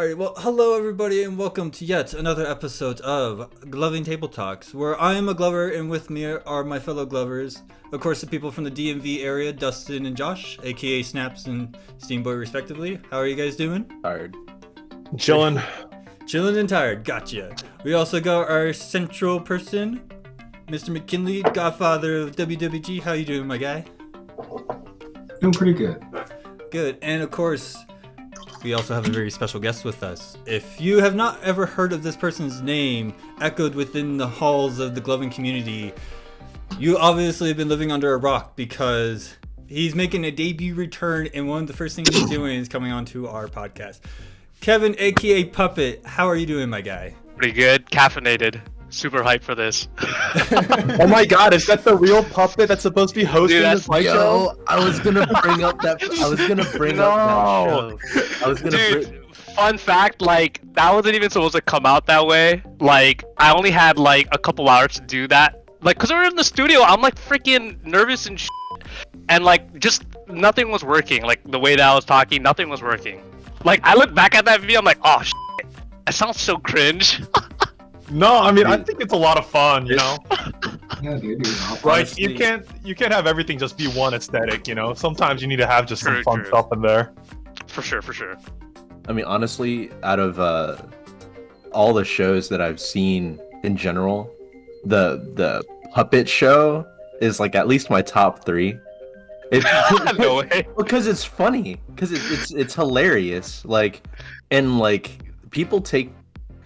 Alright, well, hello everybody and welcome to yet another episode of Gloving Table Talks, where I am a Glover and with me are my fellow Glovers. Of course, the people from the DMV area, Dustin and Josh, aka Snaps and SteamBoy respectively. How are you guys doing? Tired. Chilling. Chilling and tired, gotcha. We also got our central person, Mr. Mckinnley, godfather of WWG. How you doing, my guy? Doing pretty good. Good, and of course, we also have a very special guest with us. If you have not ever heard of this person's name echoed within the halls of the gloving community, you obviously have been living under a rock because he's making a debut return and one of the first things he's doing is coming onto our podcast. Kevin, aka Puppet, how are you doing, my guy? Pretty good. Caffeinated. Super hyped for this. Oh my god, is that the real Puppet that's supposed to be hosting this light show? I was gonna bring up that. I was gonna bring up that show. I was gonna. Dude, fun fact, like that wasn't even supposed to come out that way. Like I only had like a couple hours to do that. Like, cause we were in the studio, I'm like freaking nervous and shit, and like just nothing was working. Like the way that I was talking, nothing was working. Like I look back at that video, I'm like, oh shit, that sounds so cringe. No, I mean I think it's a lot of fun, you know. Yeah, dude. Like you can't have everything just be one aesthetic, you know. Sometimes you need to have just some fun stuff in there. For sure, for sure. I mean, honestly, out of all the shows that I've seen in general, the Puppet show is like at least my top 3. No way. Because it's funny, because it's hilarious. Like, and like people take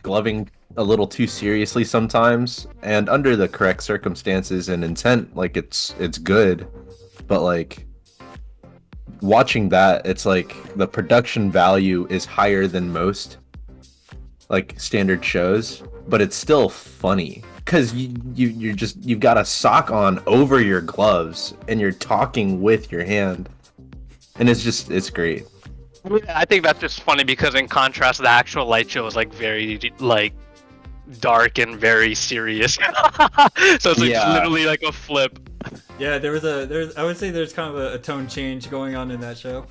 gloving a little too seriously sometimes, and under the correct circumstances and intent, like it's good, but like watching that, it's like the production value is higher than most like standard shows, but it's still funny because you've got a sock on over your gloves and you're talking with your hand, and it's great. I think that's just funny because in contrast, the actual light show is like very like dark and very serious. So it's like literally like a flip. Yeah, I would say there's kind of a tone change going on in that show.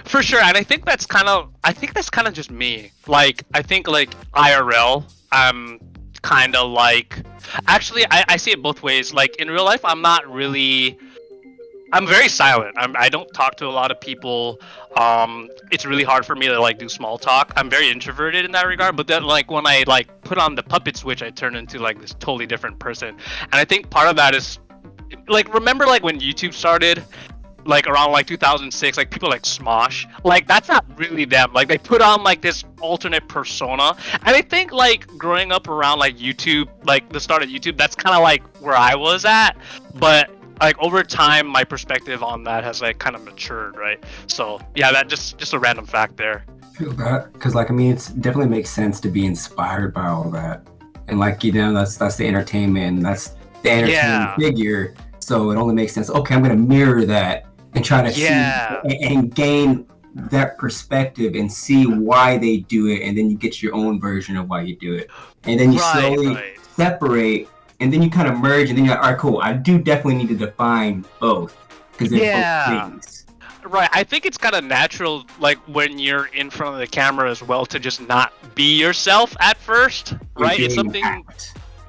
For sure, and I think that's kind of just me. Like I think like IRL, I'm kind of like, actually I see it both ways. Like in real life, I'm very silent. I don't talk to a lot of people. It's really hard for me to like do small talk. I'm very introverted in that regard. But then like when I like put on the puppet switch, I turn into like this totally different person. And I think part of that is like, remember like when YouTube started, like around like 2006, like people like Smosh, like that's not really them. Like they put on like this alternate persona. And I think like growing up around like YouTube, like the start of YouTube, that's kind of like where I was at. But like over time, my perspective on that has like kind of matured, right? So yeah, that just a random fact there. I feel that because like I mean, it definitely makes sense to be inspired by all that, and like you know, that's the entertainment, that's the entertainment figure. So it only makes sense. Okay, I'm gonna mirror that and try to see and gain that perspective and see why they do it, and then you get your own version of why you do it, and then you slowly separate. And then you kind of merge, and then you're like, all right, cool. I do definitely need to define both because they're both things. Right. I think it's kind of natural, like when you're in front of the camera as well, to just not be yourself at first, right? It's something.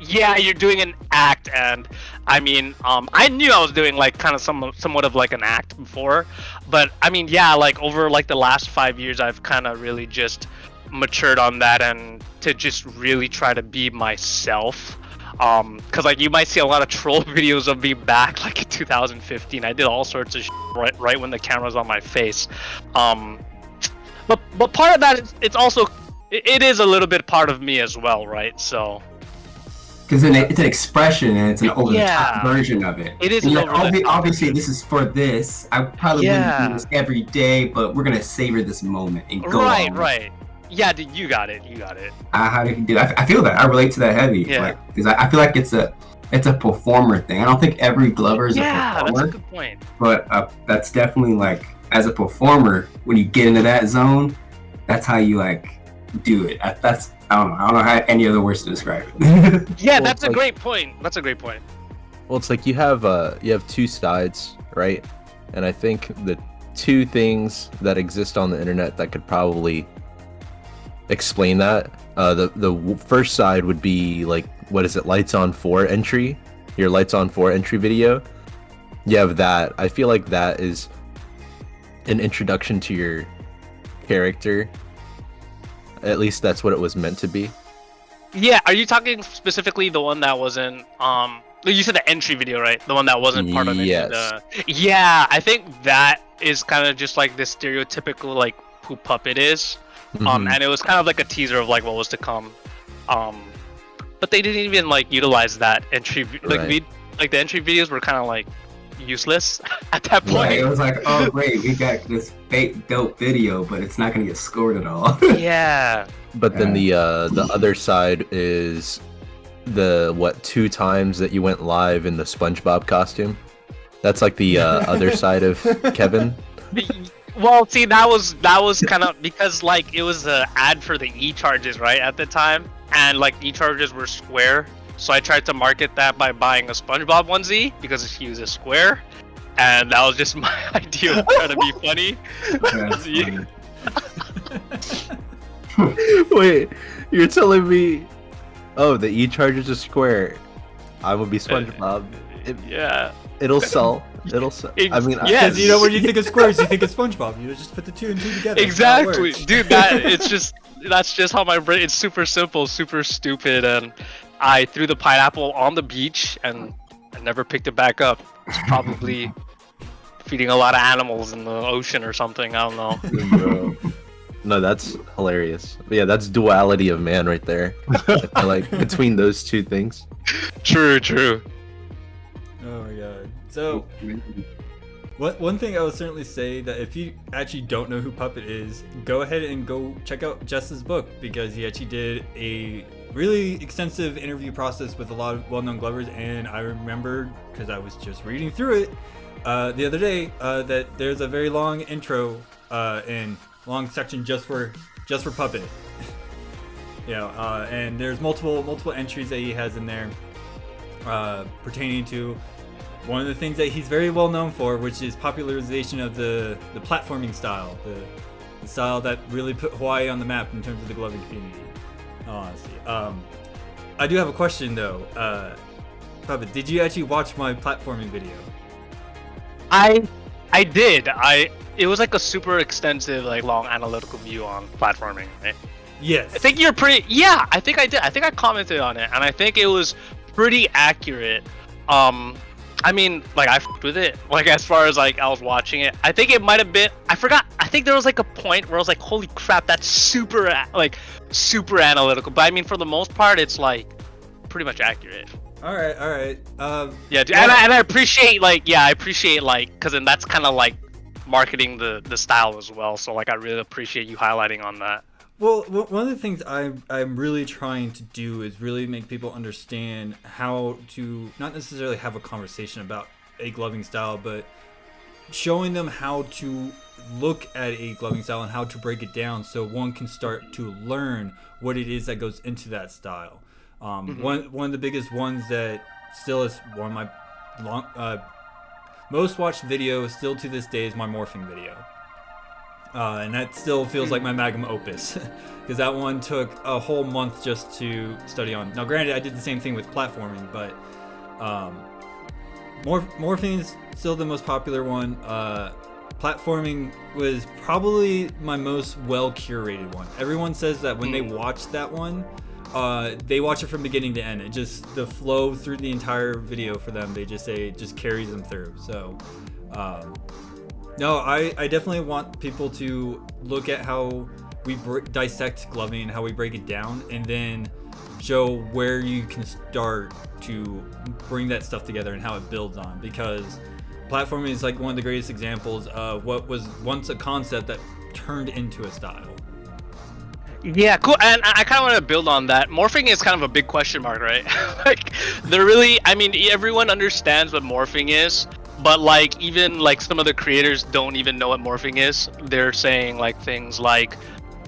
Yeah, you're doing an act, and I mean, I knew I was doing like kind of somewhat of like an act before, but I mean, yeah, like over like the last 5 years, I've kind of really just matured on that, and to just really try to be myself. Cause like you might see a lot of troll videos of me back like in 2015. I did all sorts of shit right when the camera's on my face. But part of that is it is a little bit part of me as well, right? So. Because it's an expression and it's an over the top version of it. It is. Obviously, this is for this. I probably wouldn't do this every day, but we're gonna savor this moment and go on. Right. Yeah, dude, you got it. How do you do that? I feel that. I relate to that heavy. Yeah. Because I feel like it's a performer thing. I don't think every Glover is a performer. Yeah, that's a good point. But that's definitely like, as a performer, when you get into that zone, that's how you like do it. I don't know how any other words to describe it. Yeah, that's a great point. Well, it's like you have two sides, right? And I think the two things that exist on the internet that could probably explain that. The first side would be like, what is it, lights on 4 entry, your lights on 4 entry video. You have that. I feel like that is an introduction to your character. At least that's what it was meant to be. Yeah, are you talking specifically the one that wasn't you said the entry video, right? The one that wasn't part of it. Yes. Yeah, I think that is kind of just like this stereotypical like who Puppet is. Mhm. And it was kind of like a teaser of like what was to come. But they didn't even like utilize that entry Right. like the entry videos were kind of like useless at that point. Right, it was like, oh great, we got this fake dope video, but it's not gonna get scored at all. Yeah. But then the other side is the 2 times that you went live in the SpongeBob costume. That's like the other side of Kevin. Well, see, that was kind of because like it was an ad for the e-charges, right, at the time, and like e-charges were square, so I tried to market that by buying a SpongeBob onesie because he was a square, and that was just my idea of trying to be funny. That's Yeah. funny. Wait, you're telling me? Oh, the e-charge is square. I will be SpongeBob. Yeah. It'll sell. It'll sell. I mean, Yes. Because you know when you think of squares, you think of SpongeBob. You just put the 2 and 2 together. That's how it Exactly, works. dude. That's just how my brain. It's super simple, super stupid, and I threw the pineapple on the beach and I never picked it back up. It's probably feeding a lot of animals in the ocean or something. I don't know. Bro. No, that's hilarious. But yeah, that's duality of man right there. I feel like between those 2 things. True, true. Oh my god. So, one thing I would certainly say that if you actually don't know who Puppet is, go ahead and go check out Jess's book, because he actually did a really extensive interview process with a lot of well-known Glovers, and I remembered, because I was just reading through it the other day, that there's a very long intro and long section just for Puppet. You know, and there's multiple entries that he has in there pertaining to one of the things that he's very well known for, which is popularization of the platforming style, the style that really put Hawaii on the map in terms of the gloving community. Honestly, I do have a question though. Puppet, did you actually watch my platforming video? I did. It was like a super extensive, like long analytical view on platforming, right? Yes. I think you're pretty. Yeah, I think I did. I think I commented on it, and I think it was pretty accurate. I mean, like I f***ed with it. Like as far as like I was watching it, I think it might have been. I forgot. I think there was like a point where I was like, "Holy crap, that's super analytical." But I mean, for the most part, it's like pretty much accurate. All right. Yeah, dude, and I appreciate because then that's kind of like marketing the style as well. So like I really appreciate you highlighting on that. Well, one of the things I'm really trying to do is really make people understand how to not necessarily have a conversation about a gloving style, but showing them how to look at a gloving style and how to break it down so one can start to learn what it is that goes into that style. One of the biggest ones that still is one of my most watched video still to this day is my morphing video. And that still feels like my magnum opus, because that one took a whole month just to study on. Now, granted, I did the same thing with platforming, but morphing is still the most popular one. Platforming was probably my most well-curated one. Everyone says that when they watch that one, they watch it from beginning to end. It just, the flow through the entire video for them, they just say it just carries them through. So, no, I definitely want people to look at how we dissect gloving and how we break it down, and then show where you can start to bring that stuff together and how it builds on, because platforming is like one of the greatest examples of what was once a concept that turned into a style. Yeah, cool. And I kind of want to build on that. Morphing is kind of a big question mark, right? Like, they're really, I mean, everyone understands what morphing is, but like even like some of the creators don't even know what morphing is. They're saying like things like,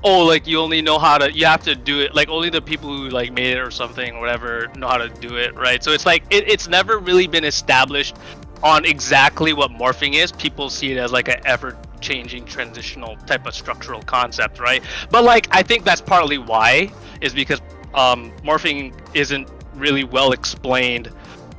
oh, like you only know how to, you have to do it, like only the people who like made it or something or whatever know how to do it, right? So it's like it's never really been established on exactly what morphing is. People see it as like an effort changing transitional type of structural concept, right? But like I think that's partly why is because morphing isn't really well explained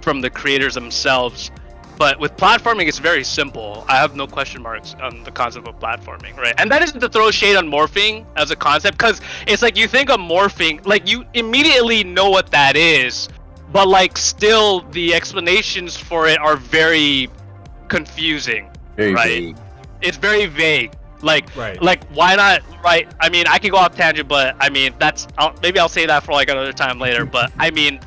from the creators themselves. But with platforming, it's very simple. I have no question marks on the concept of platforming, right? And that isn't to throw shade on morphing as a concept, because it's like you think of morphing, like you immediately know what that is, but like still the explanations for it are very confusing, Very right? vague. It's very vague. Like, Right. like why not? Right? I mean, I could go off tangent, but I mean maybe I'll say that for like another time later. But I mean,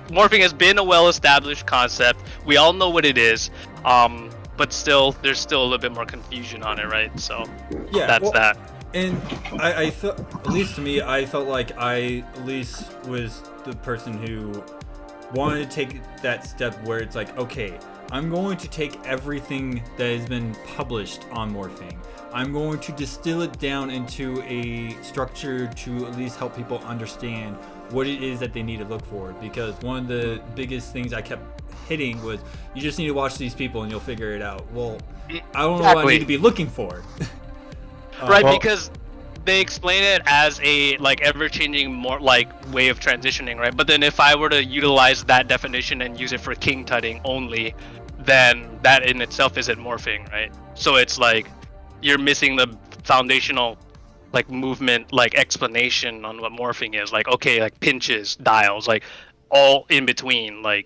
morphing has been a well-established concept. We all know what it is, but still, there's still a little bit more confusion on it, right? So Yeah, that's well, that. And I felt, at least to me, I felt like I at least was the person who wanted to take that step where it's like, okay, I'm going to take everything that has been published on morphing. I'm going to distill it down into a structure to at least help people understand what it is that they need to look for. Because one of the biggest things I kept hitting was, you just need to watch these people and you'll figure it out. Well, I don't know what I need to be looking for. Right, well- because they explain it as a like ever-changing more like way of transitioning, right? But then if I were to utilize that definition and use it for king tutting only, then that in itself isn't morphing, right? So it's like you're missing the foundational like movement like explanation on what morphing is. Like, okay, like pinches, dials, like all in between, like,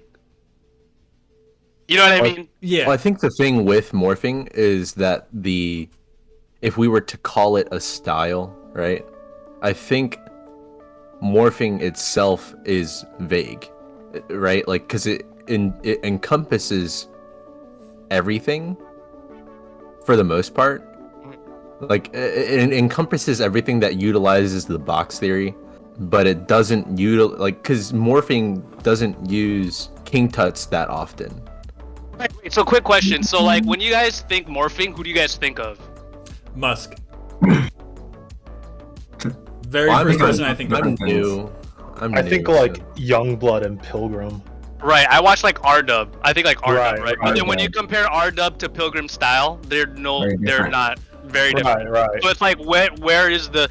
you know what I mean? Yeah. Well, I think the thing with morphing is that if we were to call it a style, right? I think morphing itself is vague, right? Like, because it encompasses everything for the most part. Like, it encompasses everything that utilizes the box theory, but it doesn't because morphing doesn't use king tuts that often. Wait, so quick question. So like when you guys think morphing, who do you guys think of? Musk. Very Well, first person I think of. I'm new. I think like Youngblood and Pilgrim. Right, I watched like R-Dub. I think like R-Dub, Right, right? But then when R-Dub. you compare R-Dub to Pilgrim style, they're Very they're different. not very different. Right. So it's like where is the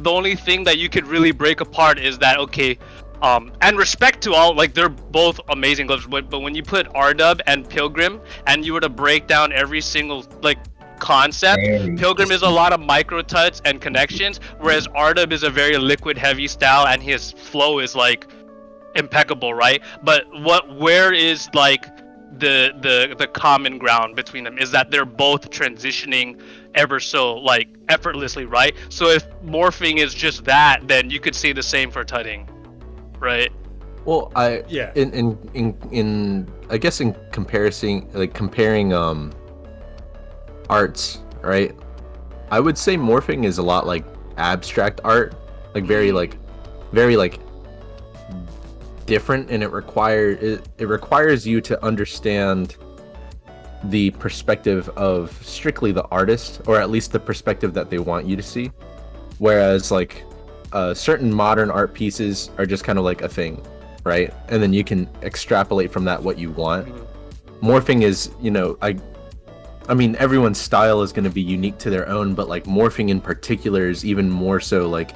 only thing that you could really break apart is that okay, and respect to all, like they're both amazing gloves, but when you put R-Dub and Pilgrim and you were to break down every single like concept, Very Pilgrim is a lot of micro tuts and connections, whereas R-Dub is a very liquid heavy style and his flow is like impeccable, right? But where is like the common ground between them is that they're both transitioning ever so like effortlessly, right? So if morphing is just that, then you could say the same for tutting, right? Well, Yeah. in I guess in comparing arts, right? I would say morphing is a lot like abstract art, like very different, and it requires you to understand the perspective of strictly the artist, or at least the perspective that they want you to see. Whereas like certain modern art pieces are just kind of like a thing, right? And then you can extrapolate from that what you want. Morphing is, I mean, everyone's style is going to be unique to their own, but like morphing in particular is even more so like,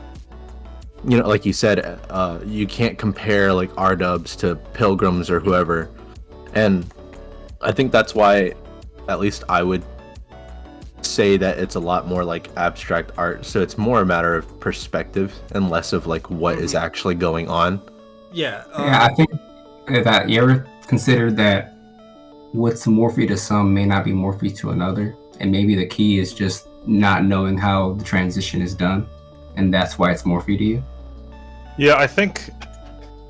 like you said, you can't compare like R-Dubs to Pilgrims or whoever. And I think that's why, at least I would say that it's a lot more like abstract art. So it's more a matter of perspective and less of like what is actually going on. Yeah. Yeah, I think that you ever considered that what's morphy to some may not be morphy to another, and maybe the key is just not knowing how the transition is done, and that's why it's morphy to you. Yeah, I think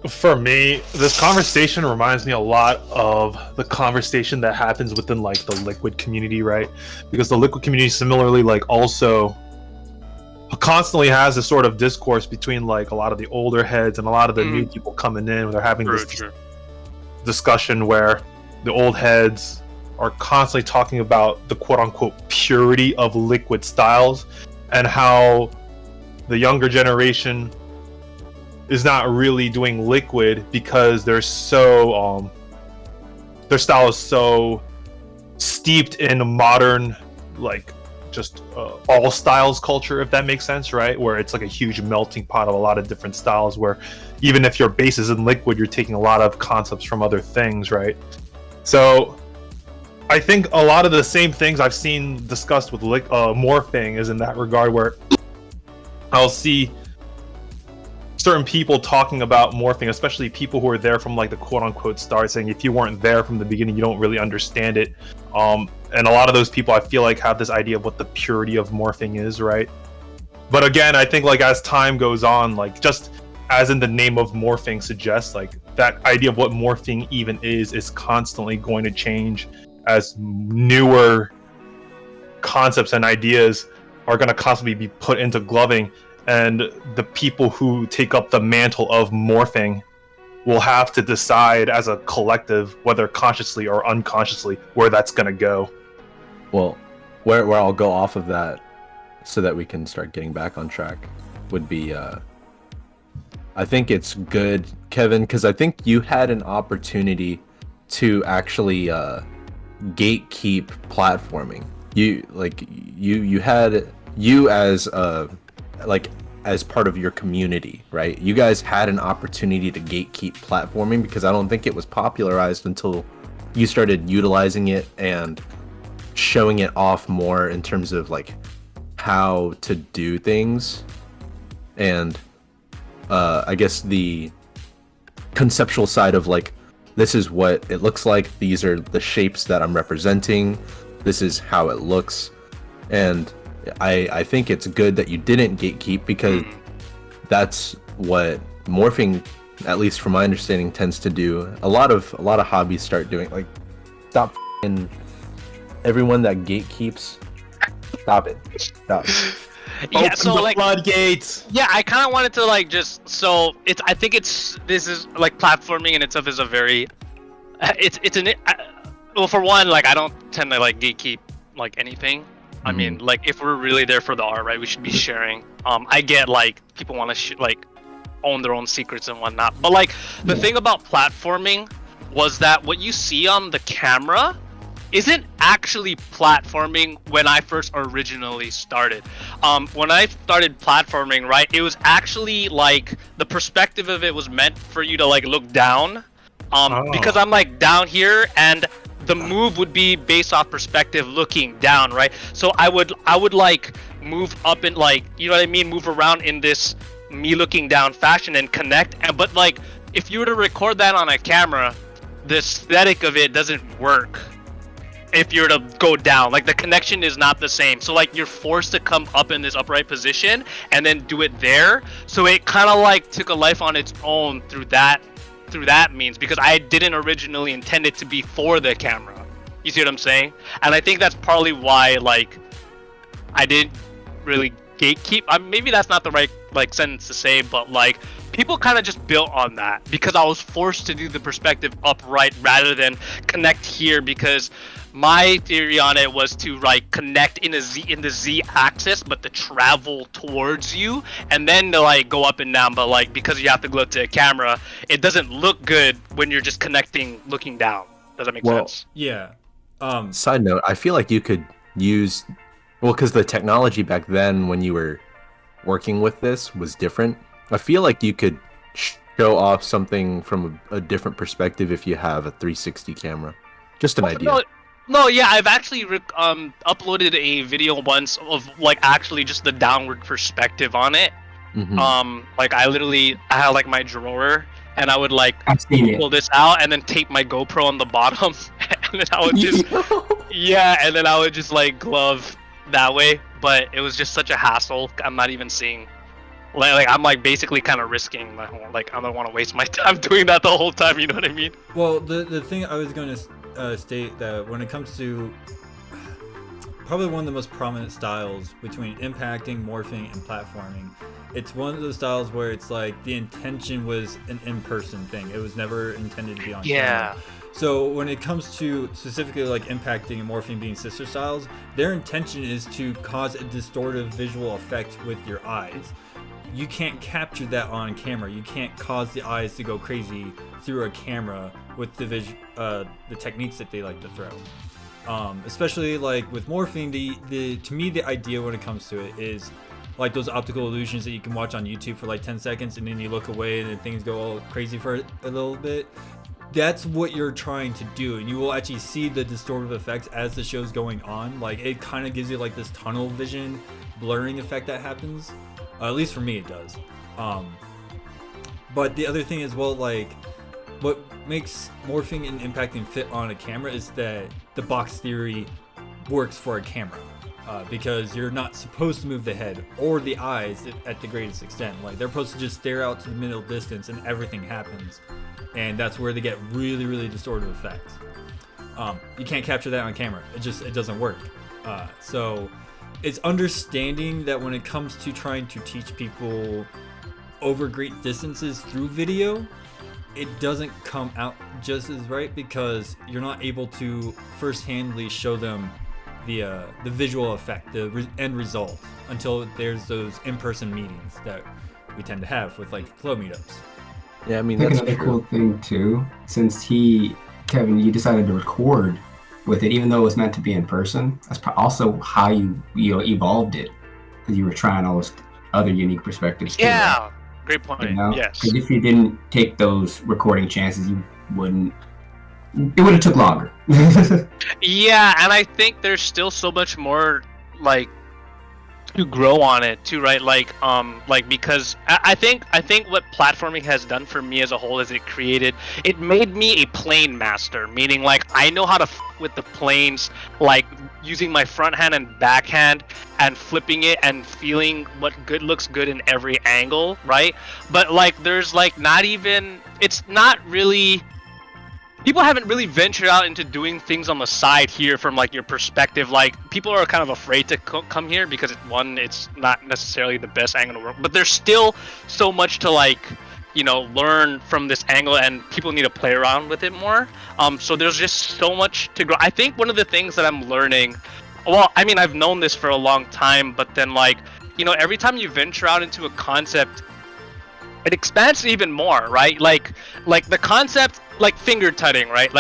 for me, this conversation reminds me a lot of the conversation that happens within like the liquid community, right? Because the liquid community similarly like also constantly has this sort of discourse between like a lot of the older heads and a lot of the new people coming in. They're having this discussion where the old heads are constantly talking about the quote-unquote purity of liquid styles and how the younger generation is not really doing liquid because they're so their style is so steeped in modern like just all styles culture, if that makes sense, right? Where it's like a huge melting pot of a lot of different styles, where even if your base is in liquid, you're taking a lot of concepts from other things, right? So I think a lot of the same things I've seen discussed with morphing is in that regard, where I'll see certain people talking about morphing, especially people who are there from like the quote-unquote start, saying if you weren't there from the beginning, you don't really understand it. And a lot of those people, I feel like, have this idea of what the purity of morphing is, right? But again, I think like as time goes on, like just as in the name of morphing suggests, like that idea of what morphing even is constantly going to change as newer concepts and ideas are going to constantly be put into gloving. And the people who take up the mantle of morphing will have to decide as a collective, whether consciously or unconsciously, where that's going to go. Well, where I'll go off of that so that we can start getting back on track would be, I think it's good, Kevin, because I think you had an opportunity to actually gatekeep platforming. You had as like as part of your community, right? You guys had an opportunity to gatekeep platforming because I don't think it was popularized until you started utilizing it and showing it off more in terms of like how to do things. And I guess the conceptual side of like, this is what it looks like, these are the shapes that I'm representing, this is how it looks. And I think it's good that you didn't gatekeep, because that's what morphing, at least from my understanding, tends to do. A lot of hobbies start doing, like, stop f***ing everyone that gatekeeps. Stop it. Stop. Yeah, so the like floodgates. Yeah, I kind of wanted to like just so it's. I think this is like platforming in itself is a very, well, for one, like I don't tend to like gatekeep like anything. I mean, like if we're really there for the art, right, we should be sharing. I get like people want to like own their own secrets and whatnot, but like the thing about platforming was that what you see on the camera isn't actually platforming when I first originally started. When I started platforming, right, it was actually like the perspective of it was meant for you to like look down, because I'm like down here and the move would be based off perspective looking down, right? So I would like move up and like, you know what I mean, move around in this me looking down fashion and connect. But like if you were to record that on a camera, the aesthetic of it doesn't work. If you were to go down, like the connection is not the same. So like you're forced to come up in this upright position and then do it there. So it kind of like took a life on its own through that means, because I didn't originally intend it to be for the camera. You see what I'm saying? And I think that's partly why like I didn't really gatekeep. Maybe that's not the right like sentence to say, but like people kind of just built on that because I was forced to do the perspective upright rather than connect here, because my theory on it was to like connect in the Z axis, but to travel towards you and then to like go up and down. But like because you have to go to a camera, it doesn't look good when you're just connecting looking down. Does that make sense? Yeah. Side note, I feel like you could use, well, because the technology back then when you were working with this was different. I feel like you could show off something from a different perspective if you have a 360 camera. Just an idea. No, yeah, I've actually uploaded a video once of like actually just the downward perspective on it. Like I had like my drawer and I would like pull this out and then tape my GoPro on the bottom and then I would just and then I would just like glove that way. But it was just such a hassle. I'm not even seeing. Like I'm like basically kind of risking my whole, like I don't want to waste my time doing that the whole time. You know what I mean? Well, the thing I was going to state that when it comes to probably one of the most prominent styles between impacting, morphing, and platforming, it's one of those styles where it's like the intention was an in-person thing. It was never intended to be on camera. So when it comes to specifically like impacting and morphing being sister styles, their intention is to cause a distortive visual effect with your eyes. You can't capture that on camera. You can't cause the eyes to go crazy through a camera with the techniques that they like to throw. Especially like with morphing, to me the idea when it comes to it is like those optical illusions that you can watch on YouTube for like 10 seconds and then you look away and then things go all crazy for a little bit. That's what you're trying to do, and you will actually see the distortive effects as the show's going on. Like it kind of gives you like this tunnel vision blurring effect that happens. At least for me it does. But the other thing is, well, like what makes morphing and impacting fit on a camera is that the box theory works for a camera. Because you're not supposed to move the head or the eyes at the greatest extent. Like they're supposed to just stare out to the middle distance and everything happens. And that's where they get really, really distortive effects. You can't capture that on camera. It doesn't work. So it's understanding that when it comes to trying to teach people over great distances through video, it doesn't come out just as right because you're not able to first-handedly show them the visual effect, the end result, until there's those in-person meetings that we tend to have with like flow meetups. Yeah, I mean, I think that's another true. cool thing too, since Kevin, you decided to record with it, even though it was meant to be in person. That's also how you evolved it, because you were trying all those other unique perspectives too. Yeah, Right? great point. You know? Yes. Because if you didn't take those recording chances, you wouldn't. It would have took longer. Yeah, and I think there's still so much more like to grow on it too, right? Like because I think what platforming has done for me as a whole is it made me a plane master, meaning like I know how to with the planes, like using my front hand and backhand and flipping it and feeling what looks good in every angle, right? But like there's like it's not really, people haven't really ventured out into doing things on the side here from like your perspective. Like people are kind of afraid to come here because it's not necessarily the best angle in the world, but there's still so much to like, learn from this angle, and people need to play around with it more. So there's just so much to grow. I think one of the things that I'm learning, well, I mean, I've known this for a long time, but then like, every time you venture out into a concept, it expands even more, right? Like the concept, like finger tutting, right?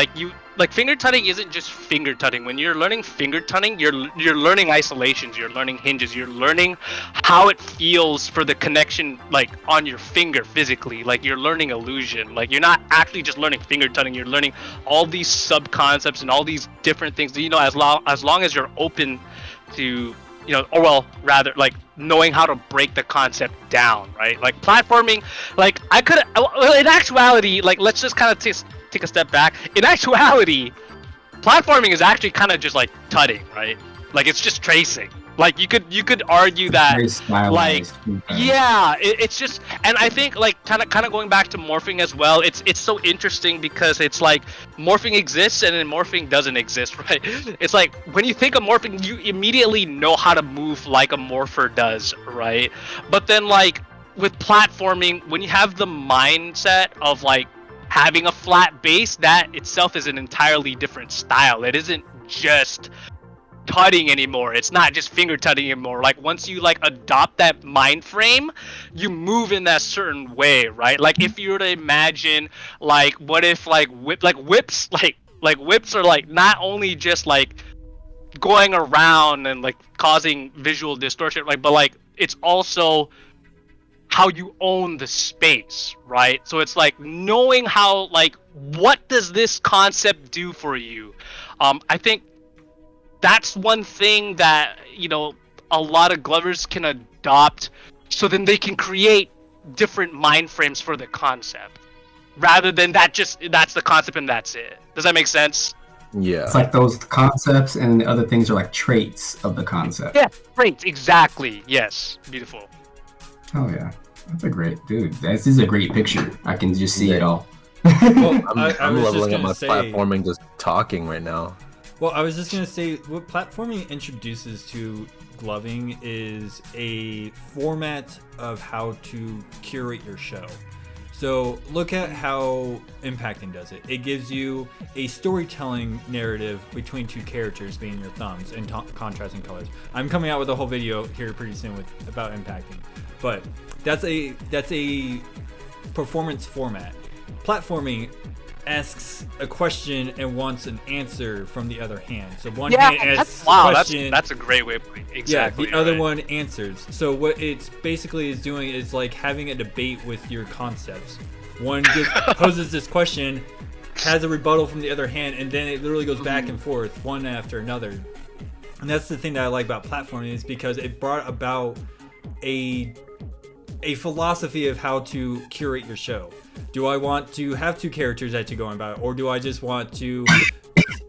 Like finger tutting isn't just finger tutting. When you're learning finger tutting, you're learning isolations, you're learning hinges, you're learning how it feels for the connection, like on your finger physically. Like you're learning illusion. Like you're not actually just learning finger tutting. You're learning all these sub concepts and all these different things. As long as you're open to, or well, rather like knowing how to break the concept down, right? Like platforming, like in actuality, like let's just kind of take a step back. In actuality, platforming is actually kind of just like tutting, right? Like it's just tracing. Like you could argue that, Very stylized. yeah, it's just, and I think like kind of going back to morphing as well. It's so interesting because it's like morphing exists and then morphing doesn't exist, right? It's like when you think of morphing, you immediately know how to move like a morpher does, right? But then like with platforming, when you have the mindset of like having a flat base, that itself is an entirely different style. It isn't just tutting anymore. It's not just finger tutting anymore. Like once you like adopt that mind frame, you move in that certain way, right? Like if you were to imagine like what if like whips are like not only just like going around and like causing visual distortion, like, but like it's also how you own the space, right? So it's like knowing how, like, what does this concept do for you? I think that's one thing that, a lot of glovers can adopt, so then they can create different mind frames for the concept, rather than that's the concept and that's it. Does that make sense? Yeah. It's like those concepts and the other things are like traits of the concept. Yeah, great, exactly. Yes, beautiful. Oh yeah, that's a great dude. This is a great picture. I can just see it all. Well, I'm was just leveling up gonna my say- platforming just talking right now. Well, I was just going to say, what platforming introduces to gloving is a format of how to curate your show. So look at how impacting does it. It gives you a storytelling narrative between two characters being your thumbs and contrasting colors. I'm coming out with a whole video here pretty soon about impacting, but that's a performance format. Platforming asks a question and wants an answer from the other hand. So one hand asks a question. That's a great way of putting it. Exactly. Yeah, the other one answers. So what it's basically is doing is like having a debate with your concepts. One poses this question, has a rebuttal from the other hand, and then it literally goes back and forth, one after another. And that's the thing that I like about platforming, is because it brought about a philosophy of how to curate your show. Do I want to have two characters that you go about, or do I just want to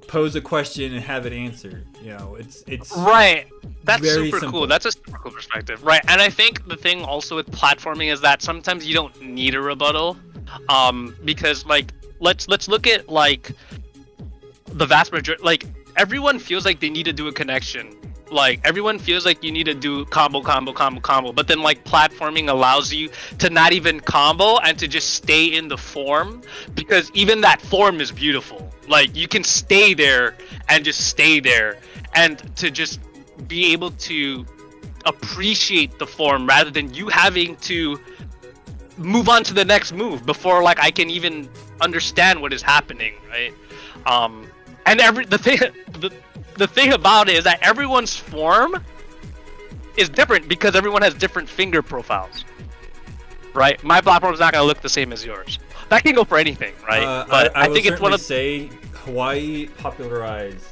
pose a question and have it answered? You know, it's right. That's very super simple. cool. That's a super cool perspective, right? And I think the thing also with platforming is that sometimes you don't need a rebuttal, because like let's look at like the vast majority. Like everyone feels like they need to do a connection. Like everyone feels like you need to do combo, but then like platforming allows you to not even combo and to just stay in the form, because even that form is beautiful. Like you can stay there and just stay there, and to just be able to appreciate the form rather than you having to move on to the next move before like I can even understand what is happening, right? And the thing about it is that everyone's form is different because everyone has different finger profiles, right? My platform is not going to look the same as yours. That can go for anything, right? But I think it's one of say Hawaii popularized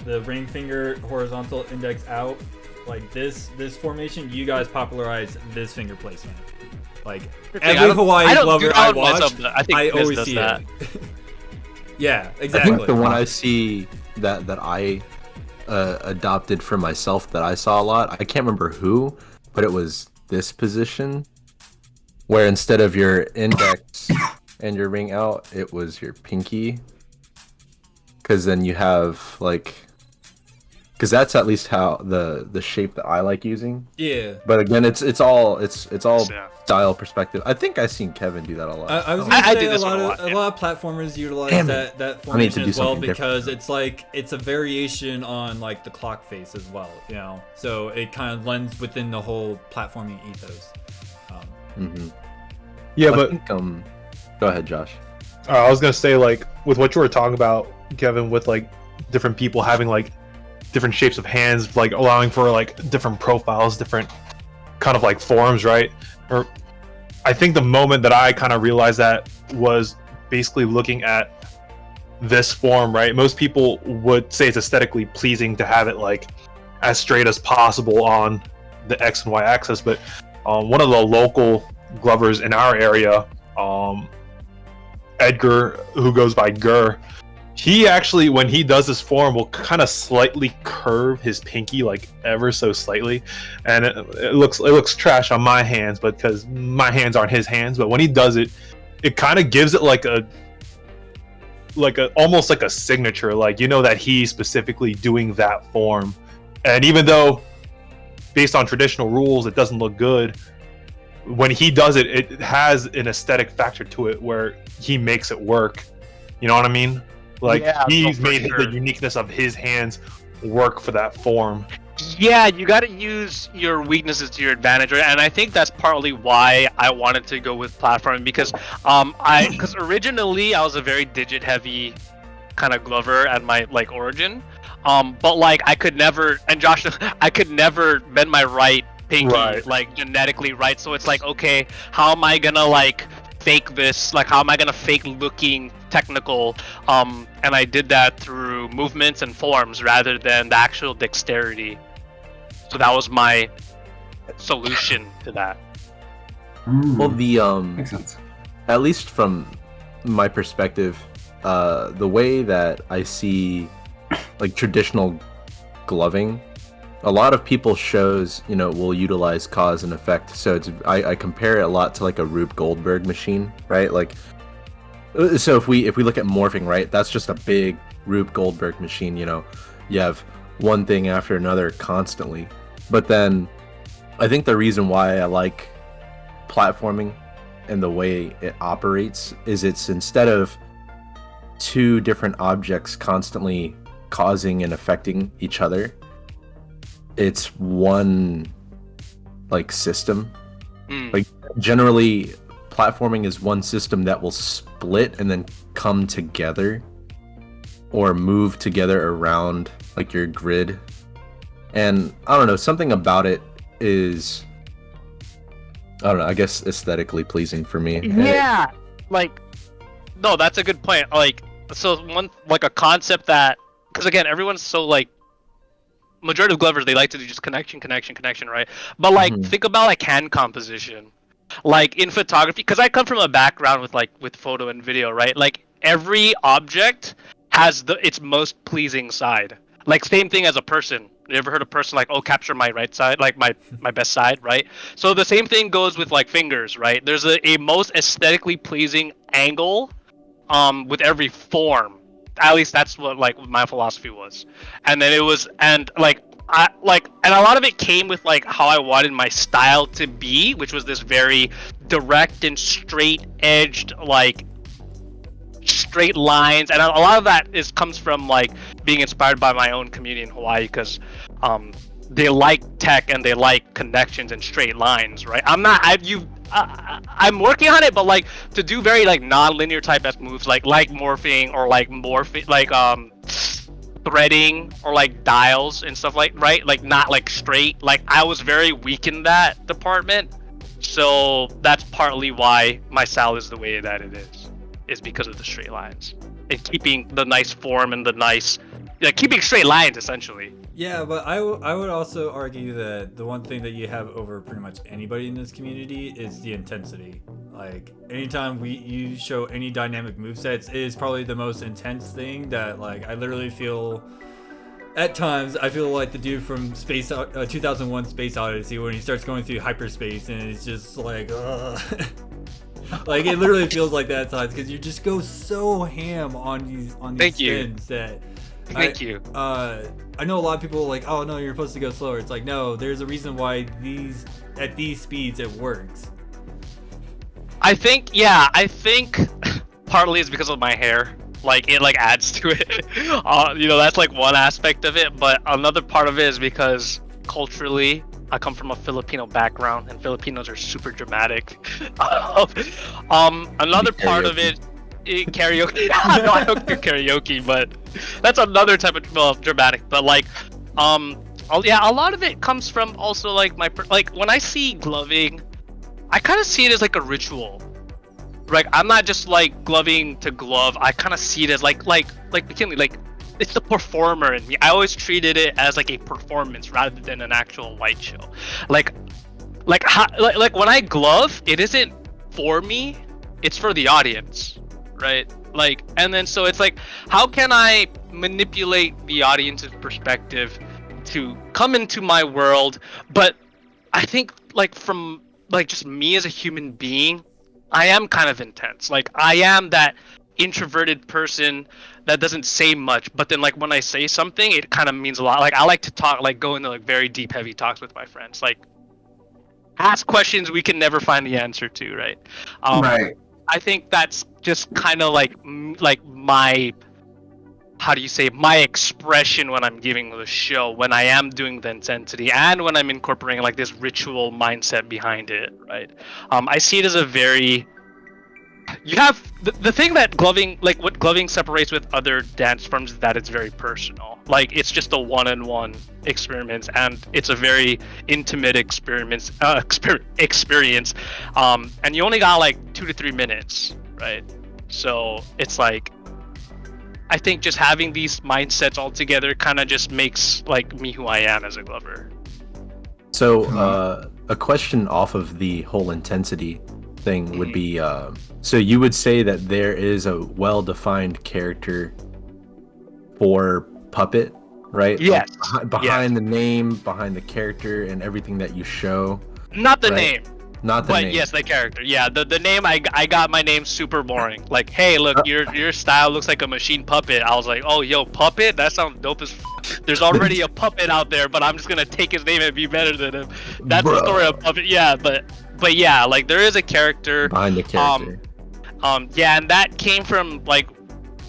the ring finger horizontal index out, like this watch. You guys popularized this finger placement. Like every Hawaii lover I watch, I always see that. Yeah, exactly. I think the one I see that I adopted for myself that I saw a lot, I can't remember who, but it was this position where instead of your index and your ring out, it was your pinky. Because then you have like, because that's at least how the shape that I like using. Yeah. But again, it's all style perspective. I think I've seen Kevin do that a lot. I was gonna say a lot of platformers utilize that formation as well, because it's a variation on like the clock face as well, you know. So it kind of lends within the whole platforming ethos. Yeah, well, but I think, go ahead, Josh. I was gonna say, like, with what you were talking about, Kevin, with like different people having like different shapes of hands, like allowing for like different profiles, different kind of like forms, right? Or I think the moment that I kind of realized that was basically looking at this form, right? Most people would say it's aesthetically pleasing to have it like as straight as possible on the X and Y axis, but one of the local glovers in our area, Edgar, who goes by Gur, he actually, when he does this form, will kind of slightly curve his pinky, like ever so slightly, and it looks trash on my hands, but because my hands aren't his hands. But when he does it, it kind of gives it like a almost like a signature, like you know that he's specifically doing that form. And even though, based on traditional rules, it doesn't look good, when he does it, it has an aesthetic factor to it where he makes it work. You know what I mean? Like, yeah, he's made the uniqueness of his hands work for that form. Yeah, you got to use your weaknesses to your advantage, right? And I think that's partly why I wanted to go with platforming, because because originally I was a very digit heavy kind of glover at my like origin, but like I could never, and Josh, I could never bend my right pinky like genetically right. So it's like, okay, how am I gonna like fake this? Like, how am I gonna fake looking technical? And I did that through movements and forms rather than the actual dexterity. So that was my solution to that. Well, the makes sense. At least from my perspective, the way that I see like traditional gloving, a lot of people's shows, you know, will utilize cause and effect. So it's I compare it a lot to like a Rube Goldberg machine, right? Like, so if we look at morphing, right, that's just a big Rube Goldberg machine. You know, you have one thing after another constantly. But then I think the reason why I like platforming and the way it operates is it's instead of two different objects constantly causing and affecting each other, it's one like system. Like generally platforming is one system that will split and then come together or move together around like your grid. And I don't know, something about it is, I don't know, I guess aesthetically pleasing for me. Yeah, like, no, that's a good point. Like, so one, like a concept that, because again, everyone's so like, majority of glovers, they like to do just connection, right? But like, think about like hand composition. Like in photography, because I come from a background with photo and video, right? Like every object has its most pleasing side. Like same thing as a person. You ever heard a person like, oh, capture my right side, like my best side, right? So the same thing goes with like fingers, right? There's a most aesthetically pleasing angle with every form. At least that's what like my philosophy was. And then it was, and like and a lot of it came with like how I wanted my style to be, which was this very direct and straight edged, like straight lines, and a lot of that comes from like being inspired by my own community in Hawaii, because they like tech and they like connections and straight lines, right? I'm working on it, but like to do very like non-linear type of moves, like morphing or like threading or like dials and stuff, like, right? Like not like straight. Like I was very weak in that department, so that's partly why my style is the way that it is because of the straight lines and keeping the nice form and the nice, like keeping straight lines essentially. Yeah, but I would also argue that the one thing that you have over pretty much anybody in this community is the intensity. Like anytime you show any dynamic movesets, it is probably the most intense thing that like I literally feel. At times, I feel like the dude from 2001 Space Odyssey when he starts going through hyperspace and it's just like, like it literally feels like that at times because you just go so ham on these spins that. Thank you. I know a lot of people are like, oh no, you're supposed to go slower. It's like, no, there's a reason why at these speeds it works. I think partly it's because of my hair. Like it like adds to it. That's like one aspect of it, but another part of it is because culturally I come from a Filipino background and Filipinos are super dramatic. Another part of it, karaoke. No, I don't do karaoke, but that's another type of dramatic. But like, a lot of it comes from also like like when I see gloving, I kind of see it as like a ritual. Like I'm not just like gloving to glove. I kind of see it as like Mckinnley, like it's the performer in me. I always treated it as like a performance rather than an actual light show. Like when I glove, it isn't for me, it's for the audience, right? Like, and then so it's like, how can I manipulate the audience's perspective to come into my world? But I think like from like just me as a human being, I am kind of intense. Like I am that introverted person that doesn't say much, but then like when I say something, it kind of means a lot. Like I like to talk, like go into like very deep, heavy talks with my friends. Like ask questions we can never find the answer to, right? Right. I think that's just kind of like my, how do you say, my expression when I'm giving the show, when I am doing the intensity and when I'm incorporating like this ritual mindset behind it, right? I see it as a very, you have the thing that gloving, like what gloving separates with other dance forms is that it's very personal. Like it's just a one-on-one experience and it's a very intimate experience. And you only got like 2 to 3 minutes, right? So it's like, I think just having these mindsets all together kind of just makes like me who I am as a glover. So a question off of the whole intensity thing would be, so you would say that there is a well-defined character for Puppet, right? Yes. Like, behind the name, behind the character, and everything that you show. Not the right? name. Not the but name. Yes, the character. Yeah, the name, I got my name super boring. Like, hey, look, your style looks like a machine puppet. I was like, oh, yo, puppet? That sounds dope as f. There's already a puppet out there, but I'm just gonna take his name and be better than him. That's the story of Puppet. Yeah, but yeah, like there is a character behind the character. Yeah, and that came from like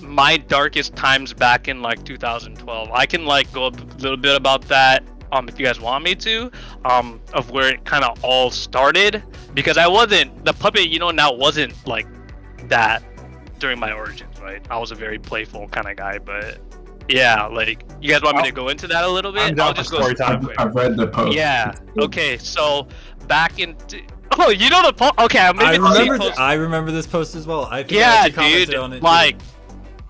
my darkest times back in like 2012. I can like go a little bit about that if you guys want me to, of where it kind of all started, because I wasn't the puppet, now wasn't like that during my origins, right? I was a very playful kind of guy, but yeah, like, you guys want me to go into that a little bit? I'm down I'll for just go story time. quick. I've read the post. Yeah. Okay. So back in. Oh, you know the post? Okay, maybe I remember this post as well. I think I yeah, actually commented dude. on it Like, too.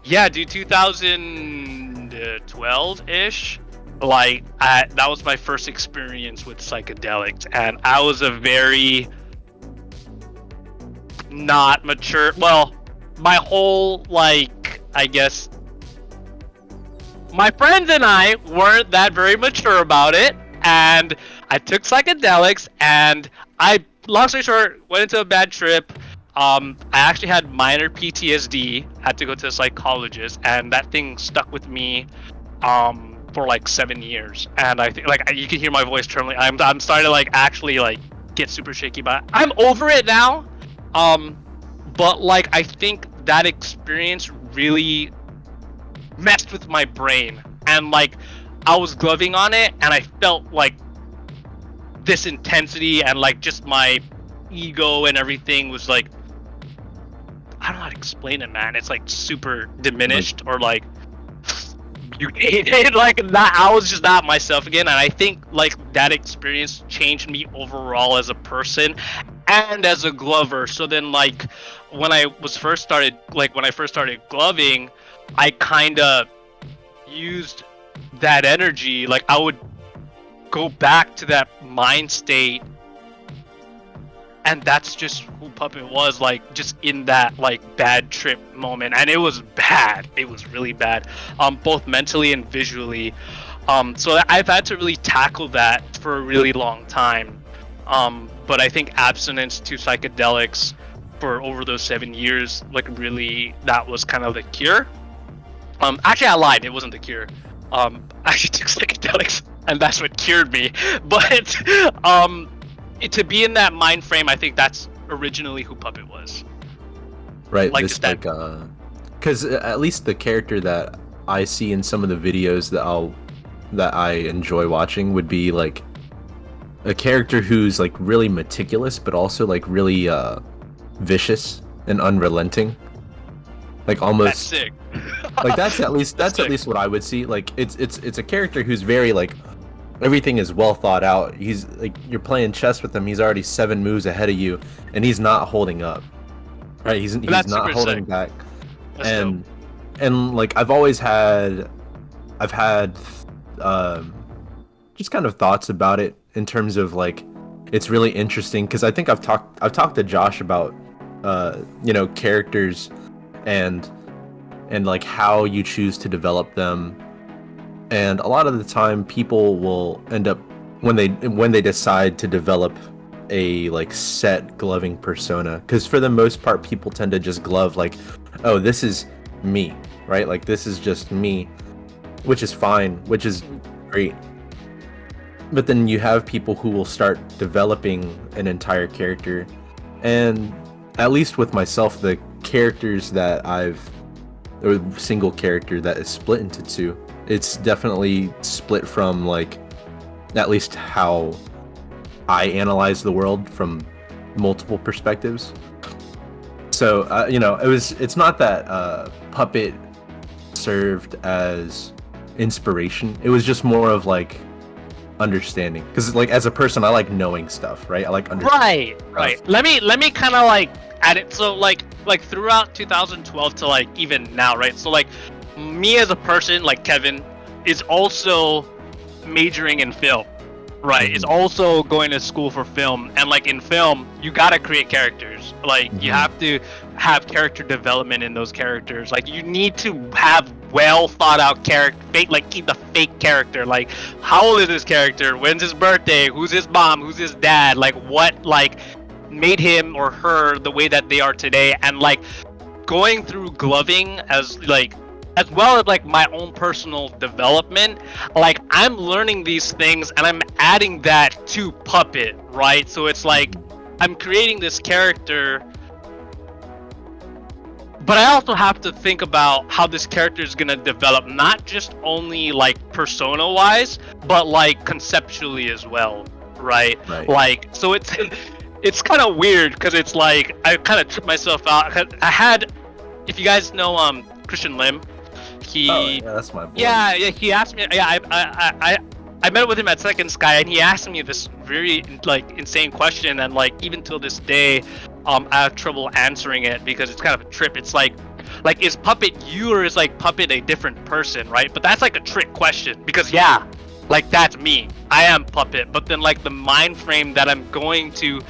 yeah, dude. 2012-ish. Like, that was my first experience with psychedelics, and I was a very not mature. Well, my whole, like, I guess. My friends and I weren't that very mature about it, and I took psychedelics, and long story short, went into a bad trip. I actually had minor PTSD, had to go to a psychologist, and that thing stuck with me for like 7 years. And I think, like, you can hear my voice trembling. I'm starting to, like, actually, like, get super shaky, but I'm over it now. But, like, I think that experience really messed with my brain, and like I was gloving on it, and I felt like this intensity, and like just my ego and everything was like, I don't know how to explain it, man. It's like super diminished, or like like that. I was just not myself again, and I think like that experience changed me overall as a person and as a glover. So then, like, when I first started gloving, I kind of used that energy. Like, I would go back to that mind state, and that's just who Puppet was, like, just in that, like, bad trip moment. And it was bad. It was really bad, both mentally and visually. So I've had to really tackle that for a really long time. But I think abstinence to psychedelics for over those 7 years, like, really, that was kind of the cure. Actually, I lied. It wasn't the cure. I actually took psychedelics, and that's what cured me. But to be in that mind frame, I think that's originally who Puppet was. Right. Like, This, like, because at least the character that I see in some of the videos that I enjoy watching would be like a character who's like really meticulous, but also like really vicious and unrelenting. Like, almost. That's sick. Like, that's at least what I would see. Like, it's a character who's very, like, everything is well thought out. He's like, you're playing chess with him. He's already 7 moves ahead of you, and he's not holding up. Right? He's not holding back. That's and dope. and like, I've had just kind of thoughts about it in terms of, like, it's really interesting because I think I've talked to Josh about characters and like how you choose to develop them. And a lot of the time people will end up, when they decide to develop a, like, set gloving persona, because for the most part people tend to just glove like, oh, this is me, right? Like, this is just me, which is fine, which is great. But then you have people who will start developing an entire character, and at least with myself, the characters that or single character that is split into two, it's definitely split from, like, at least how I analyze the world from multiple perspectives. So it's not that Puppet served as inspiration. It was just more of, like, understanding, because, like, as a person, I like knowing stuff, right? I like understanding Right. stuff. Let me kind of, like, add it. So like throughout 2012 to, like, even now, right? So, like, me as a person, like Kevin, is also majoring in film, right? Is also going to school for film, and, like, in film, you gotta create characters. Like, you have to have character development in those characters. Like, you need to have well thought out character, like, keep the fake character. Like, how old is this character? When's his birthday? Who's his mom? Who's his dad? Like, what, like, made him or her the way that they are today? And, like, going through gloving as well as, like, my own personal development, like, I'm learning these things and I'm adding that to Puppet, right? So it's like I'm creating this character, but I also have to think about how this character is gonna develop, not just only, like, persona wise, but, like, conceptually as well, right? Right. Like, so it's it's kind of weird because it's like I kind of tripped myself out. 'Cause I had, if you guys know Christian Lim, Yeah, that's my boy. yeah, he asked me. Yeah, I met with him at Second Sky, and he asked me this very like insane question, and like even till this day, I have trouble answering it because it's kind of a trip. It's like is Puppet you or is like Puppet a different person, right? But that's like a trick question because yeah, like that's me. I am Puppet, but then like the mind frame that I'm going to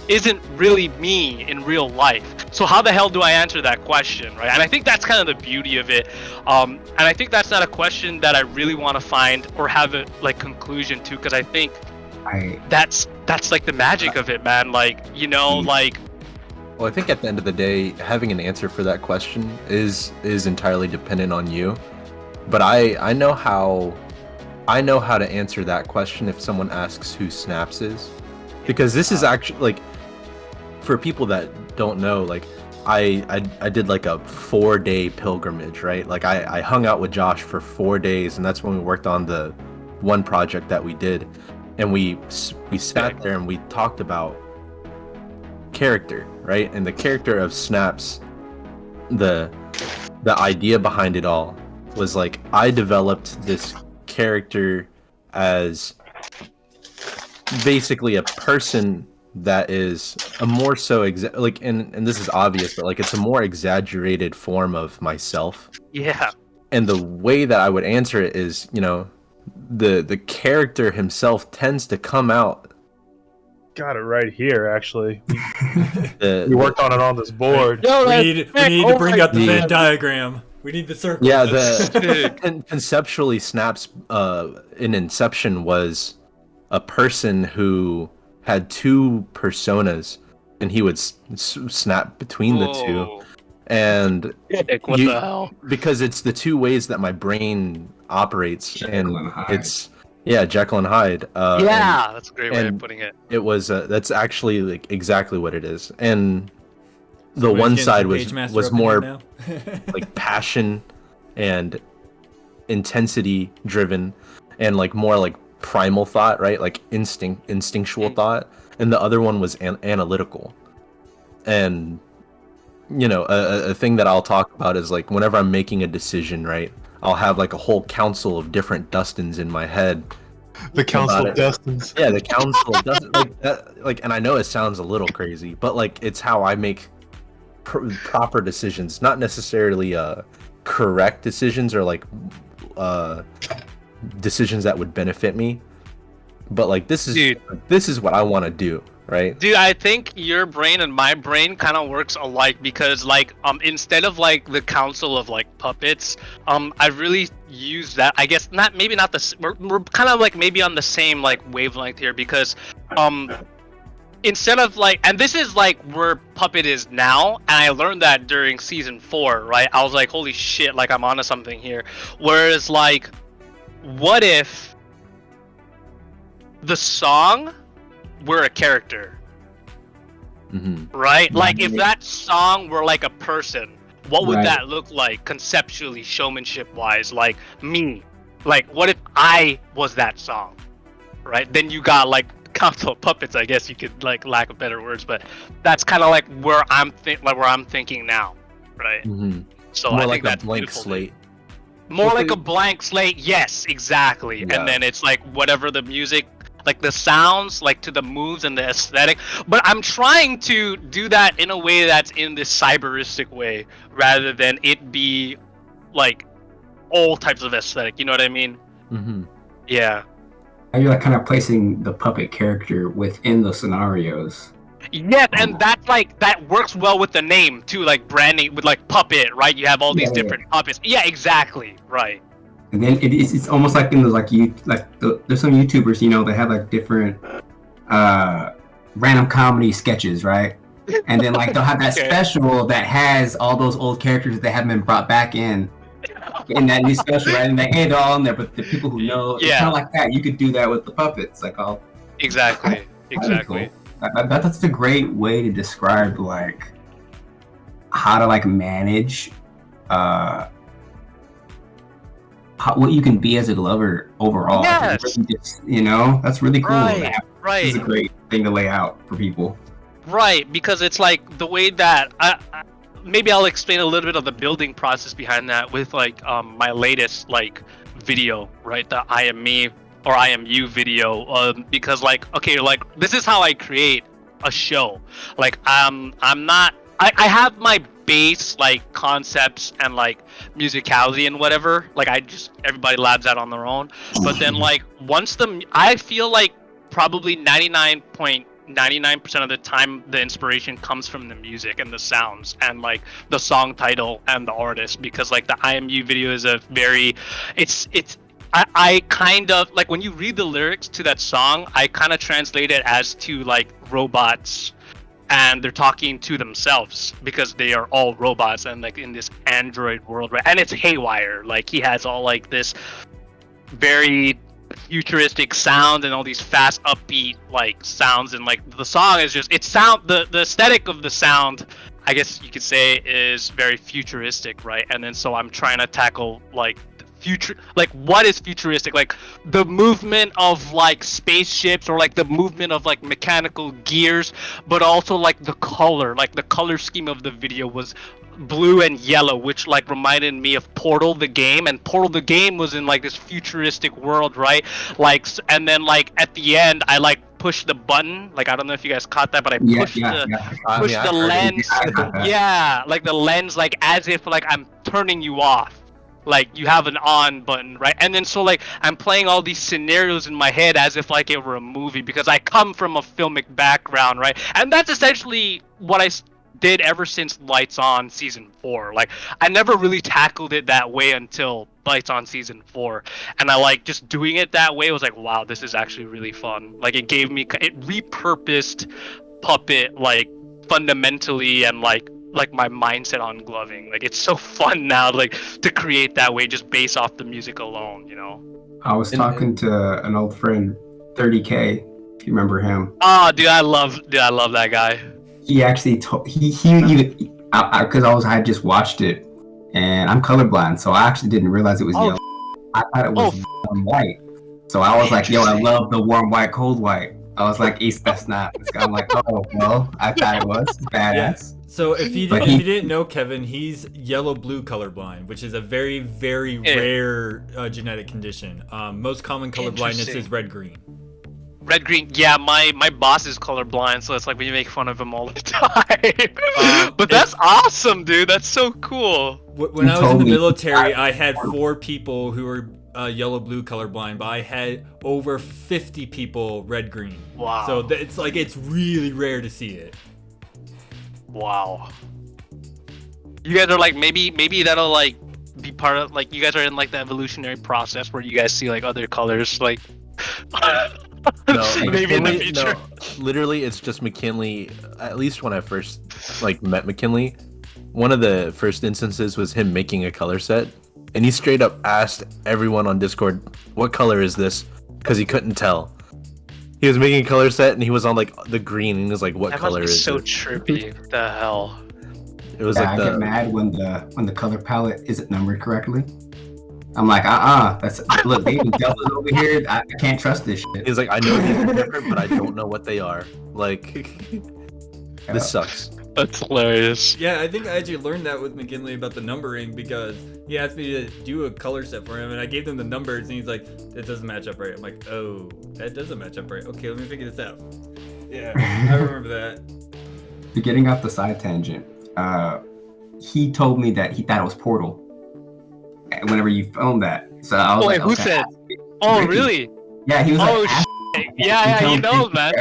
isn't really me in real life. So how the hell do I answer that question, right? And I think that's kind of the beauty of it. And I think that's not a question that I really want to find or have a like conclusion to, because I think that's like the magic of it, man. Like, you know, like. Well, I think at the end of the day, having an answer for that question is entirely dependent on you. But I know how to answer that question if someone asks who Snaps is, because this is actually like, for people that don't know, like I did like a 4-day pilgrimage, right? Like I hung out with Josh for 4 days, and that's when we worked on the one project that we did, and we sat there and we talked about character, right? And the character of Snaps, the idea behind it all was like, I developed this character as basically a person that is a more so like, and this is obvious, but like it's a more exaggerated form of myself. Yeah. And the way that I would answer it is, you know, the character himself tends to come out. Got it right here, actually. We We worked on it on this board. We need to bring out the Venn diagram. We need the circle. Yeah, conceptually, Snaps in Inception was a person who had two personas, and he would snap between the two. And What the hell? because it's the two ways that my brain operates, Jekyll and Hyde. it's Jekyll and Hyde. Yeah, that's a great way of and putting it. it was that's actually like exactly what it is. And the Somebody's one getting side some was Page Master was up in more here now. like passion and intensity driven, and like more like primal thought, right? Like instinctual thought. And the other one was analytical. And you know, a thing that I'll talk about is like, whenever I'm making a decision, right, I'll have like a whole council of different Dustins in my head. The Council of Dustins. Yeah, the council of Dustin, like that, like, and I know it sounds a little crazy, but like it's how I make proper decisions, not necessarily correct decisions or like decisions that would benefit me, but like this is what I want to do, right? Dude, I think your brain and my brain kind of works alike because, like, instead of like the council of like puppets, I really use that. I guess maybe not the. We're kind of like maybe on the same like wavelength here because, instead of like, and this is like where Puppet is now, and I learned that during season 4, right? I was like, holy shit, like I'm onto something here. Whereas like, what if the song were a character, right? Like if that song were like a person, what would that look like conceptually, showmanship wise? Like me, like what if I was that song, right? Then you got like Council of Puppets, I guess you could, like, lack of better words, but that's kind of like where I'm thinking now, right? So More I like think that's a blank beautiful. slate. More like a blank slate, yes, exactly. Yeah. And then it's like whatever the music, like the sounds, like to the moves and the aesthetic. But I'm trying to do that in a way that's in this cyberistic way, rather than it be like all types of aesthetic. You know what I mean? Yeah. Are you like kind of placing the puppet character within the scenarios? Yes, and that's like, that works well with the name too, like branding with like puppet, right? You have all these different puppets. Yeah, exactly, right. And then it's almost like in those there's some YouTubers, you know, that have like different random comedy sketches, right? And then like they'll have that special that has all those old characters that haven't been brought back in that new special, right? And hey, they're all in there, but the people who know, it's kind of like that. You could do that with the puppets, like all. Exactly. Cool. That's a great way to describe like how to like manage what you can be as a lover overall. Yes. You know, that's really cool. Right. This is a great thing to lay out for people. Right, because it's like the way that maybe I'll explain a little bit of the building process behind that with like my latest like video, right? The I am me or I am you video, because like okay, like this is how I create a show. Like I'm not. I have my base like concepts and like musicality and whatever. Like everybody labs that on their own. But then like once I feel like probably 99.99% of the time the inspiration comes from the music and the sounds and like the song title and the artist, because like the I Am You video is a very I kind of like when you read the lyrics to that song, I kind of translate it as to like robots and they're talking to themselves because they are all robots and like in this android world, right? And it's haywire. Like he has all like this very futuristic sound and all these fast upbeat like sounds, and like the song is just the aesthetic of the sound, I guess you could say, is very futuristic, right? And then so I'm trying to tackle like future, like what is futuristic, like the movement of like spaceships or like the movement of like mechanical gears, but also like the color scheme of the video was blue and yellow, which like reminded me of Portal the game, and Portal the game was in like this futuristic world, right? Like and then like at the end I like push the button, like I don't know if you guys caught that, but I pushed the lens, like the lens, like as if like I'm turning you off, like you have an on button, right? And then so like I'm playing all these scenarios in my head as if like it were a movie, because I come from a filmic background, right? And that's essentially what I did ever since Lights On season 4. Like I never really tackled it that way until Lights On season 4, and I like just doing it that way. I was like, wow, this is actually really fun. Like it repurposed Puppet like fundamentally, and like my mindset on gloving. Like it's so fun now, like to create that way just based off the music alone, you know. I was talking to an old friend, 30K, if you remember him. Oh, dude, I love that guy. He actually because I had just watched it, and I'm colorblind, so I actually didn't realize it was yellow. I thought it was warm white. So I was like, yo, I love the warm white, cold white. I was like, that's not. I'm like, oh, well, I thought it was badass. Yeah. So if you didn't know, Kevin, he's yellow-blue colorblind, which is a very, very rare genetic condition. Most common colorblindness is red-green. Red-green, yeah, my boss is colorblind, so it's like we make fun of him all the time. But that's awesome, dude. That's so cool. When I was in the military, I had 4 people who were yellow-blue colorblind, but I had over 50 people red-green. Wow. So it's really rare to see it. Wow. You guys are like maybe that'll like be part of, like you guys are in like the evolutionary process where you guys see like other colors, like No, maybe in the future. No, literally, it's just McKinley. At least when I first like met McKinley, one of the first instances was him making a color set, and he straight up asked everyone on Discord, "What color is this?" Because he couldn't tell. He was making a color set, and he was on like the green, and he was like, "What color is so it?" trippy. What the hell? It was like I get mad when the color palette isn't numbered correctly. I'm like, that's look, they Delta's over here. I can't trust this shit. He's like, I know these are different, but I don't know what they are. Like, this sucks. That's hilarious. Yeah, I think I actually learned that with McKinley about the numbering, because he asked me to do a color set for him, and I gave him the numbers, and he's like, "That doesn't match up right." I'm like, "Oh, that doesn't match up right. Okay, let me figure this out." Yeah, I remember that. Getting off the side tangent, he told me that he thought it was Portal. Whenever you filmed that, so I was like, who said? Oh, Ricky. Really? Yeah, he was like, yeah, he knows, man.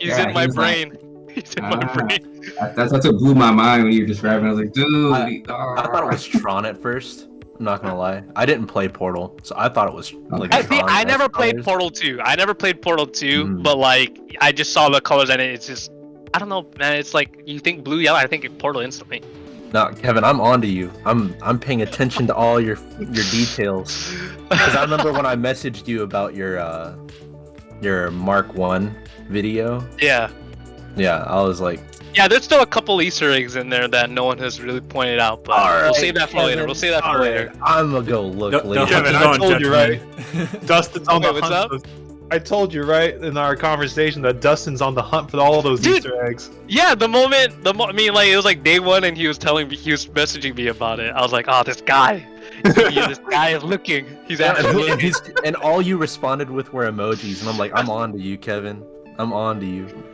He's in my brain. He's in my brain. That's what blew my mind when you were describing. I was like, dude. I thought it was Tron at first. I'm not gonna lie. I didn't play Portal, so I thought it was like. I never played Portal 2. I never played Portal 2, but like I just saw the colors and it's just, I don't know, man. It's like you think blue, yellow. I think Portal instantly. No, Kevin, I'm on to you. I'm paying attention to all your details. Because I remember when I messaged you about your Mark 1 video. Yeah. Yeah, I was like. Yeah, there's still a couple Easter eggs in there that no one has really pointed out, but we'll save that for later. We'll save that for later. I'm gonna go look later. Kevin, I told you, right? Dustin's on the what's up? I told you right in our conversation that Dustin's on the hunt for all those Dude. Easter eggs. Yeah, I mean, like, it was like day one, and he was messaging me about it. I was like, oh, this guy. Yeah, this guy is looking. He's actually looking. And all you responded with were emojis, and I'm like, I'm on to you, Kevin. I'm on to you.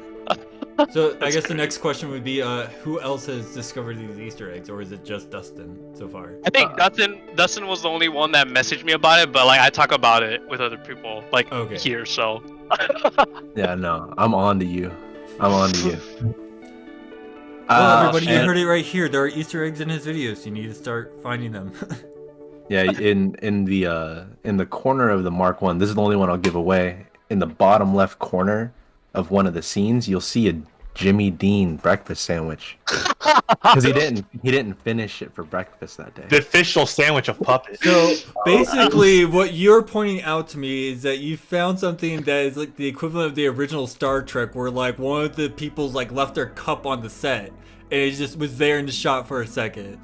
So I guess the next question would be, who else has discovered these Easter eggs, or is it just Dustin so far? I think Dustin was the only one that messaged me about it, but like I talk about it with other people, like here. So. Yeah, no, I'm on to you. I'm on to you. Well, everybody, you heard it right here. There are Easter eggs in his videos. You need to start finding them. Yeah, in the corner of the Mark 1, this is the only one I'll give away. In the bottom left corner of one of the scenes, you'll see a Jimmy Dean breakfast sandwich. Because he didn't finish it for breakfast that day. The official sandwich of puppet. So basically, what you're pointing out to me is that you found something that is like the equivalent of the original Star Trek, where like one of the people's like left their cup on the set, and it just was there in the shot for a second.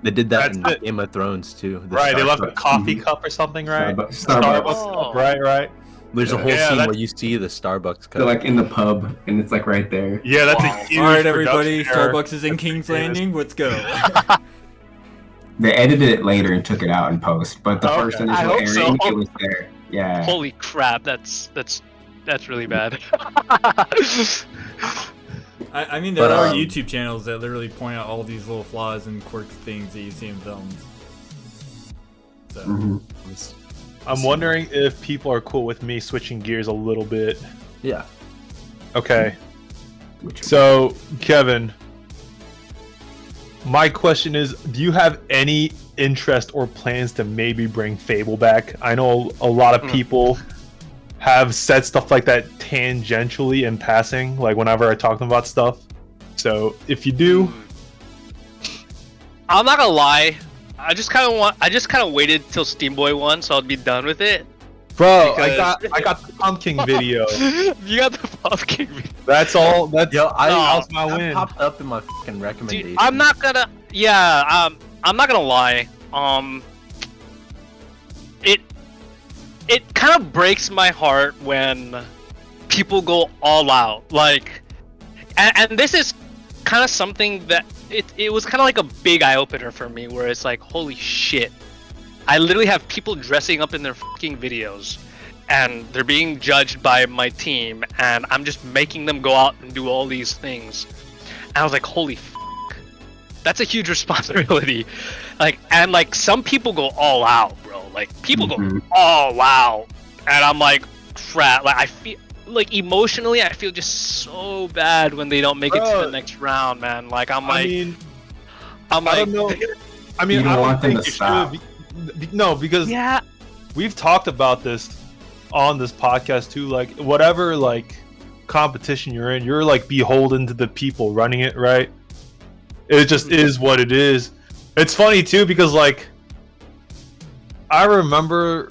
They did that in Game of Thrones too. Right, they left a coffee cup or something, right? Starbucks. Cup, right. There's a whole scene where you see the Starbucks cup. They're like in the pub, and it's like right there. Yeah, that's a huge. All right, everybody, Starbucks is in King's Landing. Let's go. They edited it later and took it out in post, but the first initial airing, it was there. Yeah. Holy crap! That's really bad. I mean, there are YouTube channels that literally point out all these little flaws and quirks things that you see in films. So. I'm wondering if people are cool with me switching gears a little bit. Yeah. Okay. So, Kevin, my question is, do you have any interest or plans to maybe bring Fable back? I know a lot of people have said stuff like that tangentially in passing, like whenever I talk to them about stuff. So, if you do... I'm not gonna lie. I just kind of waited till SteamBoy won, so I'd be done with it. Bro, because... I got the pumpkin video. You got the pumpkin video. That's all. That's that my win. Popped up in my fucking recommendation. Dude, I'm not gonna. Yeah. I'm not gonna lie. It kind of breaks my heart when people go all out. Like, and this is kind of something that it was kind of like a big eye opener for me, where it's like, holy shit. I literally have people dressing up in their fucking videos, and they're being judged by my team, and I'm just making them go out and do all these things. And I was like, holy fuck, that's a huge responsibility. Like, and like some people go all out, bro. Like people go all out, and I'm like, crap. Like I feel like emotionally, I feel just so bad when they don't make it to the next round, man. Like I'm like, I don't know. I mean, I don't think it should be. No, because we've talked about this on this podcast too. Like whatever like competition you're in, you're like beholden to the people running it, right? It just is what it is. It's funny too because like I remember,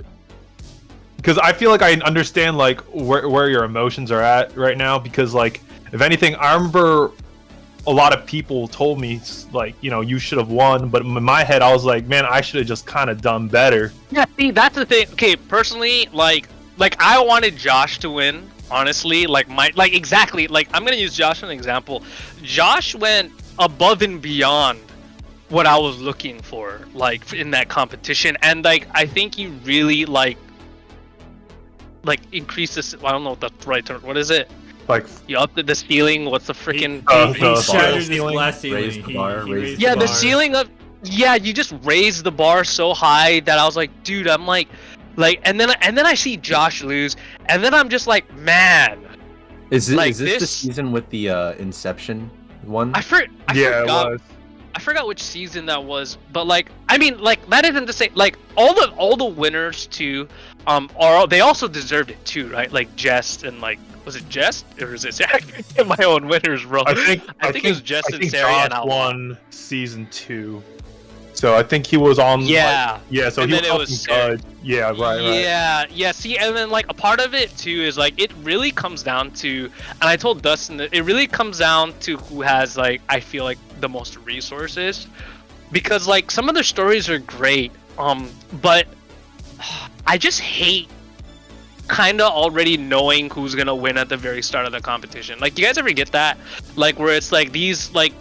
because I feel like I understand like where your emotions are at right now, because like if anything, I remember a lot of people told me like, you know, you should have won, but in my head I was like, man, I should have just kind of done better. Yeah, see, that's the thing. Okay, personally, like I wanted Josh to win, honestly. Like exactly, like I'm gonna use Josh as an example. Josh went above and beyond what I was looking for, like in that competition, and like I think he really like increased this. I don't know what the right term. What is it? Like you upped the ceiling. What's the freaking? He shattered his glass ceiling. Raised the bar. The ceiling of. Yeah, you just raised the bar so high that I was like, dude, I'm like, and then I see Josh lose, and then I'm just like, man. Is this the season with the Inception one? I forgot. It was. I forgot which season that was, but like, I mean, like that isn't to say like all the winners too, they also deserved it too, right? Like Jest and like, was it Jest or is it my own winners, bro? I think it was Jest and Sari Josh and I won season 2, so I think he was on. Yeah, so and he then was judge. Yeah, right. Yeah. See, and then like a part of it too is like it really comes down to, and I told Dustin that it really comes down to who has like I feel like the most resources, because like some of their stories are great, but I just hate kind of already knowing who's gonna win at the very start of the competition. Like, do you guys ever get that? Like, where it's like these like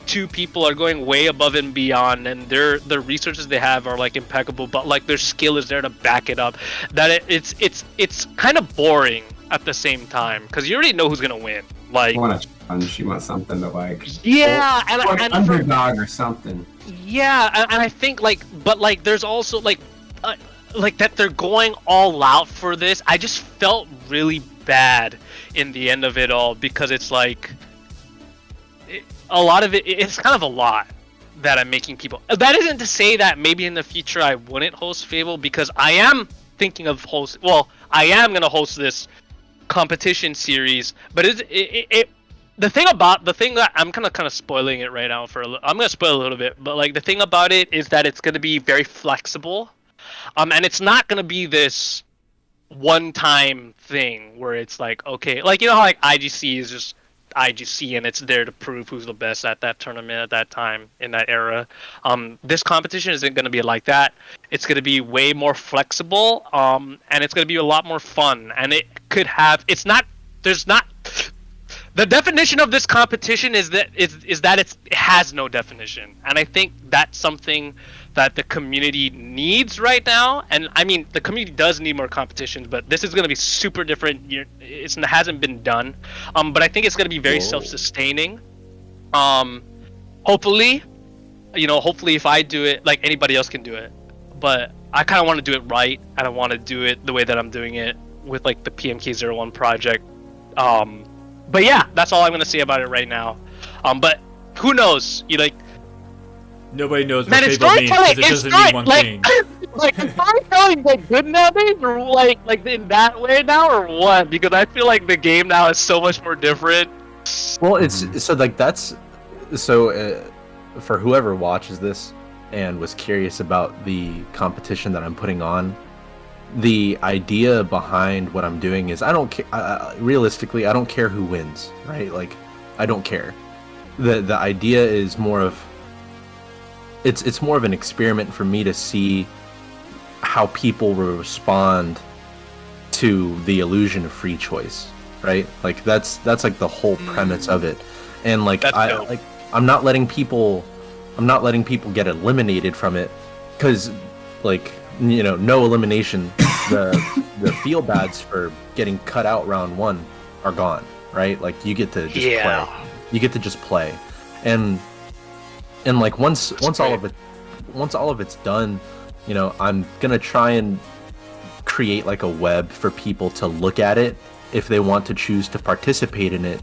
two people are going way above and beyond, and the resources they have are like impeccable, but like their skill is there to back it up. That it's kind of boring at the same time because you already know who's gonna win. Like, You want a challenge, you want something to like. yeah, Or and underdog or something. yeah, and I think like, but like, there's also like that they're going all out for this. I just felt really bad in the end of it all because it's like. A lot of it's kind of a lot that I'm making people. That isn't to say that maybe in the future I wouldn't host Fable, because I am thinking of host. Well, I am gonna host this competition series, but the thing that I'm kind of spoiling it right now I'm gonna spoil a little bit, but like the thing about it is that it's gonna be very flexible, and it's not gonna be this one-time thing where it's like, okay, like, you know how like IGC is just IGC and it's there to prove who's the best at that tournament at that time in that era. This competition isn't going to be like that. It's going to be way more flexible, and it's going to be a lot more fun. And it could have. The definition of this competition is that it has no definition, and I think that's something that the community needs right now. And I mean, the community does need more competitions, but this is going to be super different. It hasn't been done, but I think it's going to be very self-sustaining. Hopefully, if I do it, like anybody else can do it, but I kind of want to do it right. I don't want to do it the way that I'm doing it with like the PMK01 project. But yeah, that's all I'm going to say about it right now. But who knows? Nobody knows Man, what it's Fable means because it storytelling. doesn't mean one thing. Like, is storytelling like good nowadays, or like in that way now, or what? Because I feel like the game now is so much more different. Well, it's so like that's so for whoever watches this and was curious about the competition that I'm putting on. The idea behind what I'm doing is I don't care. Realistically, I don't care who wins, right? Like, I don't care. The idea is more of it's more of an experiment for me to see how people will respond to the illusion of free choice, right? Like that's like the whole premise of it. And like I'm not letting people get eliminated from it, because like, no elimination, the feel bads for getting cut out round one are gone, right? Like you get to just play. You get to just play. And like once all of it's done, I'm gonna try and create like a web for people to look at it if they want to choose to participate in it,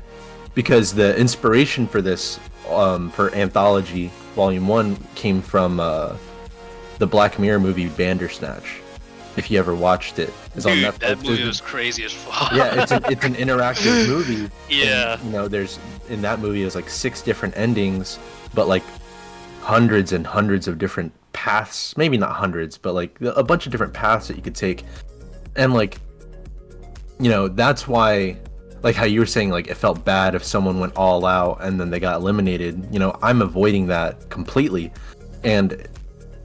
because the inspiration for this for Anthology Volume 1 came from the Black Mirror movie Bandersnatch. If you ever watched it, it's on Netflix. That movie was crazy as fuck. Yeah, it's an interactive movie. Yeah. And, there's in that movie there's like 6 different endings, but like hundreds and hundreds of different paths. Maybe not hundreds, but like a bunch of different paths that you could take. And like, that's why, like how you were saying, like it felt bad if someone went all out and then they got eliminated. I'm avoiding that completely, and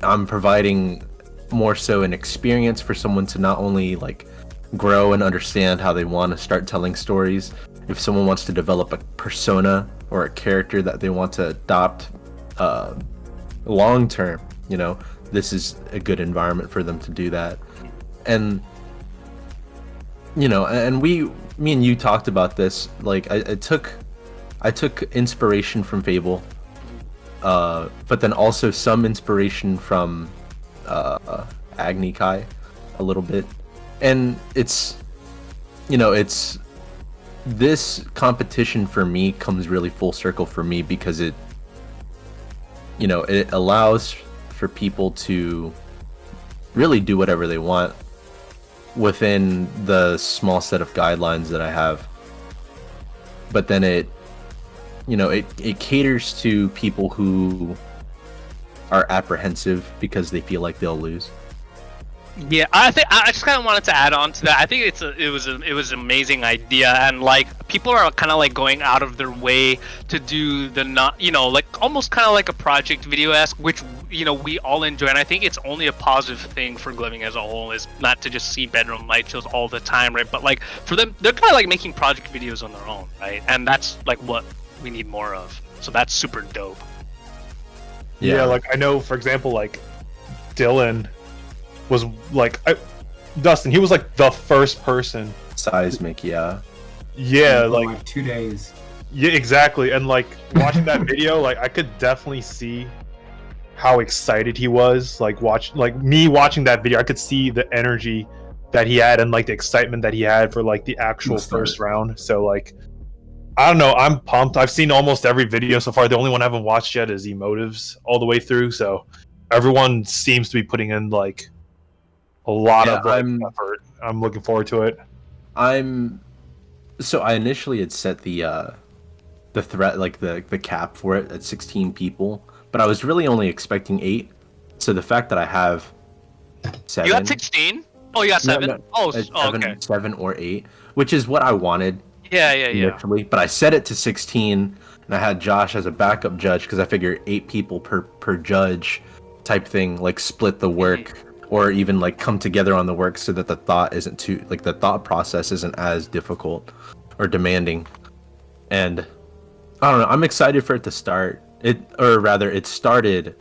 I'm providing more so an experience for someone to not only like grow and understand how they want to start telling stories. If someone wants to develop a persona or a character that they want to adopt long term, this is a good environment for them to do that. And and me and you talked about this. Like I took inspiration from Fable, but then also some inspiration from Agni Kai a little bit. And it's this competition for me comes really full circle for me, because it allows for people to really do whatever they want within the small set of guidelines that I have. But then it caters to people who are apprehensive because they feel like they'll lose. Yeah, I just kind of wanted to add on to that. I think it was an amazing idea, and like people are kind of like going out of their way to do the not, like almost kind of like a project video-esque, which we all enjoy, and I think it's only a positive thing for gloving as a whole, is not to just see bedroom light shows all the time, right? But like for them, they're kind of like making project videos on their own, right? And that's like what we need more of. So that's super dope. Yeah, like I know, for example, like Dylan was like Dustin. He was like the first person. Seismic, yeah. Yeah, In, like 2 days. Yeah, exactly. And like watching that video, like I could definitely see how excited he was. Like me watching that video, I could see the energy that he had and like the excitement that he had for like the actual first round. So like, I don't know, I'm pumped. I've seen almost every video so far. The only one I haven't watched yet is Emotives all the way through. So everyone seems to be putting in like a lot of effort. I'm looking forward to it. So I initially had set the threat, like the cap for it at 16 people, but I was really only expecting 8. So the fact that I have 7. You got 16? Oh, you got 7? No, oh, 7, okay. 7 or 8, which is what I wanted. Yeah. Initially, but I set it to 16, and I had Josh as a backup judge because I figure 8 people per judge type thing, like split the work. Or even like come together on the work so that the thought process isn't as difficult or demanding. And I don't know, I'm excited for it to start. It started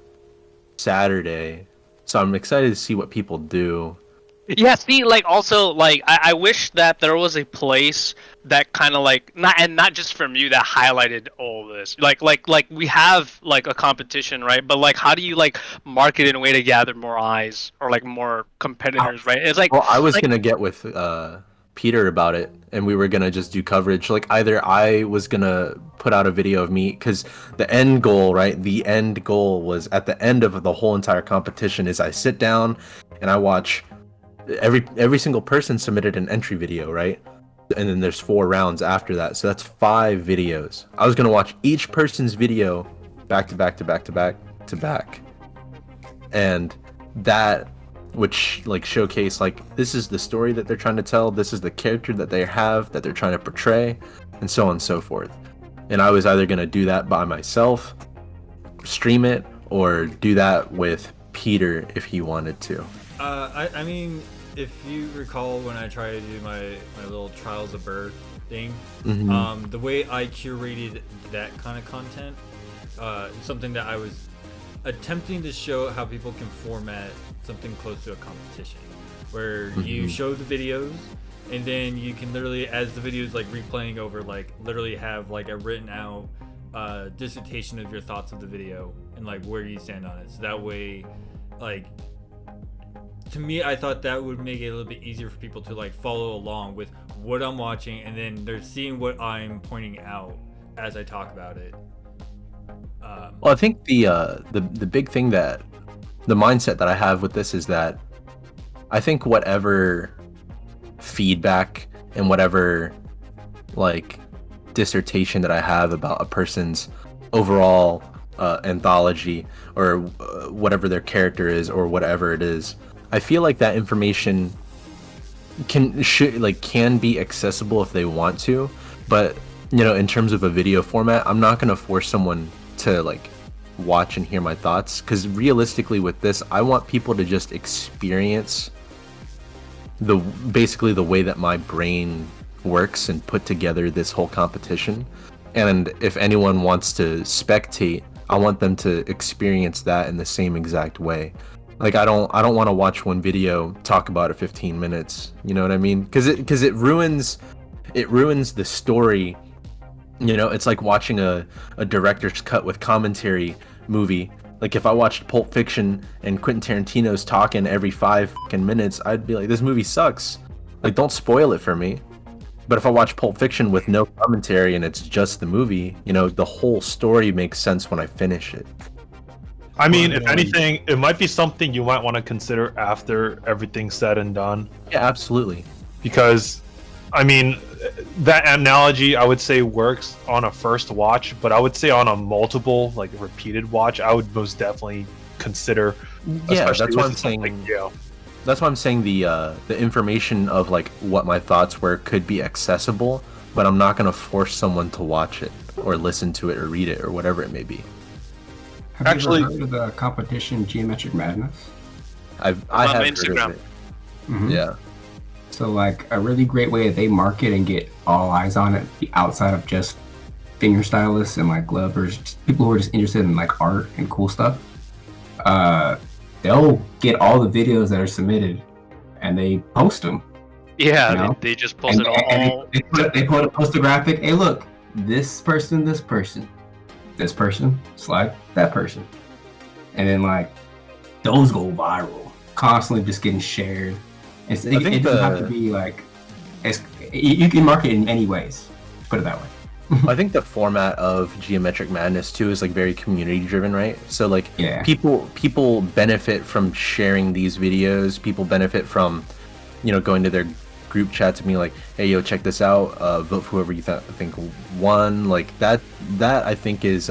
Saturday, so I'm excited to see what people do. Yeah, see, like also, like I wish that there was a place that kind of like not just from you that highlighted all this. Like we have like a competition, right? But like, how do you like market in a way to gather more eyes or like more competitors, right? It's like, well, I was gonna get with Peter about it, and we were gonna just do coverage. Like either I was gonna put out a video of me, because the end goal, right? The end goal was at the end of the whole entire competition is I sit down and I watch. Every single person submitted an entry video, right? And then there's 4 rounds after that, so that's 5 videos. I was gonna watch each person's video back to back, and that would showcase like this is the story that they're trying to tell, this is the character that they have that they're trying to portray, and so on and so forth. And I was either gonna do that by myself, stream it, or do that with Peter if he wanted to. I mean, if you recall when I tried to do my little Trials of Bird thing, the way I curated that kind of content, something that I was attempting to show how people can format something close to a competition, where you show the videos, and then you can literally, as the videos like replaying over, like literally have like a written out dissertation of your thoughts of the video and like where you stand on it. So that way, like, to me, I thought that would make it a little bit easier for people to like follow along with what I'm watching, and then they're seeing what I'm pointing out as I talk about it. Well, I think the big thing, that the mindset that I have with this is that I think whatever feedback and whatever like dissertation that I have about a person's overall anthology or whatever their character is or whatever it is, I feel like that information can be accessible if they want to, but in terms of a video format, I'm not going to force someone to like watch and hear my thoughts, because realistically with this, I want people to just experience basically the way that my brain works and put together this whole competition. And if anyone wants to spectate, I want them to experience that in the same exact way. Like I don't want to watch one video, talk about it 15 minutes. You know what I mean? Because it ruins the story. It's like watching a director's cut with commentary movie. Like if I watched Pulp Fiction and Quentin Tarantino's talking every 5 minutes, I'd be like, this movie sucks. Like, don't spoil it for me. But if I watch Pulp Fiction with no commentary and it's just the movie, the whole story makes sense when I finish it. I mean, if anything, it might be something you might want to consider after everything's said and done. Yeah, absolutely. Because, I mean, that analogy I would say works on a first watch, but I would say on a multiple, like repeated watch, I would most definitely consider. Yeah, that's what I'm saying. That's why I'm saying the information of like what my thoughts were could be accessible, but I'm not gonna force someone to watch it or listen to it or read it or whatever it may be. Have Actually- you ever heard of the competition Geometric Madness? I have on heard of Instagram. it. Mhm. Yeah. So like a really great way that they market and get all eyes on it outside of just finger stylists and like glovers, just people who are just interested in like art and cool stuff. They'll get all the videos that are submitted and they post them. Yeah, You know? they just posted And all. they put a post a graphic. Hey, look, this person, this person, this person, slide that person, and then like those go viral, constantly just getting shared. It doesn't have to be like you can market in many ways. Put it that way. I think the format of Geometric Madness too is like very community driven, right? So like Yeah. people benefit from sharing these videos. People benefit from, going to their group chats and being like, hey, yo, check this out. Vote for whoever you think won. Like that I think is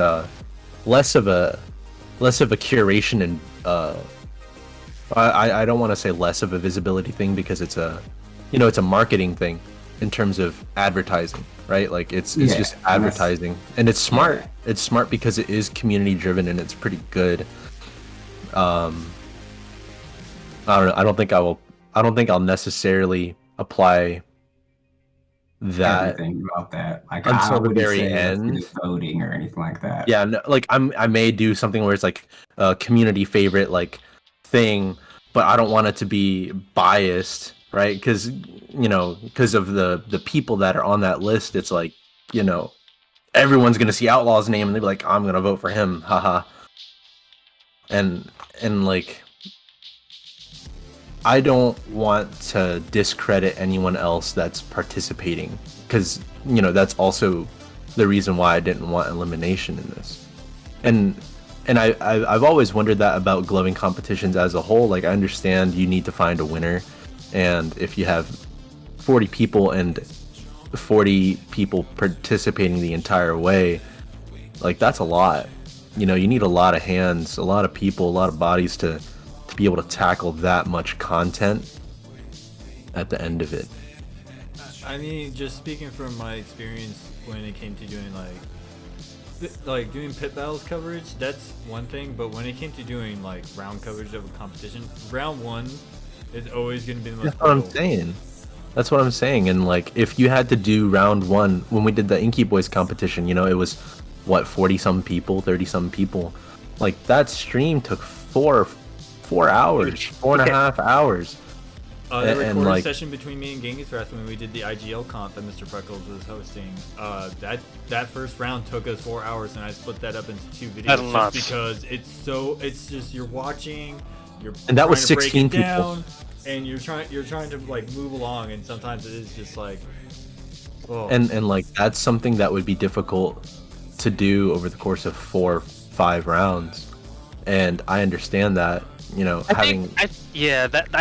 less of a curation and I don't want to say less of a visibility thing because it's a marketing thing in terms of advertising, right? Like it's just advertising, and it's smart. Yeah. It's smart because it is community driven and it's pretty good. I don't know. I don't think I'll necessarily apply that Everything about that, like until I the wouldn't very say let's end. do voting or anything like that. Yeah, no, like I may do something where it's like a community favorite like thing, but I don't want it to be biased, right? Because of the people that are on that list, it's like everyone's gonna see Outlaw's name and they'll be like, I'm gonna vote for him, haha. And like, I don't want to discredit anyone else that's participating, because that's also the reason why I didn't want elimination in this. And I've always wondered that about gloving competitions as a whole. Like, I understand you need to find a winner, and if you have 40 people and 40 people participating the entire way, like that's a lot. You need a lot of hands, a lot of people, a lot of bodies to be able to tackle that much content at the end of it. I mean, just speaking from my experience when it came to doing doing pit battles coverage, that's one thing. But when it came to doing like round coverage of a competition, round one is always going to be the most. That's what I'm saying. That's what I'm saying. And like, if you had to do round one when we did the Inky Boys competition, it was what, 40-some people, 30-some people. Like, that stream took 4 hours, 4.5 hours. The And, recording like, session between me and Genghis Wrath when we did the IGL comp that Mr. Freckles was hosting, that first round took us 4 hours, and I split that up into 2 videos That's just nuts. because it's just you're watching, And that was trying to break 16 it people. down, and you're trying to like move along, and sometimes it is just like, oh. and like, that's something that would be difficult to do over the course of 4-5 rounds. And I understand that, I think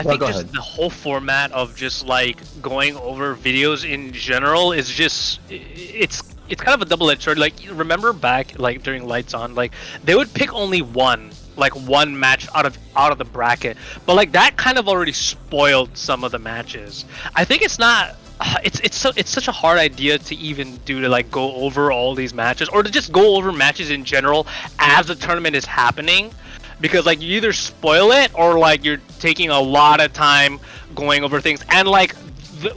Well, go just ahead. the whole format of just like going over videos in general is just it's kind of a double-edged sword. Like, remember back like during Lights On, like they would pick only one match out of the bracket, but like that kind of already spoiled some of the matches. I think it's not. It's such a hard idea to even do, to like go over all these matches, or to just go over matches in general as the tournament is happening, because like you either spoil it or like you're taking a lot of time going over things, and like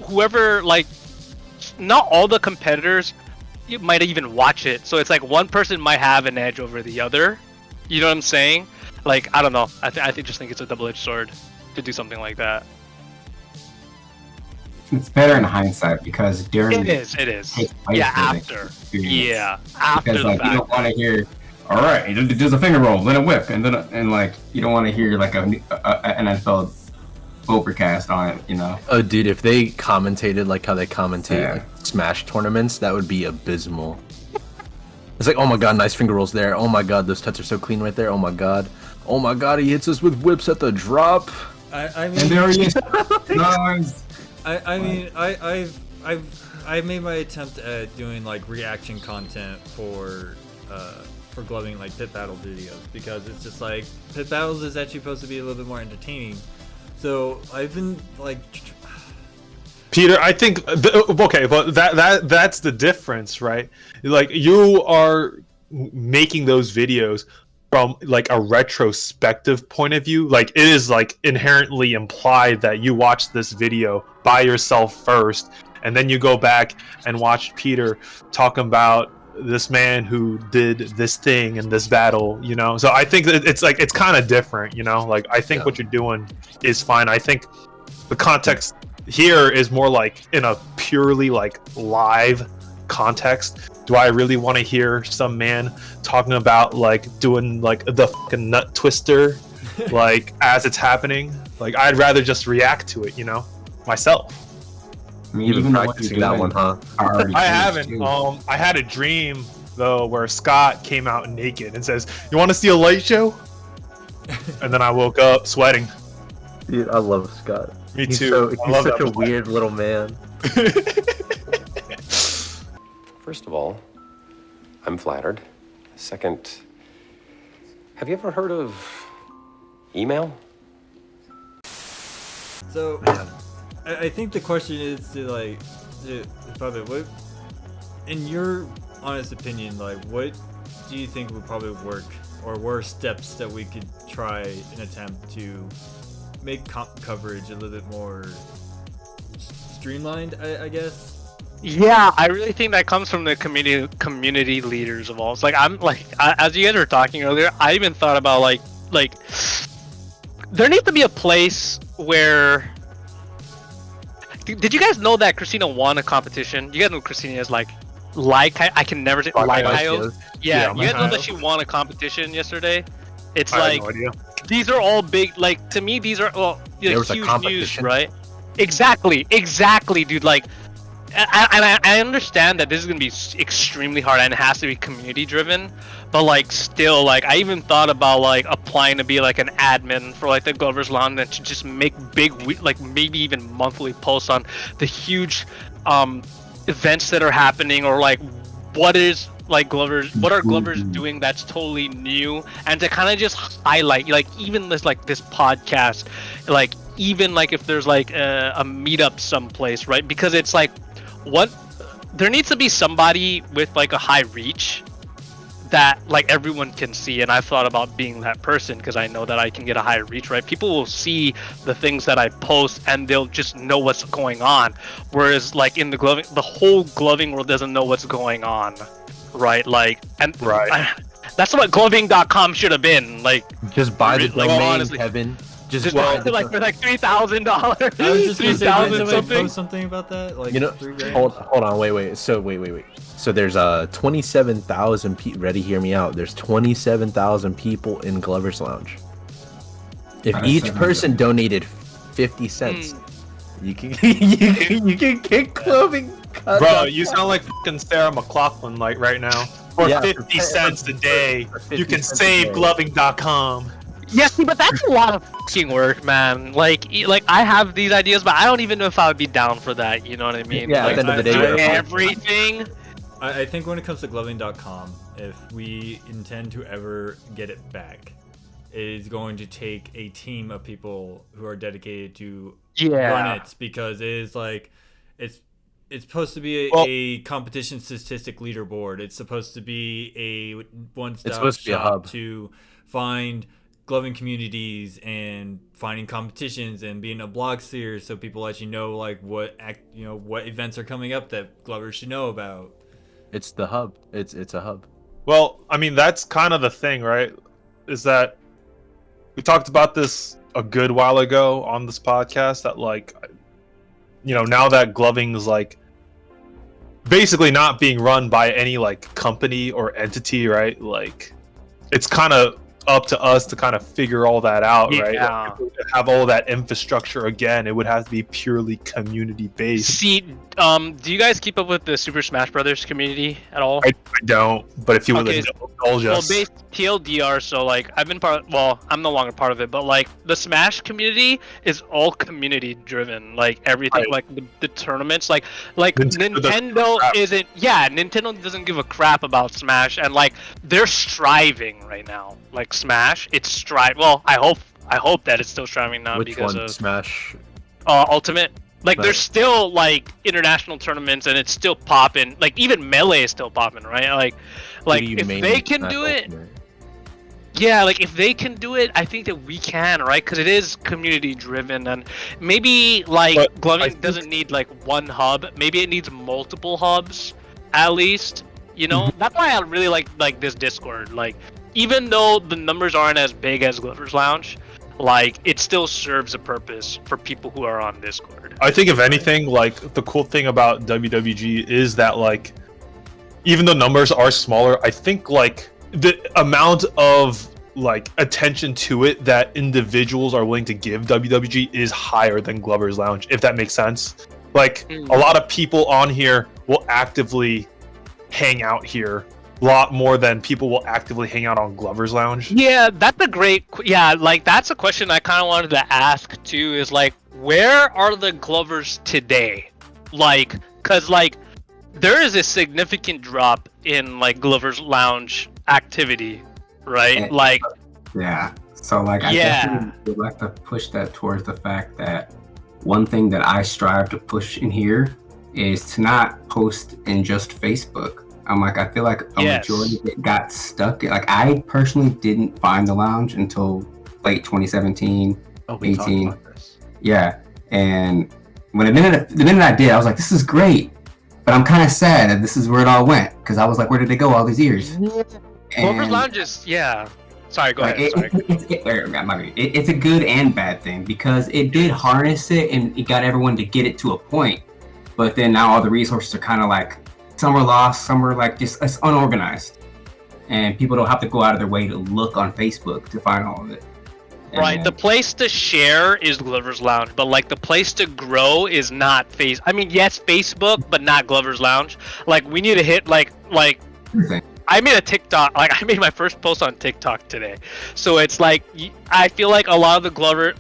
whoever, like, not all the competitors you might even watch it, so it's like one person might have an edge over the other. You know what I'm saying? Like, I don't know. I just think it's a double-edged sword to do something like that. It's better in hindsight because during It is. takes place Yeah, during the after. experience. Yeah, after Because the like you fact. don't want to hear, all right, he does a finger roll, then a whip, and like you don't want to hear like an NFL overcast on it, Oh, dude, if they commentated like how they commentate Yeah. like, Smash tournaments, that would be abysmal. It's like, oh my god, nice finger rolls there. Oh my god, those tuts are so clean right there. Oh my god. Oh my god, he hits us with whips at the drop. I mean, And there he is. Nice. I mean, I've made my attempt at doing like reaction content for gloving like pit battle videos, because it's just like pit battles is actually supposed to be a little bit more entertaining. So I've been like, Peter, I think okay, but that's the difference, right? Like, you are making those videos from like a retrospective point of view. Like it is like inherently implied that you watch this video by yourself first, and then you go back and watch Peter talking about this man who did this thing in this battle, you know. So I think that it's like it's kind of different, you know. Like I think what you're doing is fine. I think the context here is more like in a purely like live context. Do I really want to hear some man talking about like doing like the fucking nut twister like as it's happening? Like I'd rather just react to it, you know, myself. I mean, You've been even though what practicing you're that doing one, huh? are already I good, haven't. too. I had a dream though where Scott came out naked and says, "You want to see a light show?" And then I woke up sweating. Dude, I love Scott. Me He's too. He's I love such that a weird little man. First of all, I'm flattered. Second, have you ever heard of email? So, I think the question is probably what, in your honest opinion, like what do you think would probably work, or were steps that we could try and attempt to make coverage a little bit more streamlined, I guess? Yeah, I really think that comes from the community leaders of all. It's like as you guys were talking earlier, I even thought about like there needs to be a place where. Did you guys know that Christina won a competition? You guys know Christina is like I can never say like Yeah, you guys know that she won a competition yesterday. It's I like have no idea. these are all big. Like to me, these are There was a huge news, competition? right? Exactly, dude. Like. I understand that this is gonna be extremely hard and it has to be community driven, but like still, like I even thought about like applying to be like an admin for like the Glover's Lounge and to just make big like maybe even monthly posts on the huge events that are happening, or like what are Glover's doing that's totally new, and to kind of just highlight like even this podcast, like even like if there's like a meetup someplace, right? Because it's like there needs to be somebody with like a high reach that like everyone can see, and I've thought about being that person because I know that I can get a high reach, right? People will see the things that I post and they'll just know what's going on, whereas like in the whole gloving world doesn't know what's going on, right? Like, and that's what gloving.com should have been like. Just buy the domain, honestly, Kevin. Just for buy the like $3,000. I was just gonna say, didn't somebody something. post something about that? Like, You know, $3,000? hold on, wait. So wait. So there's 27,000 people. Ready, hear me out. There's 27,000 people in Glover's Lounge. If That's each 700. person donated 50 cents, you can you can get clothing. Bro, you sound like fucking Sarah McLachlan like right now. For Yeah, 50 cents a day, for you 50 can cents a save day. gloving.com. Yeah, see, but that's a lot of fucking work, man. Like I have these ideas, but I don't even know if I would be down for that. You know what I mean? Yeah, like, at the end of the day, I- you're- everything. I think when it comes to gloving.com, if we intend to ever get it back, it is going to take a team of people who are dedicated to run it, because it is like it's supposed to be a competition statistic leaderboard. It's supposed to be a one-stop supposed to be a shop hub. to find gloving communities and finding competitions and being a blog sphere, so people actually know like what events are coming up that Glovers should know about. It's the hub. It's a hub. Well, I mean, that's kind of the thing, right? Is that we talked about this a good while ago on this podcast that like, you know, now that gloving is like basically not being run by any like company or entity, right? Like it's kind of up to us to kind of figure all that out, right? Yeah. Like, if we could have all that infrastructure again, it would have to be purely community based. See, do you guys keep up with the Super Smash Brothers community at all? I don't, but if you would Okay, indulge Well, us. based TLDR, so like I've been I'm no longer part of it, but like the Smash community is all community driven. Like everything, Right. like the tournaments, like Nintendo doesn't give a Nintendo crap. isn't. Yeah, Nintendo doesn't give a crap about Smash, and like they're striving right now. Like Smash, it's strive. Well, I hope that it's still striving now Which because one? of Smash. Ultimate. Like Right. there's still like international tournaments and it's still popping. Like even Melee is still popping, right? Like Who do you if mainly they can Smash do it, Ultimate? Yeah, like if they can do it, I think that we can, right? Because it is community driven, and maybe like But gloving doesn't need like one hub. Maybe it needs multiple hubs, at least. You know, that's why I really like this Discord. Like, even though the numbers aren't as big as Glover's Lounge, like it still serves a purpose for people who are on Discord. I think if anything, like the cool thing about WWG is that like even though numbers are smaller, I think like the amount of like attention to it that individuals are willing to give WWG is higher than Glover's Lounge, if that makes sense. Like a lot of people on here will actively hang out here a lot more than people will actively hang out on Glover's Lounge. Yeah, that's a great. Yeah, like that's a question I kind of wanted to ask too. Is like, where are the Glovers today? Like, cause like there is a significant drop in like Glover's Lounge activity, right? And, like, yeah. So like, I Yeah. definitely would like to push that towards the fact that one thing that I strive to push in here is to not post in just Facebook. I'm like, I feel like a Yes. majority of it got stuck. Like, I personally didn't find the lounge until late 2017. Oh, we talked 18. about this. Yeah, and when the minute I did, I was like, this is great, but I'm kind of sad that this is where it all went, because I was like, where did it go all these years? Glover's And, Lounge is Sorry, go like, ahead. Sorry. it's a good and bad thing, because it did harness it and it got everyone to get it to a point, but then now all the resources are kind of like, some are lost, some are like just it's unorganized, and people don't have to go out of their way to look on Facebook to find all of it. Right, And- the place to share is Glover's Lounge, but like the place to grow is not I mean, yes, Facebook, but not Glover's Lounge. Like we need to hit like I made a TikTok, like I made my first post on TikTok today. So it's like I feel like a lot of the Glover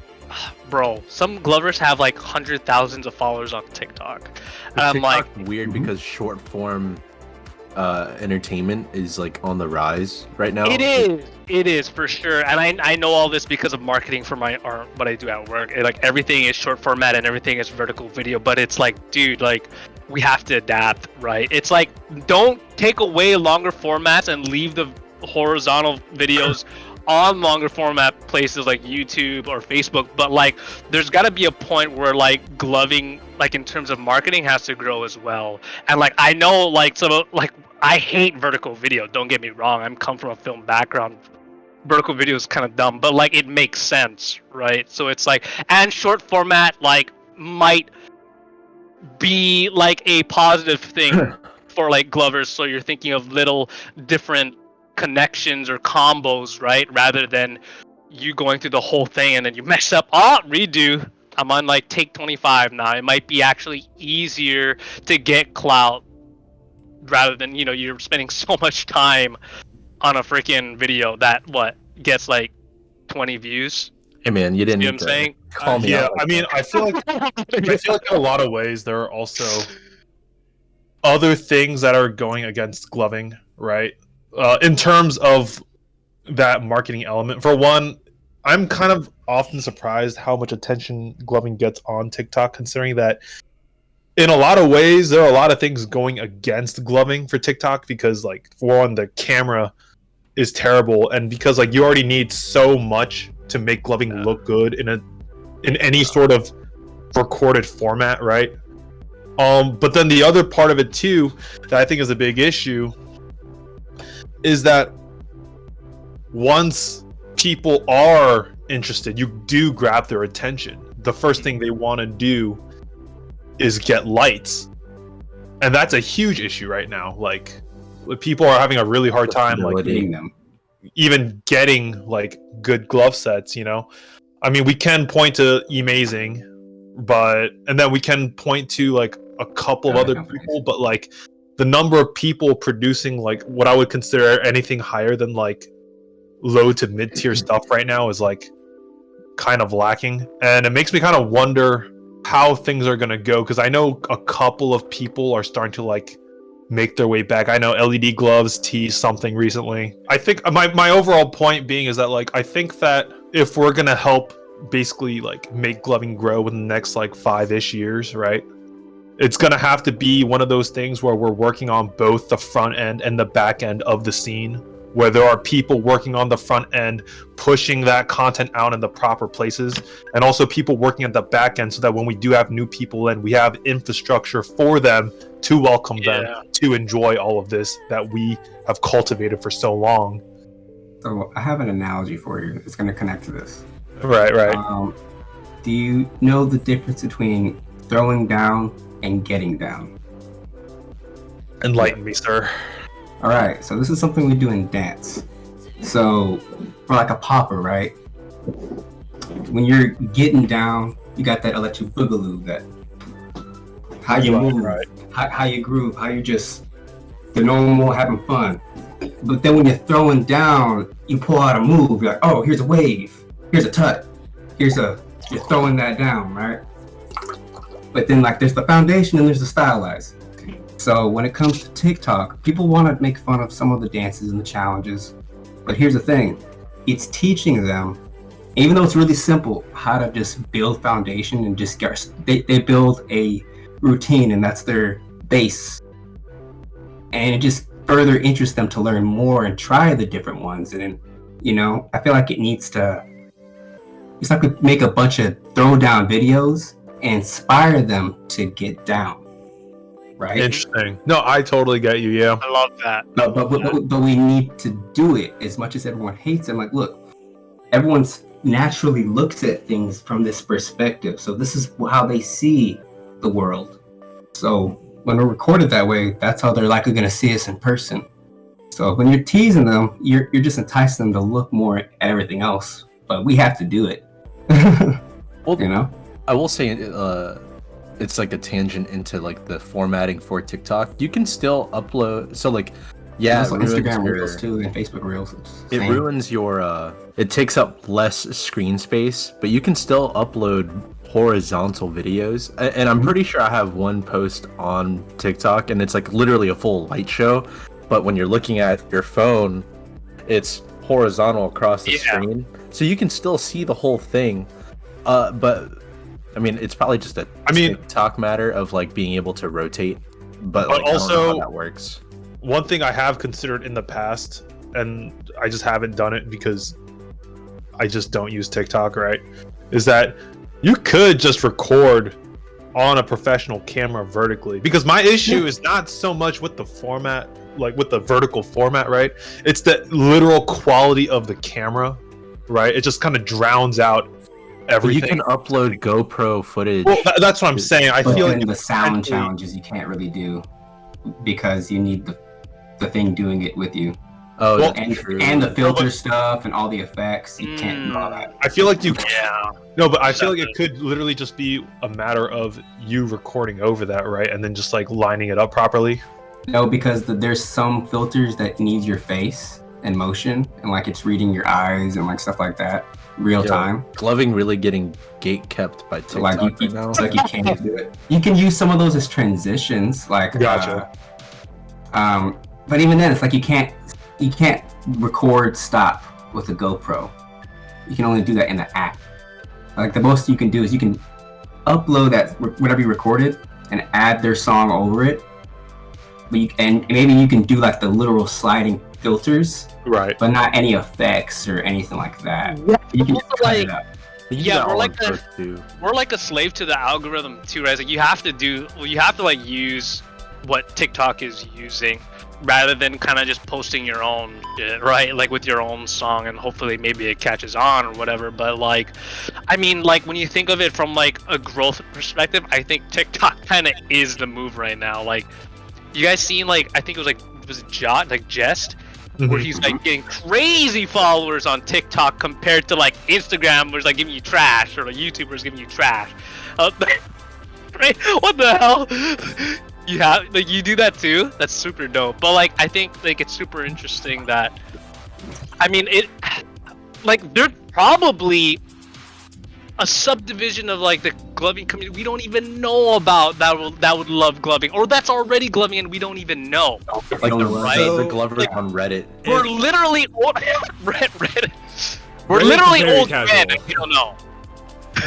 bro, some Glovers have like 100,000s of followers on TikTok. And I'm like, TikTok's weird because short form entertainment is like on the rise right now. It is for sure, and I know all this because of marketing for my art, what I do at work. Like everything is short format and everything is vertical video, but it's like, dude, like we have to adapt, right? It's like, don't take away longer formats and leave the horizontal videos on longer format places like YouTube or Facebook, but like there's got to be a point where like gloving, like in terms of marketing, has to grow as well. And like I know like some like I hate vertical video, don't get me wrong, I'm come from a film background. Vertical video is kind of dumb, but like it makes sense, right? So it's like, and short format like might be like a positive thing for like Glovers, so you're thinking of little different connections or combos, right? Rather than you going through the whole thing and then you mess up, redo, I'm on like take 25 now. It might be actually easier to get clout rather than, you know, you're spending so much time on a freaking video that gets like 20 views. Hey man, you didn't You know need what I'm to saying? call me Yeah, out. I mean, I feel like in a lot of ways there are also other things that are going against gloving, right? In terms of that marketing element. For one, I'm kind of often surprised how much attention gloving gets on TikTok, considering that in a lot of ways there are a lot of things going against gloving for TikTok, because like for one, the camera is terrible, and because like you already need so much to make gloving look good in any sort of recorded format, right? But then the other part of it too that I think is a big issue is that once people are interested, you do grab their attention. The first thing they want to do is get lights, and that's a huge issue right now. Like people are having a really hard time like getting them. even getting like good glove sets, you know. I mean, we can point to Amazing, and then we can point to like a couple of other people, but like the number of people producing like what I would consider anything higher than like low to mid tier stuff right now is like kind of lacking, and it makes me kind of wonder how things are gonna go, because I know a couple of people are starting to like make their way back. I know LED Gloves teased something recently. I think my overall point being is that like I think that if we're gonna help basically like make gloving grow in the next like 5-ish years, right, it's gonna have to be one of those things where we're working on both the front end and the back end of the scene, where there are people working on the front end, pushing that content out in the proper places, and also people working at the back end so that when we do have new people in, we have infrastructure for them to welcome them to enjoy all of this that we have cultivated for so long. So I have an analogy for you. It's going to connect to this. Right. Do you know the difference between throwing down and getting down? Enlighten me, sir. All right, so this is something we do in dance. So for like a popper, right? When you're getting down, you got that electric boogaloo, that how you move, how you groove, how you just the normal having fun. But then when you're throwing down, you pull out a move. You're like, oh, here's a wave, here's a tut, you're throwing that down, right? But then like there's the foundation and there's the stylized. So when it comes to TikTok, people want to make fun of some of the dances and the challenges. But here's the thing, it's teaching them, even though it's really simple, how to just build foundation and just they build a routine, and that's their base. And it just further interests them to learn more and try the different ones. And you know, I feel like it's like we make a bunch of throwdown videos and inspire them to get down. Right? Interesting. No, I totally get you. Yeah, I love that. But we need to do it as much as everyone hates it. Like, look, everyone's naturally looks at things from this perspective. So this is how they see the world. So when we're recorded that way, that's how they're likely going to see us in person. So when you're teasing them, you're just enticing them to look more at everything else. But we have to do it. Well, you know, I will say it's like a tangent into like the formatting for TikTok. You can still upload. So like, yeah, also Instagram Reels too and Facebook Reels. It ruins your. It takes up less screen space, but you can still upload horizontal videos. And I'm pretty sure I have one post on TikTok, and it's like literally a full light show. But when you're looking at your phone, it's horizontal across the screen, so you can still see the whole thing. But I mean, it's probably just a TikTok matter of like being able to rotate. But like, also, I don't know how that works. One thing I have considered in the past, and I just haven't done it because I just don't use TikTok, right? Is that you could just record on a professional camera vertically. Because my issue is not so much with the format, like with the vertical format, right? It's the literal quality of the camera, right? It just kind of drowns out everything. But you can upload GoPro footage. Well, that's what I'm saying. I feel like the sound challenges you can't really do because you need the thing doing it with you. Oh, well, that's true. And the filter stuff and all the effects, you can't do all that. I feel like no, but I feel like it could literally just be a matter of you recording over that, right? And then just like lining it up properly. No, because there's some filters that need your face and motion, and like it's reading your eyes and like stuff like that, real time. Gloving really getting gate kept by TikTok. So like you, now. It's like you can't do it. You can use some of those as transitions, like Gotcha. But even then, it's like you can't record stop with a GoPro. You can only do that in the app. Like the most you can do is you can upload that whatever you recorded and add their song over it. And maybe you can do like the literal sliding filters, right? But not any effects or anything like that. Yeah, you can cut it up. We're like a slave to the algorithm too, right? Like you have to like use what TikTok is using rather than kind of just posting your own shit, right? Like with your own song, and hopefully maybe it catches on or whatever. But like, I mean, like when you think of it from like a growth perspective, I think TikTok kind of is the move right now. Like, you guys seen like, I think it was Jest, where he's like getting crazy followers on TikTok compared to like Instagram, where it's like giving you trash, or like YouTubers giving you trash. Right? What the hell? You do that too? That's super dope. But like, I think like it's super interesting that, I mean, like there's probably a subdivision of like the gloving community we don't even know about that would love gloving, or that's already gloving and we don't even know. Like the glovers like, on Reddit. We're literally old Reddit. We're literally old men and we don't know.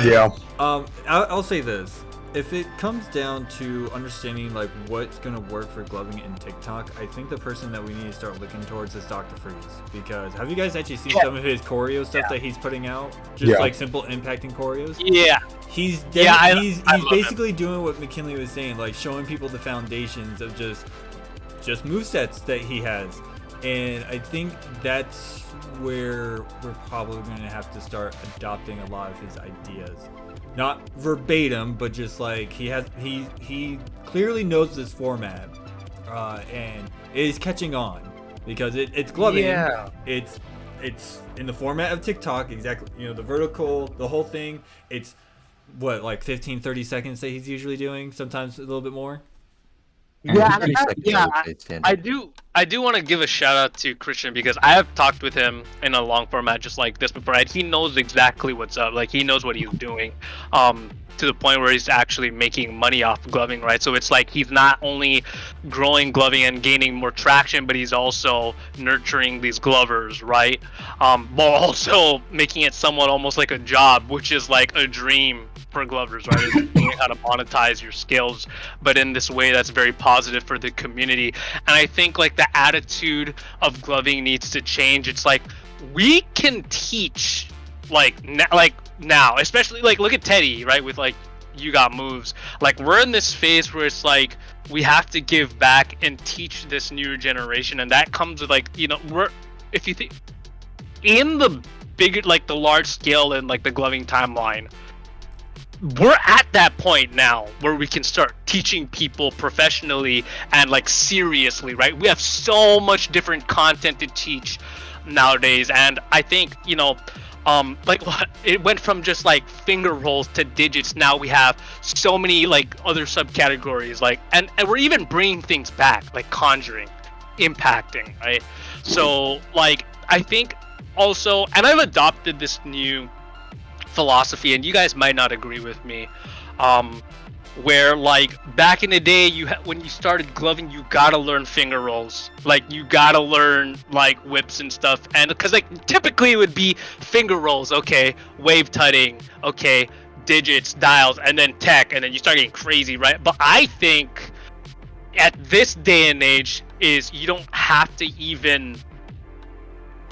Yeah. I'll say this. if it comes down to understanding like what's gonna work for gloving in TikTok, I think the person that we need to start looking towards is Dr. Freeze. Because have you guys actually seen some of his choreo stuff that he's putting out? Just like simple impacting choreos. Yeah. He's basically doing what Mckinnley was saying, like showing people the foundations of just movesets that he has. And I think that's where we're probably going to have to start adopting a lot of his ideas. Not verbatim, but just like he clearly knows this format, and it is catching on because it's gloving. Yeah. It's in the format of TikTok, exactly. You know, the vertical, the whole thing. It's what, like 15-30 seconds that he's usually doing, sometimes a little bit more. I do want to give a shout out to Christian because I have talked with him in a long format just like this before, and he knows exactly what's up. Like, he knows what he's doing, to the point where he's actually making money off gloving, right? So it's like he's not only growing gloving and gaining more traction, but he's also nurturing these glovers, right? But also making it somewhat almost like a job, which is like a dream for glovers, right? Is knowing how to monetize your skills, but in this way that's very positive for the community. And I think like the attitude of gloving needs to change. It's like we can teach now, especially like look at Teddy, right? With like you got moves. Like we're in this phase where it's like we have to give back and teach this newer generation, and that comes with like, you know, if you think in the bigger, like the large scale and like the gloving timeline, we're at that point now where we can start teaching people professionally and like seriously, right? We have so much different content to teach nowadays, and I think, you know, like it went from just like finger rolls to digits. Now we have so many like other subcategories, like and we're even bringing things back, like conjuring, impacting, right? So like I think also, and I've adopted this new philosophy, and you guys might not agree with me, where like back in the day when you started gloving, you gotta learn finger rolls, like you gotta learn like whips and stuff, and because like typically it would be finger rolls, okay, wave tutting, okay, digits, dials, and then tech, and then you start getting crazy, right? But I think at this day and age is you don't have to even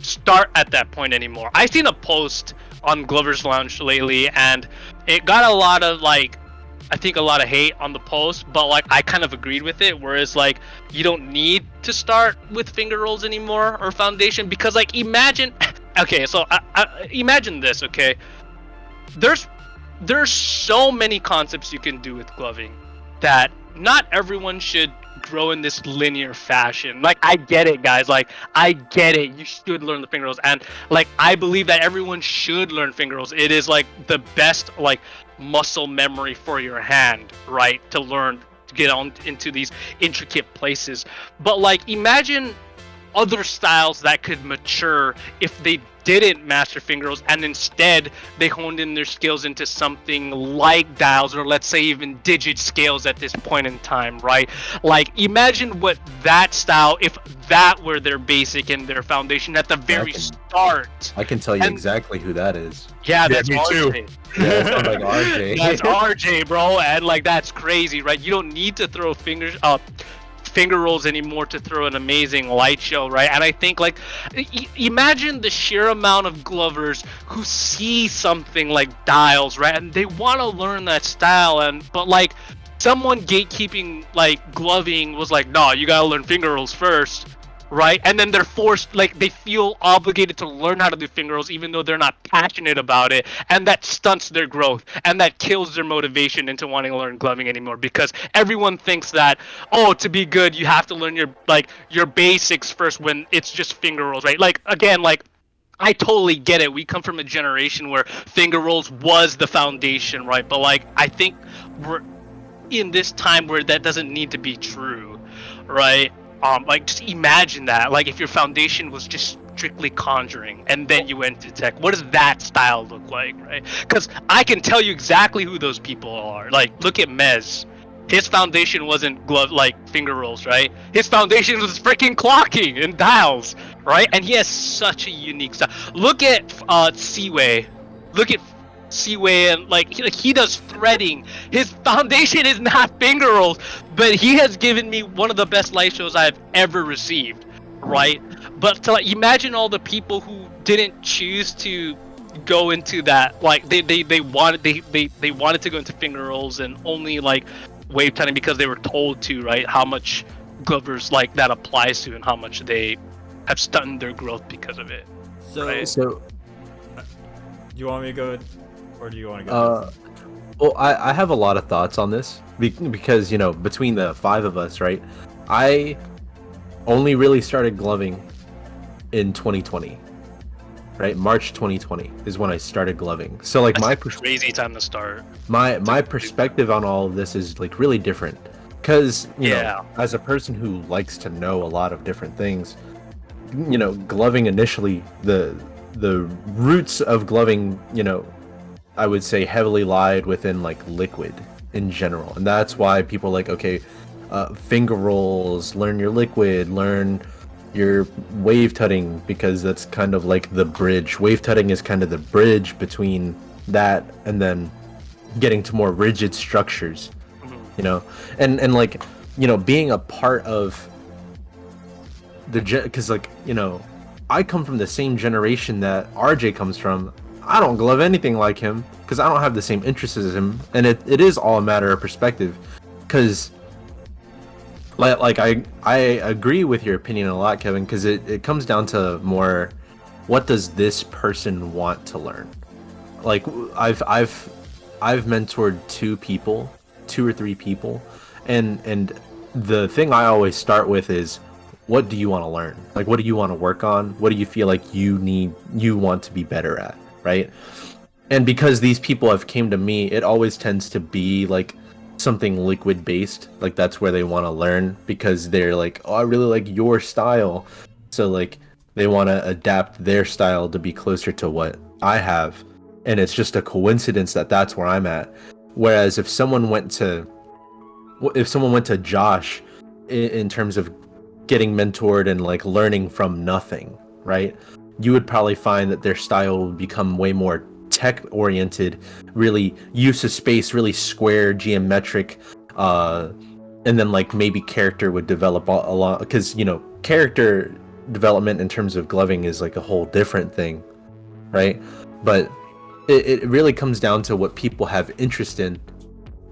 start at that point anymore. I've seen a post on Glover's Lounge lately, and it got a lot of like, I think a lot of hate on the post, but like I kind of agreed with it, whereas like you don't need to start with finger rolls anymore or foundation, because like imagine okay, so imagine this, okay, there's so many concepts you can do with gloving that not everyone should grow in this linear fashion. Like I get it, guys, like I get it, you should learn the finger rolls, and like I believe that everyone should learn finger rolls. It is like the best like muscle memory for your hand, right, to learn to get on into these intricate places. But like imagine other styles that could mature if they didn't master finger rolls, and instead they honed in their skills into something like dials, or let's say even digit scales at this point in time, right? Like imagine what that style, if that were their basic and their foundation at the very start. I can tell you exactly who that is. Yeah, that's me RJ. too. Yeah, that sounds like RJ. That's RJ, bro, and like that's crazy, right? You don't need to throw finger rolls anymore to throw an amazing light show, right? And I think like imagine the sheer amount of glovers who see something like dials, right, and they want to learn that style, but like someone gatekeeping like gloving was like, no, you gotta learn finger rolls first, right? And then they're forced, like they feel obligated to learn how to do finger rolls even though they're not passionate about it, and that stunts their growth, and that kills their motivation into wanting to learn gloving anymore, because everyone thinks that, oh, to be good you have to learn your basics first when it's just finger rolls, right? Like again, like I totally get it, we come from a generation where finger rolls was the foundation, right? But like I think we're in this time where that doesn't need to be true, right? Like just imagine that, like if your foundation was just strictly conjuring and then you went to tech, what does that style look like, right? Because I can tell you exactly who those people are. Like look at Mez, his foundation wasn't finger rolls, right? His foundation was freaking clocking and dials, right? And he has such a unique style. Look at Seaway, look at seaway and like he does threading. His foundation is not finger rolls, but he has given me one of the best light shows I've ever received, right? But to like imagine all the people who didn't choose to go into that, like they wanted to go into finger rolls and only like wave tutting because they were told to, right? How much glovers like that applies to and how much they have stunted their growth because of it. So, right? So, do you want me to go, or do you want to go? well, I have a lot of thoughts on this because, you know, between the 5 of us, right? I only really started gloving in 2020, right? March 2020 is when I started gloving. So like That's a crazy time to start. My perspective on all of this is like really different because, you know, as a person who likes to know a lot of different things, you know, gloving initially, the roots of gloving, you know, I would say heavily lied within like liquid in general, and that's why people like, okay, finger rolls, learn your liquid, learn your wave tutting, because that's kind of like the bridge. Wave tutting is kind of the bridge between that and then getting to more rigid structures, you know, and like, you know, being a part of the because like, you know, I come from the same generation that RJ comes from. I don't glove anything like him because I don't have the same interests as him, and it is all a matter of perspective. Because like I agree with your opinion a lot, Kevin, because it comes down to more, what does this person want to learn? Like I've mentored 2 or 3 people, and the thing I always start with is, what do you want to learn? Like, what do you want to work on? What do you feel like you want to be better at, right? And because these people have came to me, it always tends to be like something liquid based. Like that's where they want to learn, because they're like, oh, I really like your style. So like they want to adapt their style to be closer to what I have. And it's just a coincidence that that's where I'm at. Whereas if someone went to Josh in terms of getting mentored and like learning from nothing, right? You would probably find that their style would become way more tech oriented, really use of space, really square, geometric, and then like maybe character would develop a lot, because, you know, character development in terms of gloving is like a whole different thing, right? But it really comes down to what people have interest in.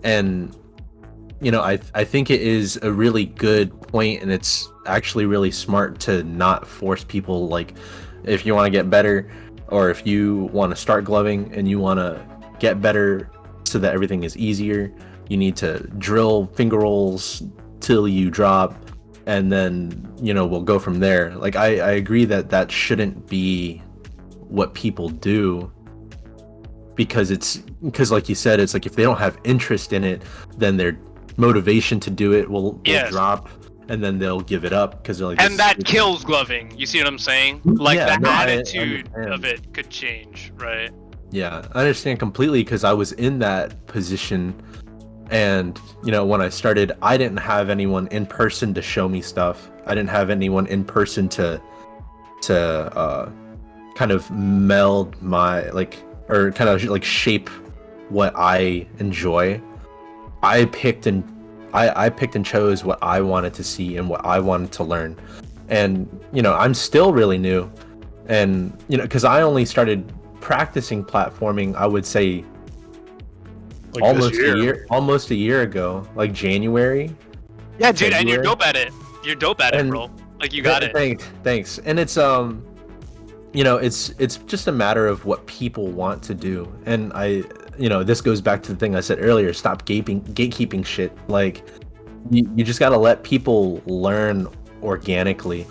And you know, I think it is a really good point, and it's actually really smart to not force people. Like, if you want to get better, or if you want to start gloving and you want to get better so that everything is easier, you need to drill finger rolls till you drop, and then, you know, we'll go from there. Like, I agree that shouldn't be what people do, because like you said, it's like if they don't have interest in it, then their motivation to do it will drop, and then they'll give it up because they're like, and that kills gloving. You see what I'm saying? Like, Yeah, the no, attitude I of it could change, right? Yeah, I understand completely, because I was in that position, and you know, when I started, I didn't have anyone in person to show me stuff. I didn't have anyone in person to kind of meld my or kind of like shape what I enjoy. I picked and chose what I wanted to see and what I wanted to learn. And you know, I'm still really new, and you know, because I only started practicing platforming, I would say, like almost a year ago, like January. Yeah, dude, and you're February. dope at it. You're dope at it, bro. Like, you got it. Thanks. And it's you know, it's just a matter of what people want to do. And you know, this goes back to the thing I said earlier, stop gatekeeping shit. Like, you just got to let people learn organically.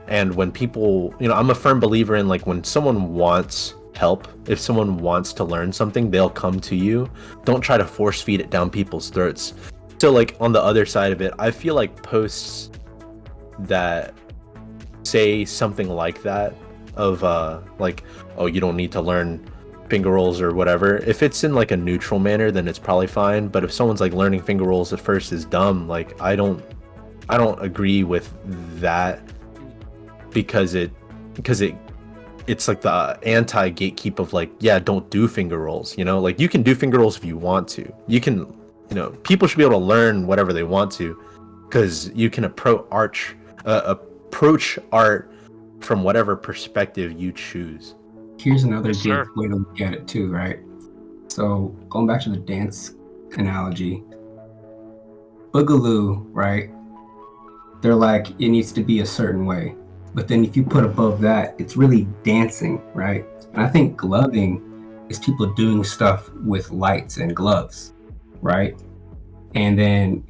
And when people, you know, I'm a firm believer in, like, when someone wants help, if someone wants to learn something, they'll come to you. Don't try to force feed it down people's throats. So like, on the other side of it, I feel like posts that say something like that, of like, oh, you don't need to learn finger rolls or whatever, if it's in like a neutral manner, then it's probably fine. But if someone's like, learning finger rolls at first is dumb, like, I don't agree with that, because it it's like the anti-gatekeep of like, yeah, don't do finger rolls, you know? Like you can do finger rolls if you want to. You can, you know, people should be able to learn whatever they want to, because you can approach art from whatever perspective you choose. Here's another Yes, good sir. way to look at it too, right? So going back to the dance analogy, Boogaloo, right? They're like, it needs to be a certain way. But then if you put above that, it's really dancing, right? And I think gloving is people doing stuff with lights and gloves, right? And then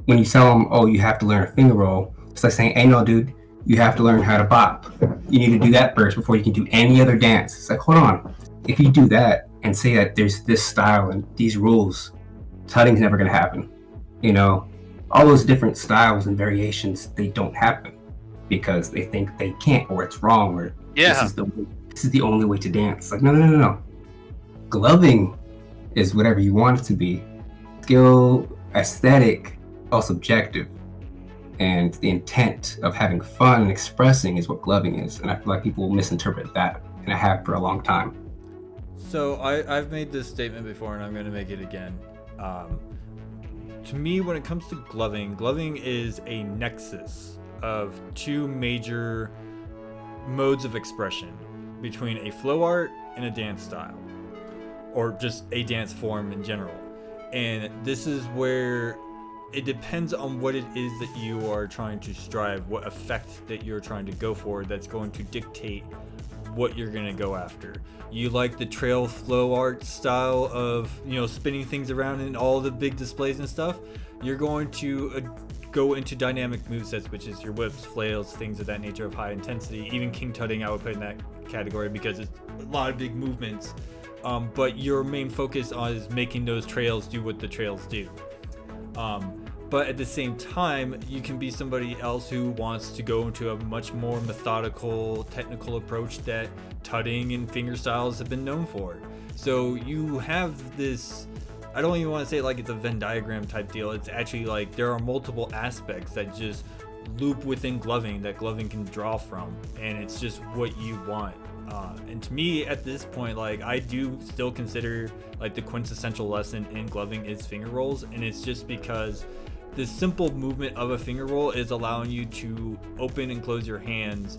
when you tell them, oh, you have to learn a finger roll, it's like saying, hey, no, dude, you have to learn how to bop. You need to do that first before you can do any other dance. It's like, hold on. If you do that and say that there's this style and these rules, tutting's never going to happen. You know, all those different styles and variations, they don't happen because they think they can't, or it's wrong, or Yeah. this is the only way to dance. Like, no. Gloving is whatever you want it to be. Skill, aesthetic, all subjective. And the intent of having fun and expressing is what gloving is. And I feel like people misinterpret that, and I have for a long time. So I've made this statement before, and I'm going to make it again. To me, when it comes to gloving is a nexus of two major modes of expression between a flow art and a dance style, or just a dance form in general. And this is where it depends on what it is that you are trying to strive, what effect that you're trying to go for, that's going to dictate what you're going to go after. You like the trail flow art style of, you know, spinning things around in all the big displays and stuff, you're going to go into dynamic movesets, which is your whips, flails, things of that nature of high intensity. Even king tutting I would put in that category because it's a lot of big movements. But your main focus is making those trails do what the trails do. But at the same time, you can be somebody else who wants to go into a much more methodical, technical approach that tutting and finger styles have been known for. So you have this, I don't even want to say it like it's a Venn diagram type deal. It's actually like there are multiple aspects that just loop within gloving that gloving can draw from, and it's just what you want. And to me, at this point, like, I do still consider like the quintessential lesson in gloving is finger rolls, and it's just because the simple movement of a finger roll is allowing you to open and close your hands,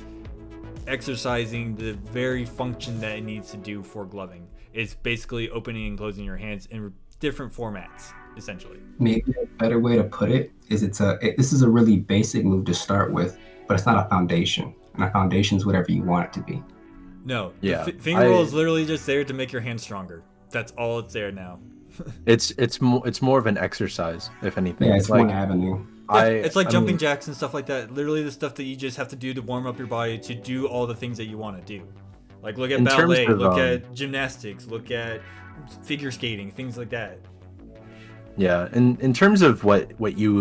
exercising the very function that it needs to do for gloving. It's basically opening and closing your hands in different formats, essentially. Maybe a better way to put it is this is a really basic move to start with, but it's not a foundation. And a foundation is whatever you want it to be. No, Yeah, the finger roll is literally just there to make your hands stronger. That's all it's there now. It's more of an exercise, if anything. Yeah, it's like, one avenue. It's like I jumping mean, jacks and stuff like that. Literally the stuff that you just have to do to warm up your body to do all the things that you want to do. Like look at In terms ballet, of, look at gymnastics, look at figure skating, things like that. Yeah, in terms of what you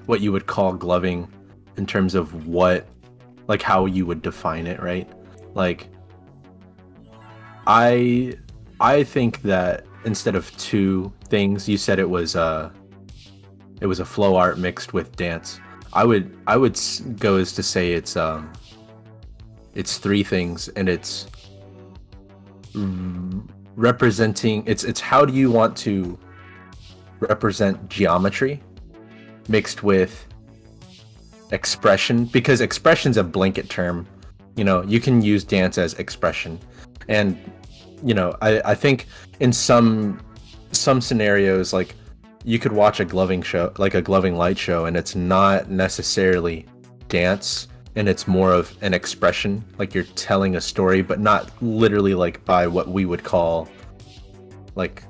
would call gloving, in terms of what, like how you would define it, right? Like, I think that instead of two things, you said it was a flow art mixed with dance. I would go as to say it's three things, and it's representing. It's how do you want to represent geometry mixed with expression, because expression's a blanket term. You know, you can use dance as expression, and you know, I think in some scenarios, like you could watch a gloving show, like a gloving light show, and it's not necessarily dance, and it's more of an expression, like you're telling a story, but not literally like by what we would call like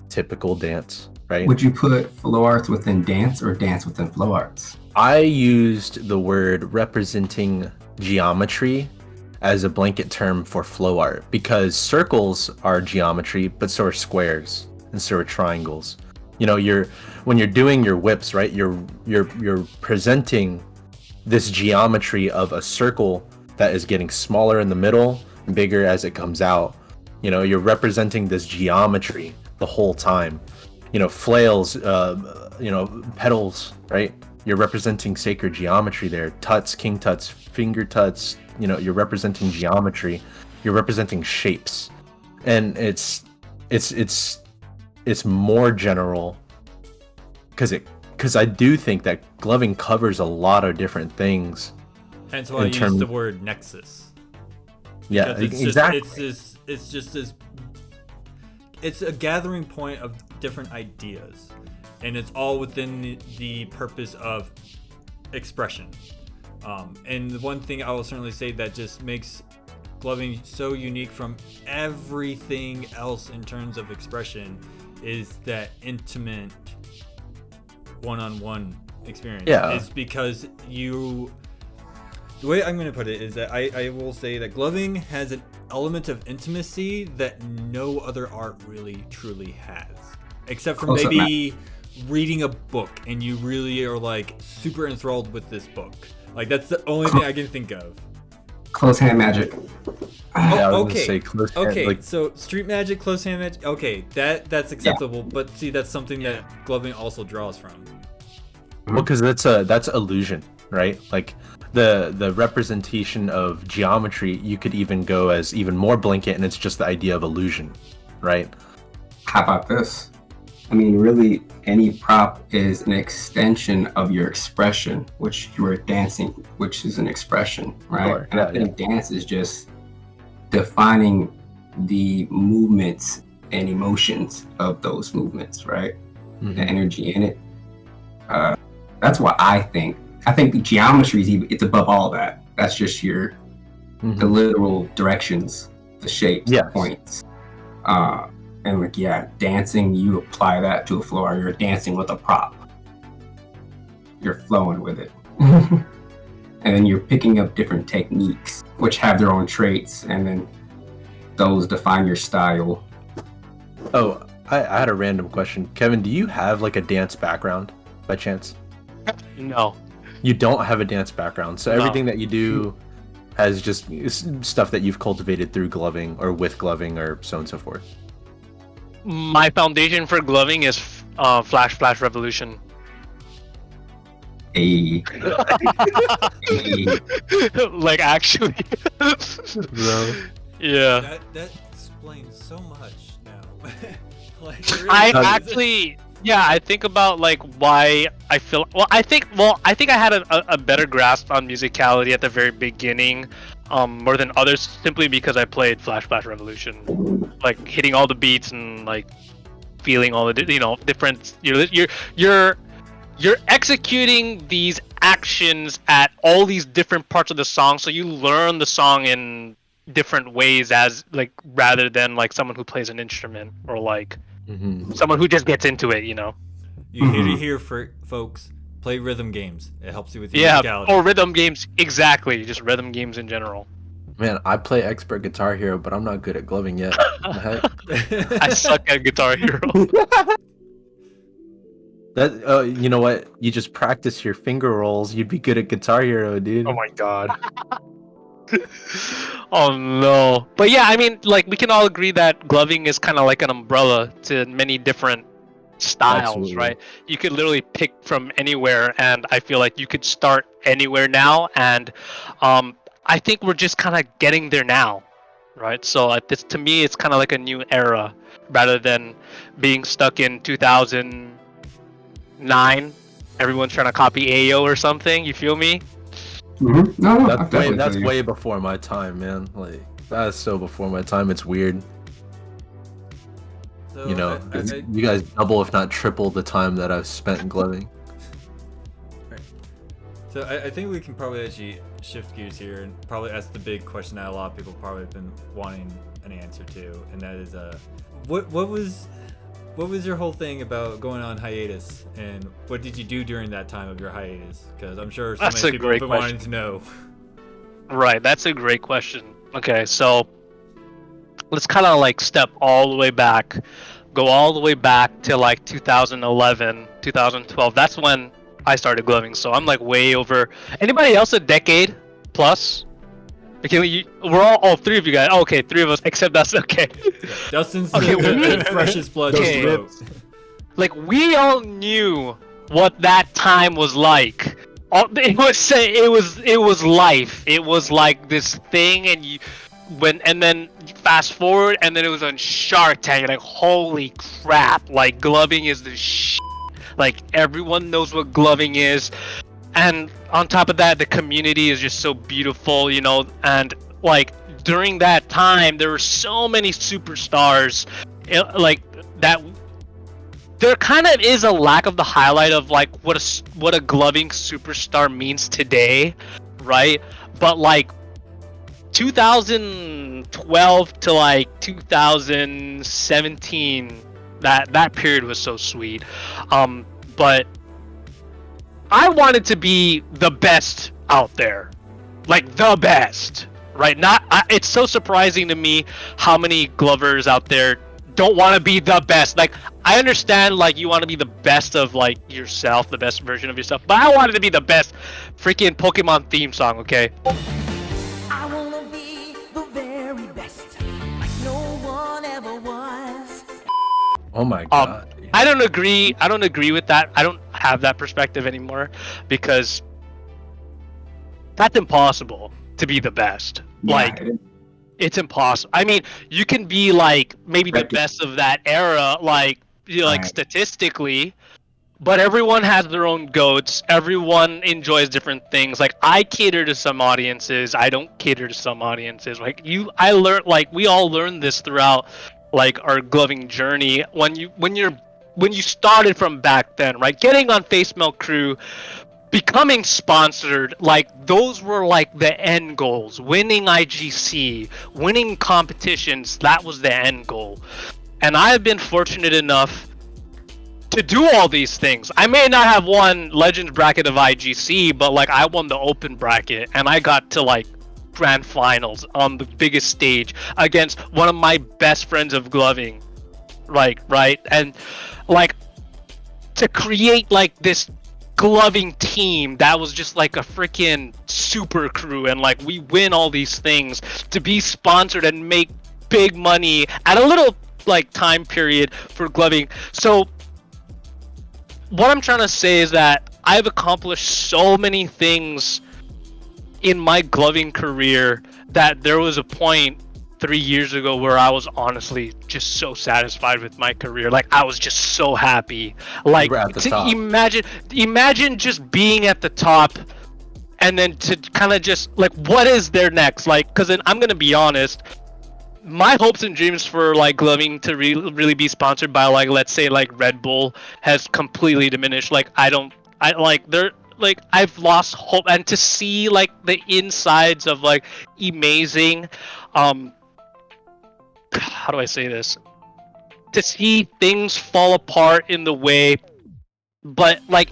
typical dance, right? Would you put flow arts within dance or dance within flow arts? I used the word representing geometry as a blanket term for flow art, because circles are geometry, but so are squares and so are triangles. You know, when you're doing your whips, right, you're presenting this geometry of a circle that is getting smaller in the middle and bigger as it comes out. You know, you're representing this geometry the whole time. You know, flails, you know, pedals, right? You're representing sacred geometry there. Tuts, king tuts, finger tuts. You know, you're representing geometry. You're representing shapes, and it's more general because I do think that gloving covers a lot of different things. Hence why I use the word nexus. Yeah, exactly. It's a gathering point of different ideas, and it's all within the purpose of expression. And the one thing I will certainly say that just makes gloving so unique from everything else in terms of expression is that intimate one-on-one experience. Yeah. It's because the way I'm going to put it is that I will say that gloving has an element of intimacy that no other art really truly has, except for maybe reading a book and you really are like super enthralled with this book. Like that's the only thing I can think of. Close hand magic. Yeah, okay. So street magic, close hand magic. Okay, that's acceptable. Yeah. But see, that's something that gloving also draws from. Well, because that's illusion, right? Like the representation of geometry, you could even go as even more blanket, and it's just the idea of illusion, right? How about this? I mean, really, any prop is an extension of your expression, which you are dancing, which is an expression, right? Sure. And I think dance is just defining the movements and emotions of those movements, right? Mm-hmm. The energy in it. That's what I think. I think geometry it's above all that. That's just the literal directions, the shapes, the points. And like, dancing, you apply that to a floor, you're dancing with a prop. You're flowing with it. And then you're picking up different techniques, which have their own traits, and then those define your style. Oh, I had a random question. Kevin, do you have like a dance background by chance? No. You don't have a dance background, so everything that you do has just stuff that you've cultivated through gloving or with gloving or so on and so forth. My foundation for gloving is Flash Revolution. Hey. Like actually. Bro. Yeah. That explains so much now. Like, really I think about like why I feel. I think I had a better grasp on musicality at the very beginning, more than others, simply because I played Flash Revolution, like hitting all the beats and like feeling all the different. You're executing these actions at all these different parts of the song, so you learn the song in different ways as like rather than like someone who plays an instrument or like. Someone who just gets into it, You hear it here, folks. Play rhythm games. It helps you with your musicality. Or rhythm games. Exactly. Just rhythm games in general. Man, I play expert Guitar Hero, but I'm not good at gloving yet. I suck at Guitar Hero. You know what? You just practice your finger rolls. You'd be good at Guitar Hero, dude. Oh my god. Oh no. But yeah, I mean, like we can all agree that gloving is kind of like an umbrella to many different styles. Absolutely. Right? You could literally pick from anywhere, and I feel like you could start anywhere now, and I think we're just kind of getting there now, right? So to me, it's kind of like a new era rather than being stuck in 2009. Everyone's trying to copy Ayo or something. You feel me? Mm-hmm. No, that's way before my time, man. Like that's so before my time. It's weird. So, you guys double, if not triple, the time that I've spent in gloving. Right. So I think we can probably actually shift gears here and probably ask the big question that a lot of people probably have been wanting an answer to, and that is, what was your whole thing about going on hiatus, and what did you do during that time of your hiatus? Because I'm sure so many people have been wanting to know. Right, that's a great question. Okay, so let's kind of like step all the way back, go all the way back to like 2011, 2012. That's when I started gloving, so I'm like way over. Anybody else a decade plus? Okay, we're all three of you guys. Oh, okay, three of us, except that's okay. Dustin's the freshest blood. Okay. Like we all knew what that time was like. It was life. It was like this thing, and then fast forward, and then it was on Shark Tank. Like, holy crap! Like, gloving is the shit. Like, everyone knows what gloving is, and on top of that, the community is just so beautiful, you know. And like during that time, there were so many superstars, like that. There kind of is a lack of the highlight of like what a gloving superstar means today, right? But like 2012 to like 2017, that period was so sweet. But I wanted to be the best out there, like the best, right? It's so surprising to me how many glovers out there don't want to be the best. Like, I understand, like, you want to be the best of like yourself, the best version of yourself, but I wanted to be the best freaking Pokemon theme song, okay? I wanna be the very best, like no one ever was. Oh my god. I don't agree with that. I don't have that perspective anymore, because that's impossible to be the best. Like, it's impossible. I mean, you can be like maybe the best of that era, like, you know, like statistically, but everyone has their own goats. Everyone enjoys different things. Like, I cater to some audiences. I don't cater to some audiences. Like, I learned, like, we all learned this throughout like our gloving journey. When you started from back then, right? Getting on Face Melt Crew, becoming sponsored, like, those were like the end goals. Winning IGC, winning competitions, that was the end goal. And I've been fortunate enough to do all these things. I may not have won Legends bracket of IGC, but like, I won the open bracket, and I got to like grand finals on the biggest stage against one of my best friends of gloving, like, right? And like, to create like this gloving team that was just like a freaking super crew, and like, we win all these things, to be sponsored and make big money at a little like time period for gloving. So what I'm trying to say is that I've accomplished so many things in my gloving career that there was a point 3 years ago where I was honestly just so satisfied with my career. Like, I was just so happy. Like, to imagine just being at the top, and then to kind of just like, what is there next? Like, because then I'm gonna be honest, my hopes and dreams for like gloving to really be sponsored by, like, let's say like Red Bull has completely diminished. Like, I've lost hope. And to see like the insides of like amazing, how do I say this? To see things fall apart in the way, but like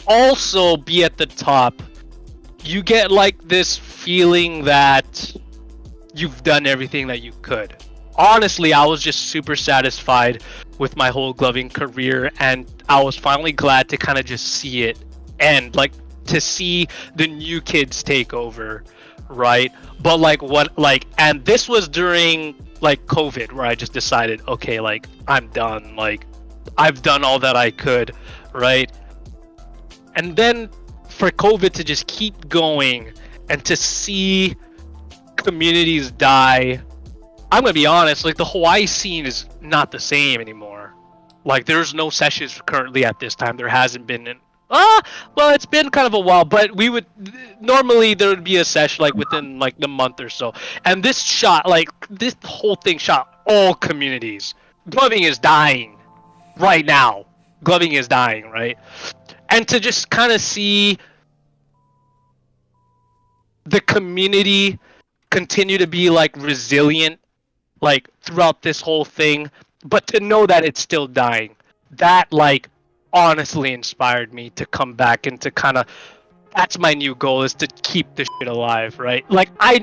also be at the top, you get like this feeling that you've done everything that you could. Honestly, I was just super satisfied with my whole gloving career, and I was finally glad to kind of just see it end, like, to see the new kids take over, right? But like, and this was during like COVID, where I just decided, okay, like, I'm done. Like, I've done all that I could, right? And then for COVID to just keep going, and to see communities die, I'm gonna be honest, like, the Hawaii scene is not the same anymore. Like, there's no sessions currently at this time. There hasn't been well, it's been kind of a while, but normally there would be a session like within like the month or so. And this whole thing shot all communities. Gloving is dying right now. Gloving is dying, right? And to just kind of see the community continue to be like resilient, like, throughout this whole thing, but to know that it's still dying, that like honestly inspired me to come back and to kind of, that's my new goal, is to keep this shit alive, right? Like, I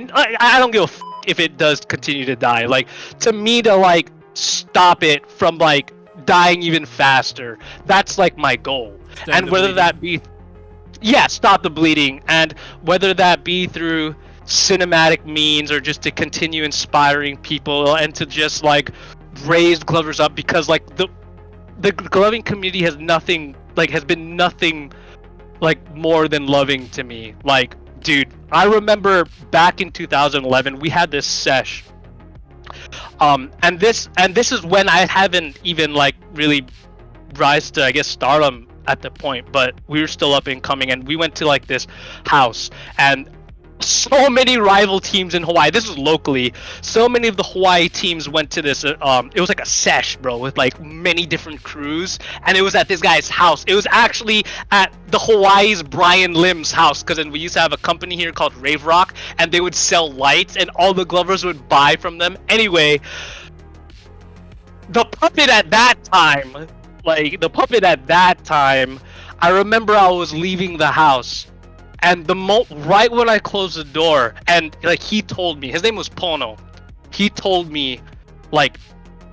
don't give a if it does continue to die. Like, to me, to like stop it from like dying even faster, that's like my goal. And whether that be, stop the bleeding, and whether that be through cinematic means or just to continue inspiring people and to just like raise glovers up, because like the gloving community has nothing like has been nothing like more than loving to me. Like, dude, I remember back in 2011 we had this sesh. And this is when I haven't even like really rise to, I guess, stardom at the point, but we were still up and coming, and we went to like this house, and so many rival teams in Hawaii. This was locally. So many of the Hawaii teams went to this. It was like a sesh, bro, with like many different crews, and it was at this guy's house. It was actually at the Hawaii's Brian Lim's house, because we used to have a company here called Rave Rock, and they would sell lights, and all the Glovers would buy from them. Anyway, the puppet at that time, I remember I was leaving the house. And right when I closed the door, and like he told me, his name was Pono. He told me, like,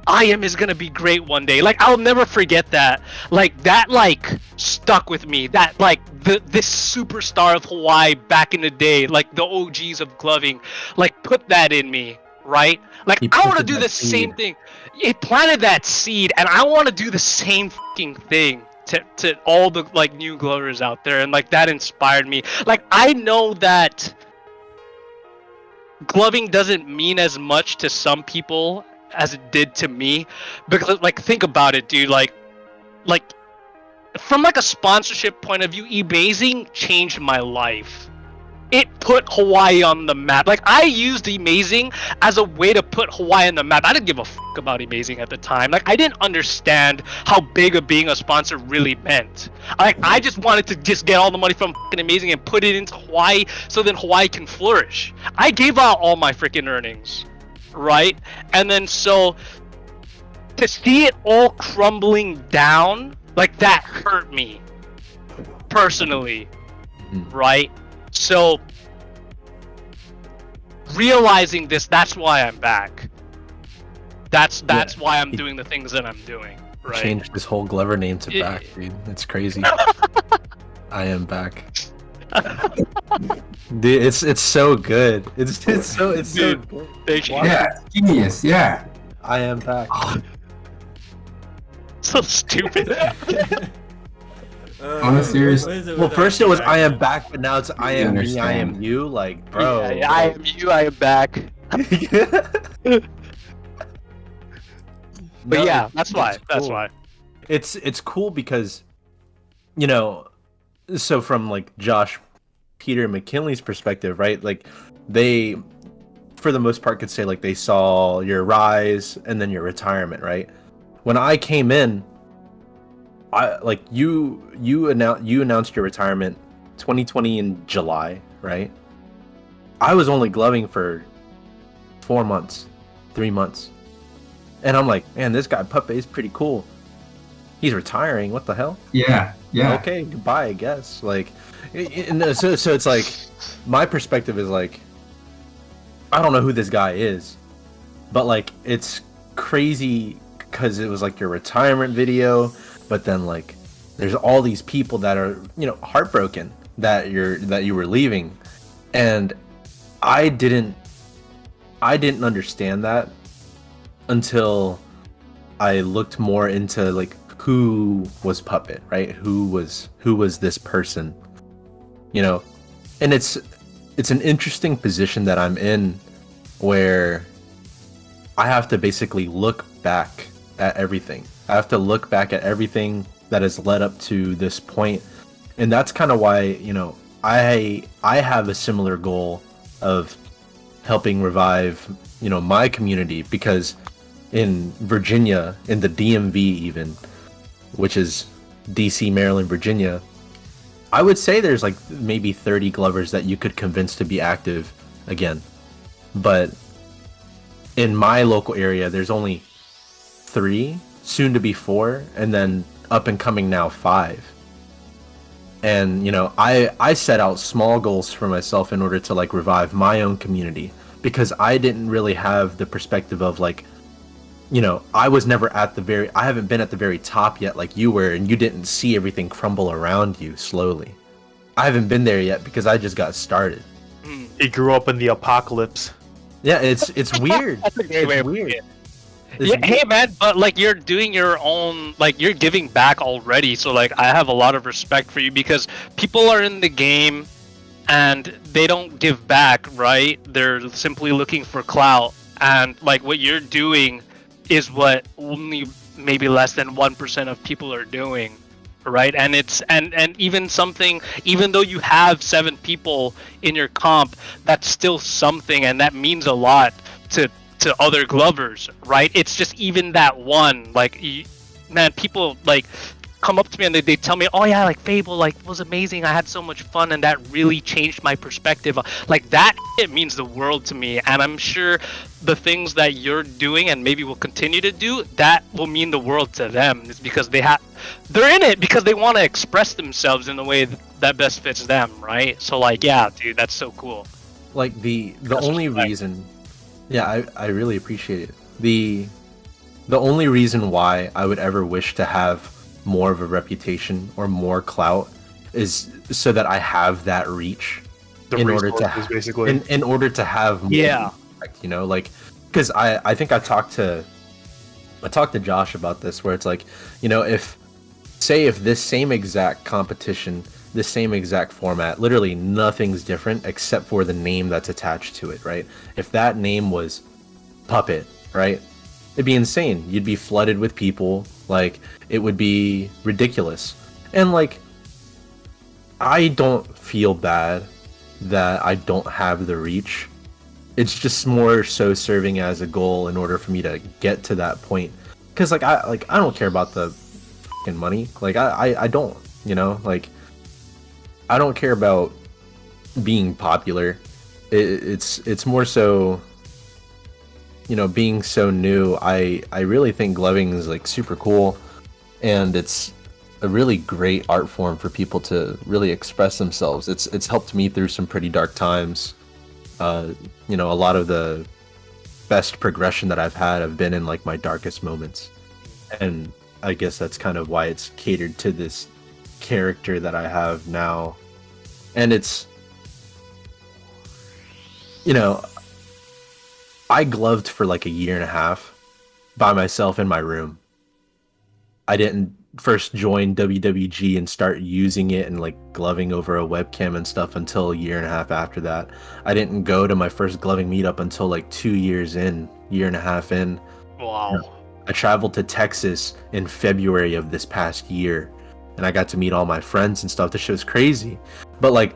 IM is gonna be great one day. Like, I'll never forget that. Like, that like stuck with me. That like this superstar of Hawaii back in the day, like the OGs of gloving, like put that in me, right? Like, I want to do the same thing. It planted that seed, and I want to do the same fucking thing. To all the like new glovers out there, and like that inspired me. Like, I know that gloving doesn't mean as much to some people as it did to me, because like think about it, dude. Like from like a sponsorship point of view, eMazing changed my life. It put Hawaii on the map. Like, I used eMazing as a way to put Hawaii on the map. I didn't give a fuck about eMazing at the time. Like, I didn't understand how big of being a sponsor really meant. Like, I just wanted to just get all the money from fucking eMazing and put it into Hawaii so then Hawaii can flourish. I gave out all my freaking earnings, right? And then so to see it all crumbling down, like, that hurt me personally, right? So, realizing this, that's why I'm back. That's why I'm doing the things that I'm doing, right? Changed his whole Glover name to back, dude. It's crazy. I am back. Dude, it's so good. It's so good. Yeah, genius. Yeah. I am back. So stupid. On a serious. Well, first it was I am back, but now it's I am me, I am you. Like, bro. Yeah, I am you, I am back. But yeah, that's why. That's why. It's cool because, you know, so from like Josh, Peter, and Mckinnley's perspective, right? Like, they, for the most part, could say like they saw your rise and then your retirement, right? When I came in, you announced your retirement 2020 in July, right? I was only gloving for 3 months, and I'm like, man, this guy Puppe is pretty cool. He's retiring. What the hell? Yeah. Okay, goodbye, I guess. Like, so it's like, my perspective is like, I don't know who this guy is, but like, it's crazy because it was like your retirement video. But then, like, there's all these people that are, you know, heartbroken that you were leaving, and I didn't understand that until I looked more into like who was Puppet, right? Who was this person, you know? And it's an interesting position that I'm in, where I have to basically look back at everything. I have to look back at everything that has led up to this point. And that's kind of why, you know, I have a similar goal of helping revive, you know, my community, because in Virginia, in the DMV even, which is DC, Maryland, Virginia, I would say there's like maybe 30 glovers that you could convince to be active again. But in my local area, there's only 3, soon to be 4, and then up and coming now 5. And, you know, I set out small goals for myself in order to like revive my own community, because I didn't really have the perspective of like, you know, I haven't been at the very top yet like you were, and you didn't see everything crumble around you slowly. I haven't been there yet because I just got started. He grew up in the apocalypse. Yeah, it's weird. That's a great way It's of putting weird. it. It's Yeah, hey man, but like you're doing your own, like you're giving back already. So like I have a lot of respect for you because people are in the game and they don't give back, right? They're simply looking for clout, and like what you're doing is what only maybe less than 1% of people are doing, right? And it's and even something, even though you have 7 people in your comp, that's still something, and that means a lot to other glovers, right? It's just even that one, like man, people like come up to me and they tell me, oh yeah, like Fable like was amazing, I had so much fun, and that really changed my perspective. Like that, it means the world to me, and I'm sure the things that you're doing and maybe will continue to do, that will mean the world to them. It's because they're in it because they want to express themselves in the way that best fits them, right? So like, yeah, dude, that's so cool. like the only reason, yeah, I really appreciate it. The only reason why I would ever wish to have more of a reputation or more clout is so that I have that reach in order to basically in order to have more impact, you know, like because I think I talked to Josh about this, where it's like, you know, if this same exact competition, this same exact format, literally nothing's different except for the name that's attached to it, right? If that name was Puppet, right? It'd be insane. You'd be flooded with people. Like, it would be ridiculous. And like, I don't feel bad that I don't have the reach. It's just more so serving as a goal in order for me to get to that point. Because like I don't care about the fucking money. Like I don't, you know, like I don't care about being popular. It's more so, you know, being so new. I really think gloving is like super cool, and it's a really great art form for people to really express themselves. It's helped me through some pretty dark times. You know, a lot of the best progression that I've had have been in like my darkest moments, and I guess that's kind of why it's catered to this character that I have now. And it's, you know, I gloved for like a year and a half by myself in my room. I didn't first join WWG and start using it and like gloving over a webcam and stuff until a year and a half after that. I didn't go to my first gloving meetup until like 2 years in, year and a half in. Wow. I traveled to Texas in February of this past year, and I got to meet all my friends and stuff. This shit was crazy. But like,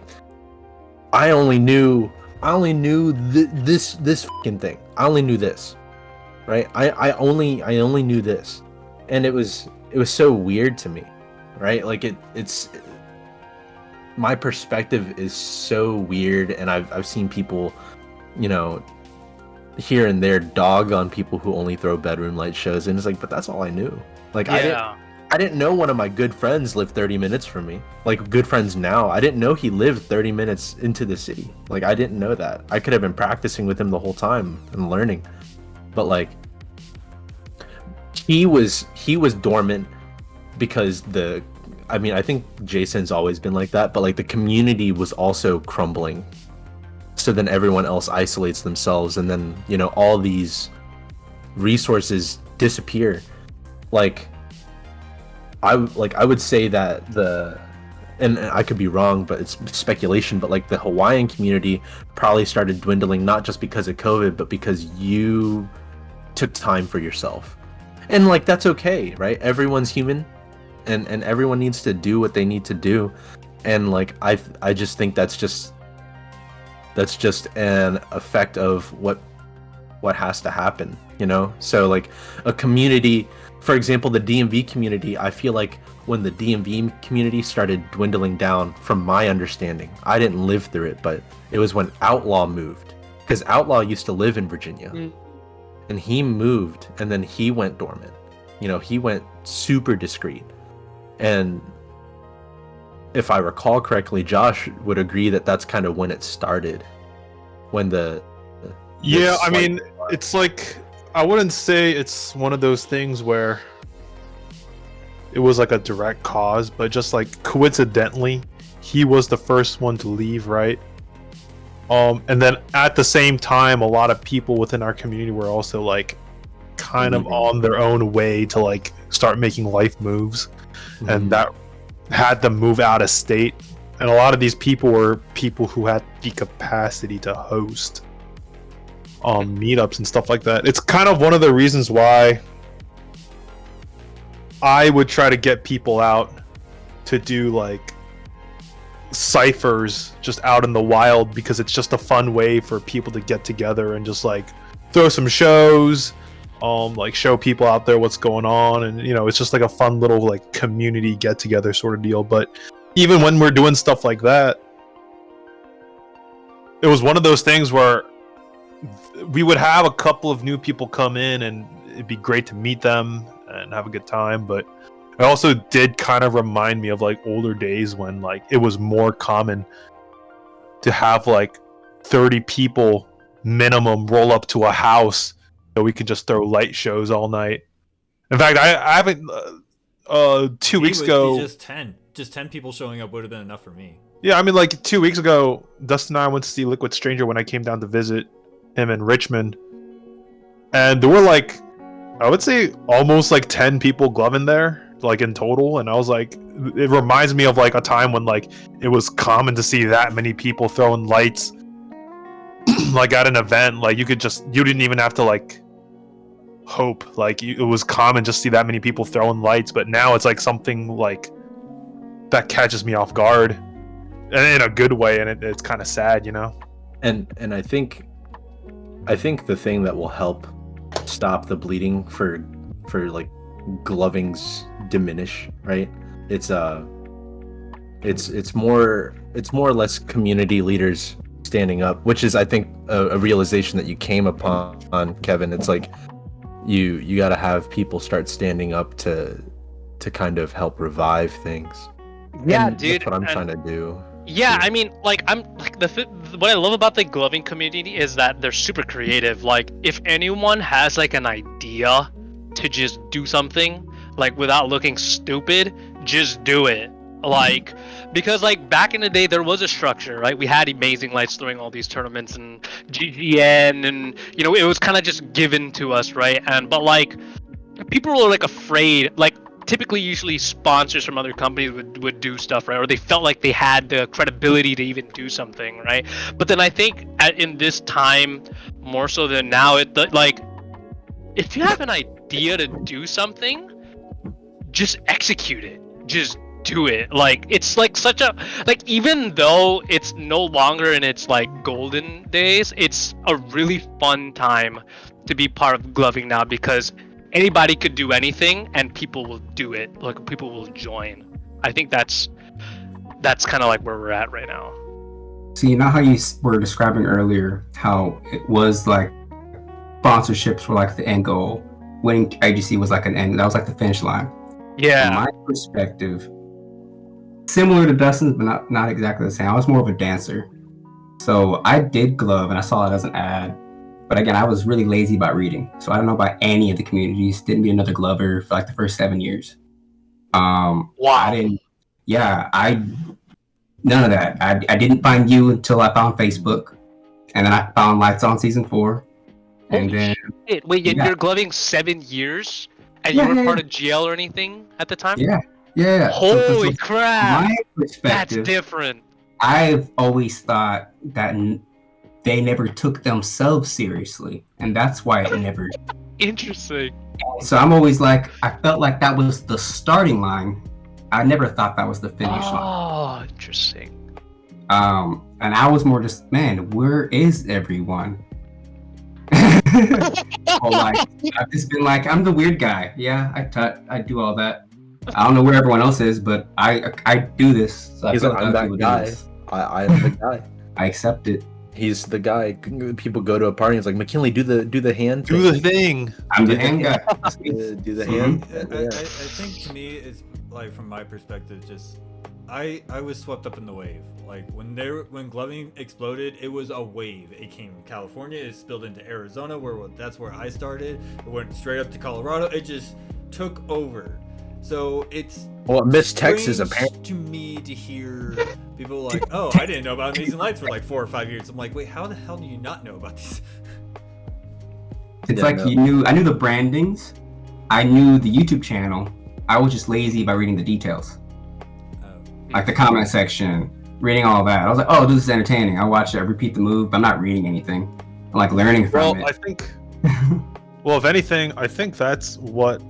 I only knew this fucking thing. I only knew this, right? I only knew this, and it was so weird to me, right? Like it's my perspective is so weird, and I've seen people, you know, here and there dog on people who only throw bedroom light shows, and it's like, but that's all I knew. Like I didn't know one of my good friends lived 30 minutes from me. Like, good friends now. I didn't know he lived 30 minutes into the city. Like, I didn't know that. I could have been practicing with him the whole time and learning. But like, he was dormant because I think Jason's always been like that, but like the community was also crumbling. So then everyone else isolates themselves, and then, you know, all these resources disappear. Like I would say that and I could be wrong, but it's speculation, but like the Hawaiian community probably started dwindling, not just because of COVID, but because you took time for yourself. And like, that's okay, right? Everyone's human, and everyone needs to do what they need to do. And like, I just think that's just an effect of what has to happen, you know? So like a community, for example, the DMV community, I feel like when the DMV community started dwindling down, from my understanding, I didn't live through it, but it was when Outlaw moved, because Outlaw used to live in Virginia, and he moved, and then he went dormant. You know, he went super discreet. And if I recall correctly, Josh would agree that that's kind of when it started, when yeah, I mean, it's like, I wouldn't say it's one of those things where it was like a direct cause, but just like coincidentally, he was the first one to leave, right? And then at the same time, a lot of people within our community were also like kind of on their own way to like start making life moves, and that had them move out of state. And a lot of these people were people who had the capacity to host meetups and stuff like that. It's kind of one of the reasons why I would try to get people out to do like ciphers just out in the wild, because it's just a fun way for people to get together and just like throw some shows, like show people out there what's going on, and you know, it's just like a fun little like community get together sort of deal. But even when we're doing stuff like that, it was one of those things where we would have a couple of new people come in and it'd be great to meet them and have a good time, but it also did kind of remind me of like older days when like it was more common to have like 30 people minimum roll up to a house so we could just throw light shows all night. In fact, I haven't 2 weeks ago, just 10 people showing up would have been enough for me. Yeah, I mean, like 2 weeks ago, Dustin and I went to see Liquid Stranger when I came down to visit him in Richmond, and there were like, I would say almost like 10 people gloving there, like in total. And I was like, it reminds me of like a time when like it was common to see that many people throwing lights like at an event. Like you didn't even have to like hope, like it was common just to see that many people throwing lights. But now it's like something like that catches me off guard, and in a good way, and it's kind of sad, you know. And I think the thing that will help stop the bleeding for like glovings diminish, right? It's more or less community leaders standing up, which is I think a realization that you came upon, Kevin. It's like you got to have people start standing up to kind of help revive things. Yeah, and dude. That's what I'm trying to do. Yeah, I mean, like, I'm like what I love about the gloving community is that they're super creative. Like, if anyone has like an idea to just do something, like without looking stupid, just do it. Like, because like back in the day there was a structure, right? We had Amazing Lights throwing all these tournaments and GGN, and you know, it was kind of just given to us, right? And but like people were like afraid, like typically usually sponsors from other companies would do stuff, right? Or they felt like they had the credibility to even do something, right? But then I think in this time more so than now, like if you have an idea to do something, just execute it, just do it. Like it's like such a, like, even though it's no longer in its like golden days, it's a really fun time to be part of gloving now, because anybody could do anything and people will do it, like people will join. I think that's kind of like where we're at right now. So you know how you were describing earlier how it was like sponsorships were like the end goal, winning IGC was like an end, that was like the finish line. Yeah. From my perspective, similar to Dustin's, but not exactly the same. I was more of a dancer. So I did glove and I saw it as an ad. But again, I was really lazy about reading. So I don't know about any of the communities. Didn't be another glover for like the first 7 years. Wow. None of that. I didn't find you until I found Facebook. And then I found Lights On Season 4. And Holy then... shit. Wait, yeah. you're gloving 7 years? And you weren't part of GL or anything at the time? Yeah. Holy crap! My perspective, that's different. I've always thought that they never took themselves seriously, and that's why it never. Interesting. So I'm always like, I felt like that was the starting line. I never thought that was the finish line. Oh, interesting. And I was more just, man, where is everyone? Or like, I've just been like, I'm the weird guy. Yeah, I do all that. I don't know where everyone else is, but I do this. So He's like, I'm that guy. I'm the guy. I accept it. He's the guy. People go to a party. It's like, McKinley, do the hand. Do the thing. I'm the hand guy. Do the hand. I think to me, it's like from my perspective, just I was swept up in the wave. Like when gloving exploded, it was a wave. It came from California. It spilled into Arizona, that's where I started. It went straight up to Colorado. It just took over. So it's Miss Texas apparently to me to hear people like, oh, I didn't know about Amazing Lights for like 4 or 5 years. I'm like, wait, how the hell do you not know about these? It's Yeah, like no. I knew the brandings, I knew the YouTube channel. I was just lazy by reading the details, like the comment section, reading all that. I was like, oh, this is entertaining. I'll watch it, repeat the move, but I'm not reading anything. I'm like learning from Well, it. I think. Well, if anything, I think that's what.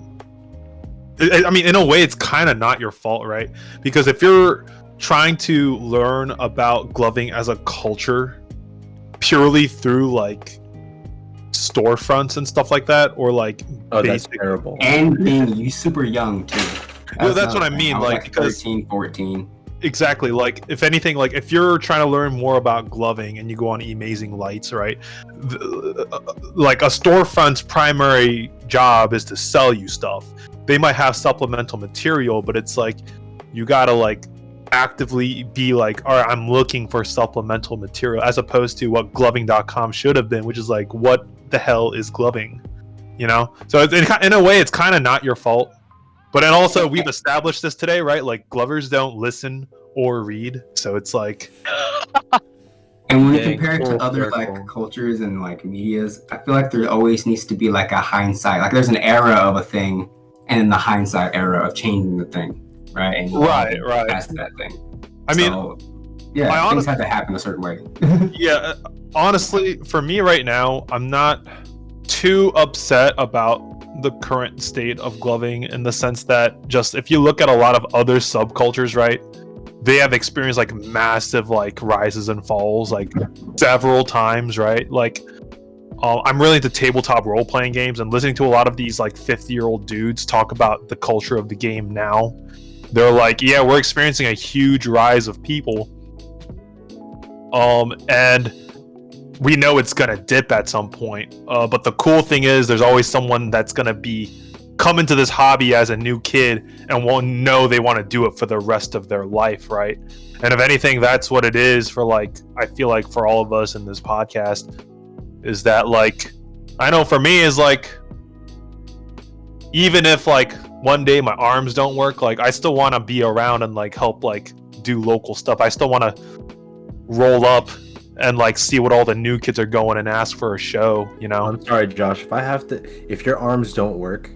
I mean, in a way, it's kind of not your fault, right? Because if you're trying to learn about gloving as a culture purely through like storefronts and stuff like that, or like Oh, that's terrible. And being super young too. Well, that's what another I thing. mean, I was like, because 13, 14. exactly, like if anything, like if you're trying to learn more about gloving and you go on Amazing Lights, right? Like a storefront's primary job is to sell you stuff. They might have supplemental material, but it's like you gotta like actively be like, all right, I'm looking for supplemental material, as opposed to what gloving.com should have been, which is like, what the hell is gloving? You know? So in a way, it's kind of not your fault. But then also, we've established this today, right? Like, glovers don't listen or read, so it's like... And when you Dang, compare it to full other circle. like cultures and like medias, I feel like there always needs to be like a hindsight. Like there's an era of a thing, and then the hindsight era of changing the thing, right? And Right. past that thing. I mean, So, yeah, things have to happen a certain way. yeah, honestly, for me right now, I'm not too upset about the current state of gloving, in the sense that just if you look at a lot of other subcultures, right, they have experienced like massive like rises and falls like several times, right? Like I'm really into tabletop role-playing games, and listening to a lot of these like 50-year-old dudes talk about the culture of the game now. They're like, yeah, we're experiencing a huge rise of people, and we know it's gonna dip at some point, but the cool thing is there's always someone that's gonna be come into this hobby as a new kid and won't know they want to do it for the rest of their life, right? And if anything, that's what it is for, like, I feel like for all of us in this podcast, is that like, I know for me is like, even if like one day my arms don't work, like I still want to be around and like help like do local stuff. I still want to roll up and like see what all the new kids are going and ask for a show, you know? I'm sorry, Josh. If your arms don't work,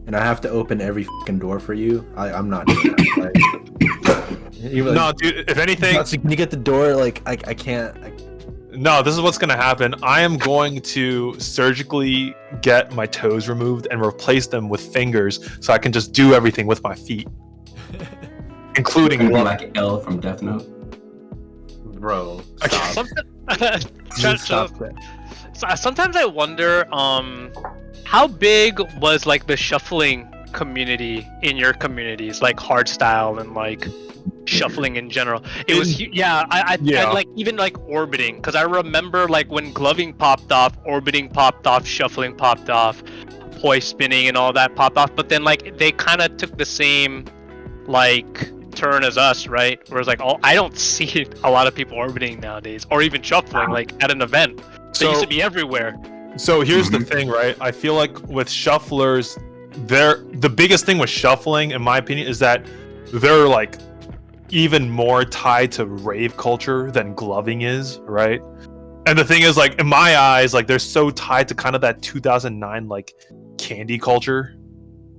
and I have to open every fucking door for you, I'm not doing that. No, dude. If anything, can you get the door? Like, I can't. No, this is what's going to happen. I am going to surgically get my toes removed and replace them with fingers, so I can just do everything with my feet, including Gonna be like L from Death Note. Bro, stop. Sometimes I wonder, how big was like the shuffling community in your communities, like hardstyle and like shuffling in general? It was I like even like orbiting, because I remember like when gloving popped off, orbiting popped off, shuffling popped off, poi spinning and all that popped off, but then like they kind of took the same like turn as us, right? Whereas like, I don't see a lot of people orbiting nowadays, or even shuffling like at an event. They used to be everywhere. So here's the thing, right? I feel like with shufflers, the biggest thing with shuffling, in my opinion, is that they're like even more tied to rave culture than gloving is, right? And the thing is, like, in my eyes, like, they're so tied to kind of that 2009 like candy culture.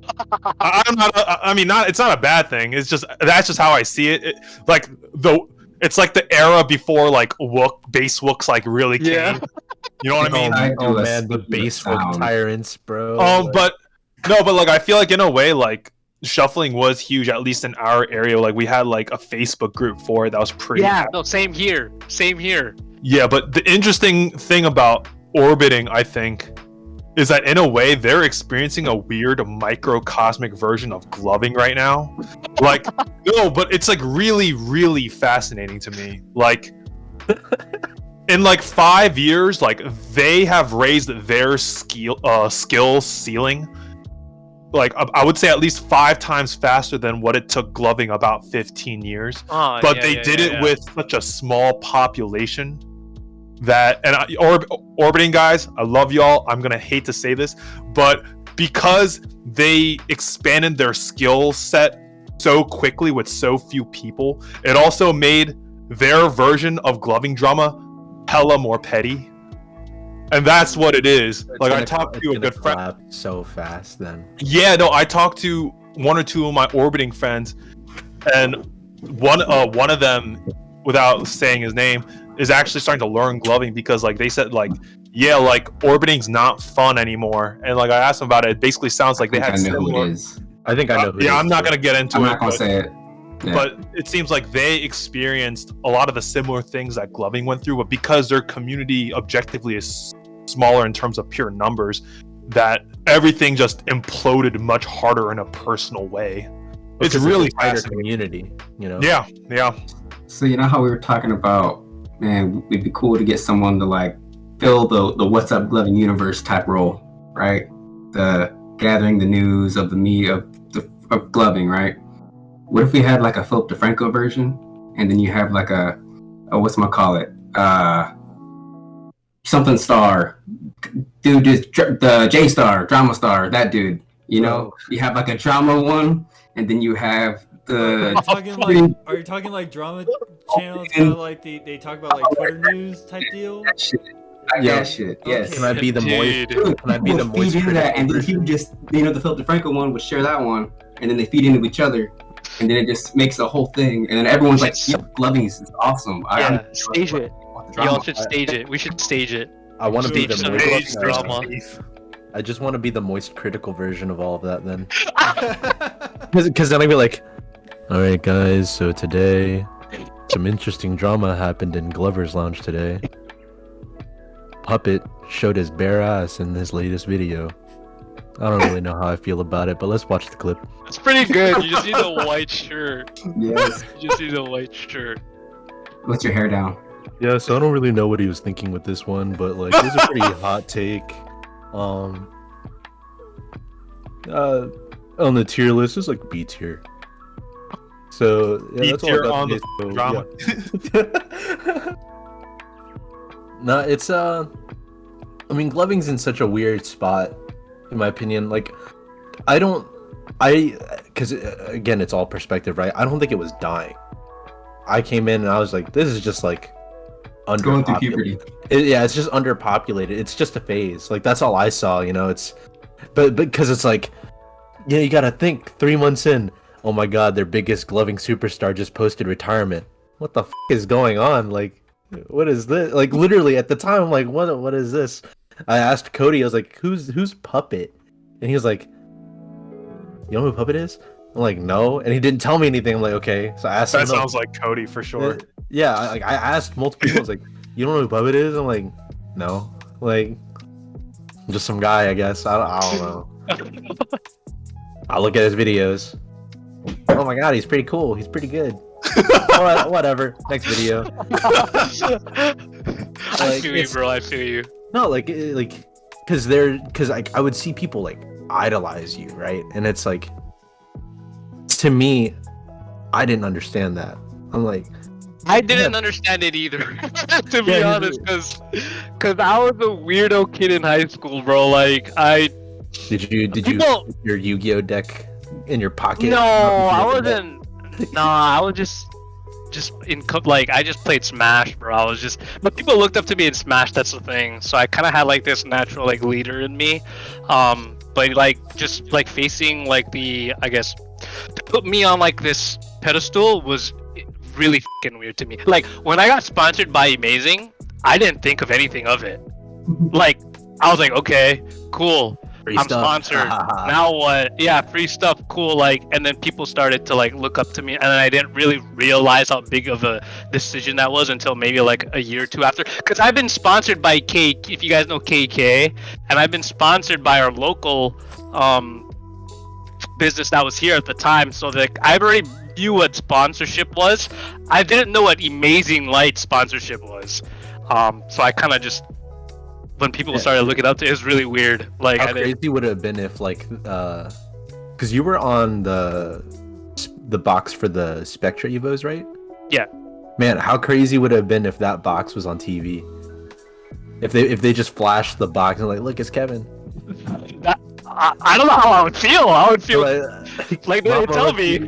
It's not a bad thing. It's just, that's just how I see it. It's like the era before like bass wooks like really came. Yeah. You know what I mean? Oh man, the bass wook tyrants, bro. But like I feel like in a way like shuffling was huge, at least in our area. Like we had like a Facebook group for it that was pretty. Yeah, no, same here. Yeah, but the interesting thing about orbiting, I think, is that in a way they're experiencing a weird microcosmic version of gloving right now. Like, no, but it's like really, really fascinating to me. Like, in like 5 years, like they have raised their skill ceiling. Like I would say at least 5 times faster than what it took gloving about 15 years. But they did it with such a small population that, and orbiting guys, I love y'all. I'm gonna hate to say this, but because they expanded their skill set so quickly with so few people, it also made their version of gloving drama hella more petty. and that's what it is. It's Like I gonna talked to a gonna good friend. collapse so fast then. Yeah, no, I talked to one or two of my orbiting friends, and one of them, without saying his name, is actually starting to learn gloving because like they said like, yeah, like orbiting's not fun anymore. And like I asked them about it, it basically sounds like they had I know who similar. it is. I think I know. Who Yeah, it is I'm not too. gonna get into I'm it. not gonna say it. Yeah. But it seems like they experienced a lot of the similar things that gloving went through, but because their community objectively is smaller in terms of pure numbers, that everything just imploded much harder in a personal way. It's Because really a tighter fascinating. community, you know. Yeah, yeah. So you know how we were talking about, man, it'd be cool to get someone to like fill the What's Up Gloving universe type role, right? The gathering the news of the media of gloving, right? What if we had like a Philip DeFranco version, and then you have like a whatchamacallit, something star, dude, just the J star, drama star, that dude. You know, you have like a drama one, and then you have the. Are you talking like drama channels? Kind of like they talk about like Twitter news type deal. That shit. Yeah. That shit. Yes. Can I be the moist? Dude. Can I be the moist? Feed into that, and then he would just, you know, the Philip DeFranco one would share that one, and then they feed into each other, and then it just makes a whole thing, and then everyone's like, "Yeah, gloving is awesome." Yeah, stage it. Y'all should stage it. We should stage it. I want to be Stage the some moist. age drama. I just want to be the moist critical version of all of that then. Because then I'd be like, all right, guys, so today, some interesting drama happened in Glover's Lounge today. Puppet showed his bare ass in his latest video. I don't really know how I feel about it, but let's watch the clip. It's pretty good. You just need the white shirt. Yes. You just need the white shirt. Let your hair down. Yeah, so I don't really know what he was thinking with this one, but like it was a pretty hot take. On the tier list, it's like B tier. So yeah, that's all B-tier I got on today, the so, drama. yeah. No, it's I mean, gloving's in such a weird spot, in my opinion. Like, because again, it's all perspective, right? I don't think it was dying. I came in and I was like, this is just like Going through puberty. yeah, it's just underpopulated. It's just a phase. Like that's all I saw, you know. It's but because it's like, yeah, you gotta think 3 months in. Oh my God, their biggest gloving superstar just posted retirement. What the is going on? Like, what is this? Like literally at the time, I'm like, what is this? I asked Cody. I was like, who's Puppet? And he was like, you know who Puppet is? I'm like, no, and he didn't tell me anything. I'm like, okay. So I asked him. That sounds like Cody for sure. Yeah, I asked multiple people. I was like, you don't know who Puppet is? I'm like, no. Like, just some guy, I guess. I don't know. I'll look at his videos. Oh my God, he's pretty cool. He's pretty good. Whatever. Next video. I feel you, bro. I feel you. No, like, because I would see people like idolize you, right? And it's like, to me, I didn't understand that. I'm like, I didn't understand it either, to be honest, because I was a weirdo kid in high school, bro. Like Did you put your Yu-Gi-Oh deck in your pocket? No, I wasn't. No, I was just like I just played Smash, bro. I was just, but people looked up to me in Smash. That's the thing. So I kind of had like this natural like leader in me, but like just like facing like the, I guess, to put me on like this pedestal was really fucking weird to me. Like when I got sponsored by Amazing, I didn't think of anything of it. Like I was like, okay, cool. Free I'm stuff. sponsored. Now what? Yeah, free stuff, cool. Like, and then people started to like look up to me, and I didn't really realize how big of a decision that was until maybe like a year or two after. Because I've been sponsored by if you guys know KK, and I've been sponsored by our local business that was here at the time. So that I already knew what sponsorship was. I didn't know what Amazing Light sponsorship was. So I kind of just, when people started looking up to it, it was really weird. Like, how crazy would it have been if like, because you were on the box for the Spectra Evos, right? Yeah. Man, how crazy would it have been if that box was on TV? If they just flashed the box and like, look, it's Kevin. I don't know how I would feel. I would feel like they would tell me.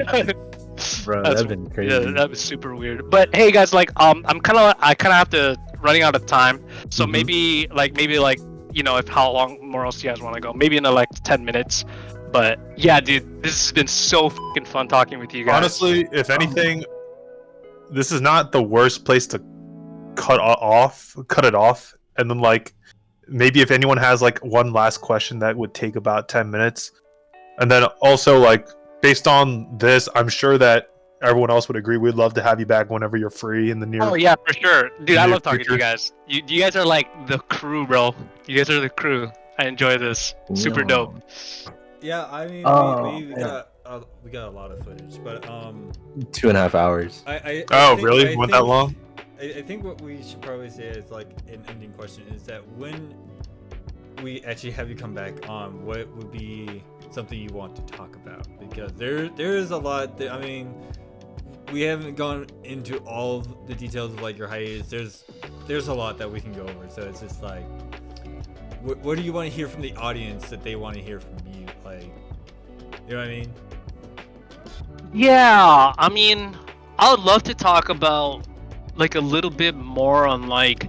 Bro, that'd been crazy. Yeah, that was super weird. But hey, guys, like, I kind of have to running out of time. So Mhm. maybe you know, if how long more else do you guys want to go? Maybe in like 10 minutes. But yeah, dude, this has been so fucking fun talking with you guys. Honestly, if anything, this is not the worst place to cut it off, and then like maybe if anyone has like one last question that would take about 10 minutes, and then also like based on this, I'm sure that everyone else would agree. We'd love to have you back whenever you're free in the near. Oh yeah, for sure, dude. I near love talking to you future. guys. You guys are like the crew, bro. You guys are the crew. I enjoy this. Super dope. Yeah, I mean, Oh, we got a lot of footage, but 2.5 hours. I Oh, think- really? I Went that think- long? I think what we should probably say is like an ending question is that when we actually have you come back on, what would be something you want to talk about? Because there is a lot that, I mean, we haven't gone into all of the details of like your hiatus. There's a lot that we can go over, so it's just like, what do you want to hear from the audience that they want to hear from you? Like, you know what I mean? Yeah, I mean, I would love to talk about like a little bit more on like,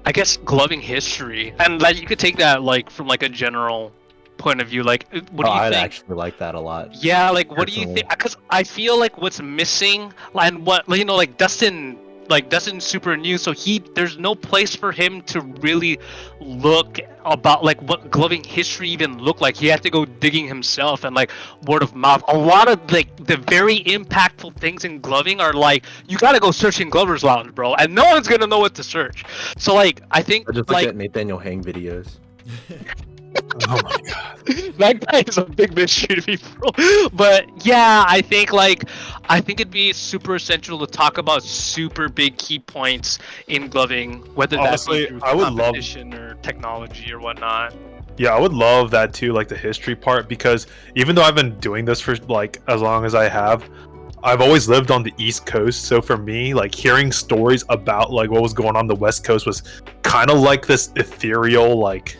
I guess, gloving history, and like you could take that like from like a general point of view. Like, what do you I'd think? actually like that a lot. Yeah, like what do you Personally. think? Because I feel like what's missing, and what, you know, like Dustin's super new, so there's no place for him to really look about like what gloving history even looked like. He had to go digging himself and like word of mouth. A lot of like the very impactful things in gloving are like you gotta go search in Glover's Lounge, bro, and no one's gonna know what to search. So like I think I just look at Nathaniel Hang videos. Oh my god. that guy is a big mystery to me, bro. But yeah, I think it'd be super essential to talk about super big key points in gloving, whether Honestly, that be through I would love- competition or technology or whatnot. Yeah, I would love that too, like the history part, because even though I've been doing this for like as long as I have, I've always lived on the East Coast. So for me, like hearing stories about like what was going on the West Coast was kind of like this ethereal, like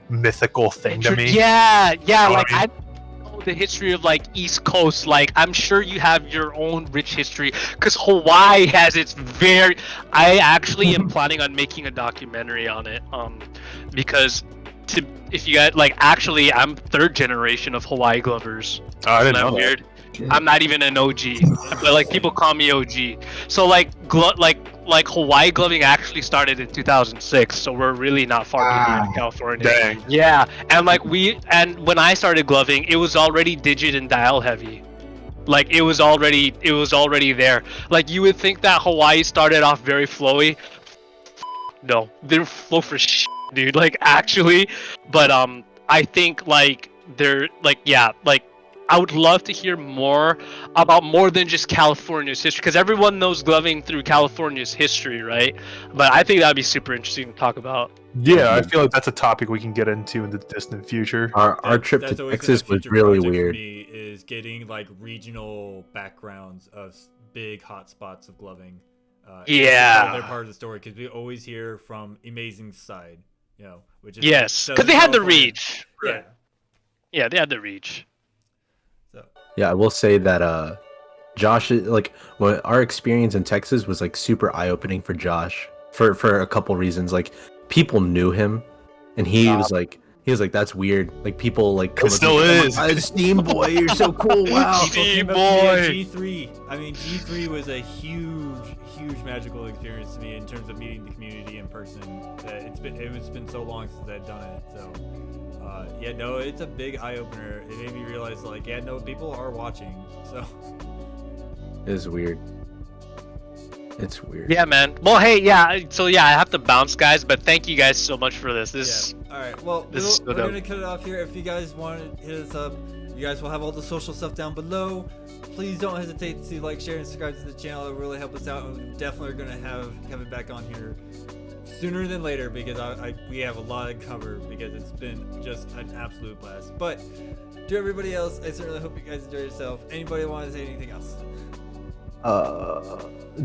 mythical thing to me. Yeah, know like what I I know the history of like East Coast. Like I'm sure you have your own rich history, because Hawaii has its very. I actually am planning on making a documentary on it. Because if you guys like, actually, I'm third generation of Hawaii Glovers. Oh, I didn't Isn't know that that. weird? I'm not even an OG, but like people call me OG. So like like Hawaii gloving actually started in 2006, so we're really not far behind California. Dang. Yeah, and like when I started gloving, it was already digit and dial heavy. Like it was already there. Like you would think that Hawaii started off very flowy. No, they didn't flow for shit, dude. Like actually, but I think like they're like, yeah, like I would love to hear more about more than just California's history, because everyone knows gloving through California's history, right? But I think that'd be super interesting to talk about. Yeah, I feel like that's a topic we can get into in the distant future. Our trip That's to always been a Texas was future really project for weird. me, is getting like regional backgrounds of big hotspots of gloving. Yeah. They're part of the story, because we always hear from Amazing's side, you know, which is Yes, Southern because they had the California. reach. Yeah. Yeah, they had the reach. So Yeah, I will say that Josh, like, when our experience in Texas was like super eye-opening for Josh for a couple reasons. Like, people knew him, and he was like, that's weird. Like, people like come It still is. SteamBoy, you're so cool. Wow. people came up to me at SteamBoy. G3. I mean, G3 was a huge magical experience to me in terms of meeting the community in person. It's been so long since I'd done it. So yeah, no, it's a big eye opener. It made me realize, like, yeah, no, people are watching. So It's weird. It's weird. Yeah, man. Well, hey, yeah. So yeah, I have to bounce, guys. But thank you guys so much for this. This. yeah. All right. Well, This is so we're dope. gonna cut it off here. If you guys want to hit us up, you guys will have all the social stuff down below. Please don't hesitate to like, share, and subscribe to the channel. It will really help us out. And we definitely are gonna have Kevin back on here sooner than later, because we have a lot to cover, because it's been just an absolute blast. But to everybody else, I certainly hope you guys enjoy yourself. Anybody want to say anything else?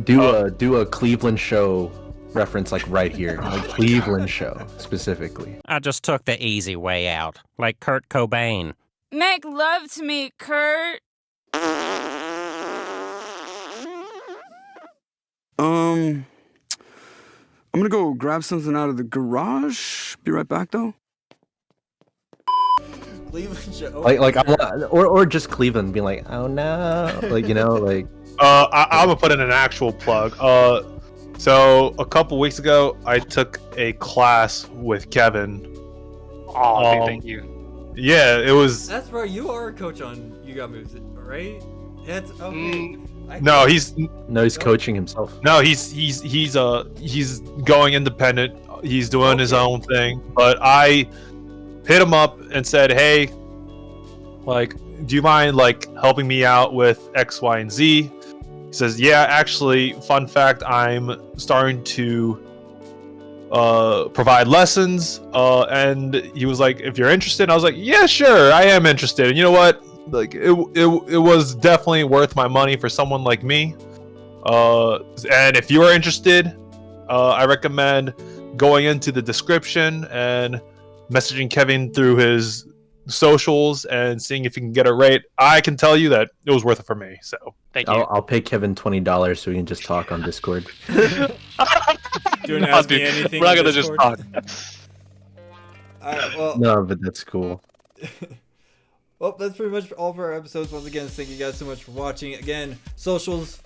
Do a Cleveland show reference, like right here, like Cleveland show specifically. I just took the easy way out, like Kurt Cobain. Make love to me, Kurt. I'm gonna go grab something out of the garage. Be right back, though. Cleveland show. Like I want, or just Cleveland being like, oh no, like, you know, like. I'm gonna put in an actual plug. So a couple weeks ago, I took a class with Kevin. Oh, thank you. Yeah, it was. That's right. You are a coach on You Got Moves, right? That's okay. No, he's coaching himself. No, he's going independent. He's doing his own thing. But I hit him up and said, hey, like, do you mind like helping me out with X, Y, and Z? He says, yeah, actually, fun fact, I'm starting to provide lessons. And he was like, if you're interested, I was like, yeah, sure, I am interested. And you know what? Like, it was definitely worth my money for someone like me. And if you are interested, I recommend going into the description and messaging Kevin through his socials and seeing if you can get a rate. I can tell you that it was worth it for me. So thank you. I'll pay Kevin $20 so we can just talk on Discord. Do you want to ask me anything? We're not gonna just talk. Alright, well. No, but that's cool. Well, that's pretty much all for our episodes. Once again, thank you guys so much for watching. Again, socials,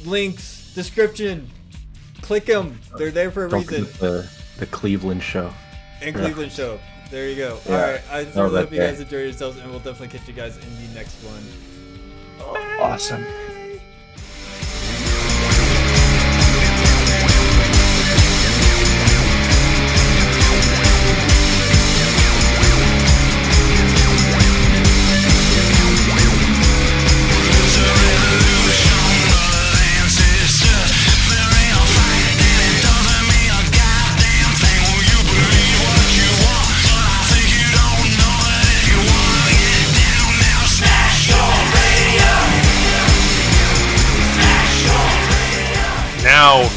links, description. Click them. They're there for a reason. The Cleveland show. And Cleveland show. There you go. Yeah. Alright, I really hope you guys enjoy yourselves, and we'll definitely catch you guys in the next one. Awesome. Now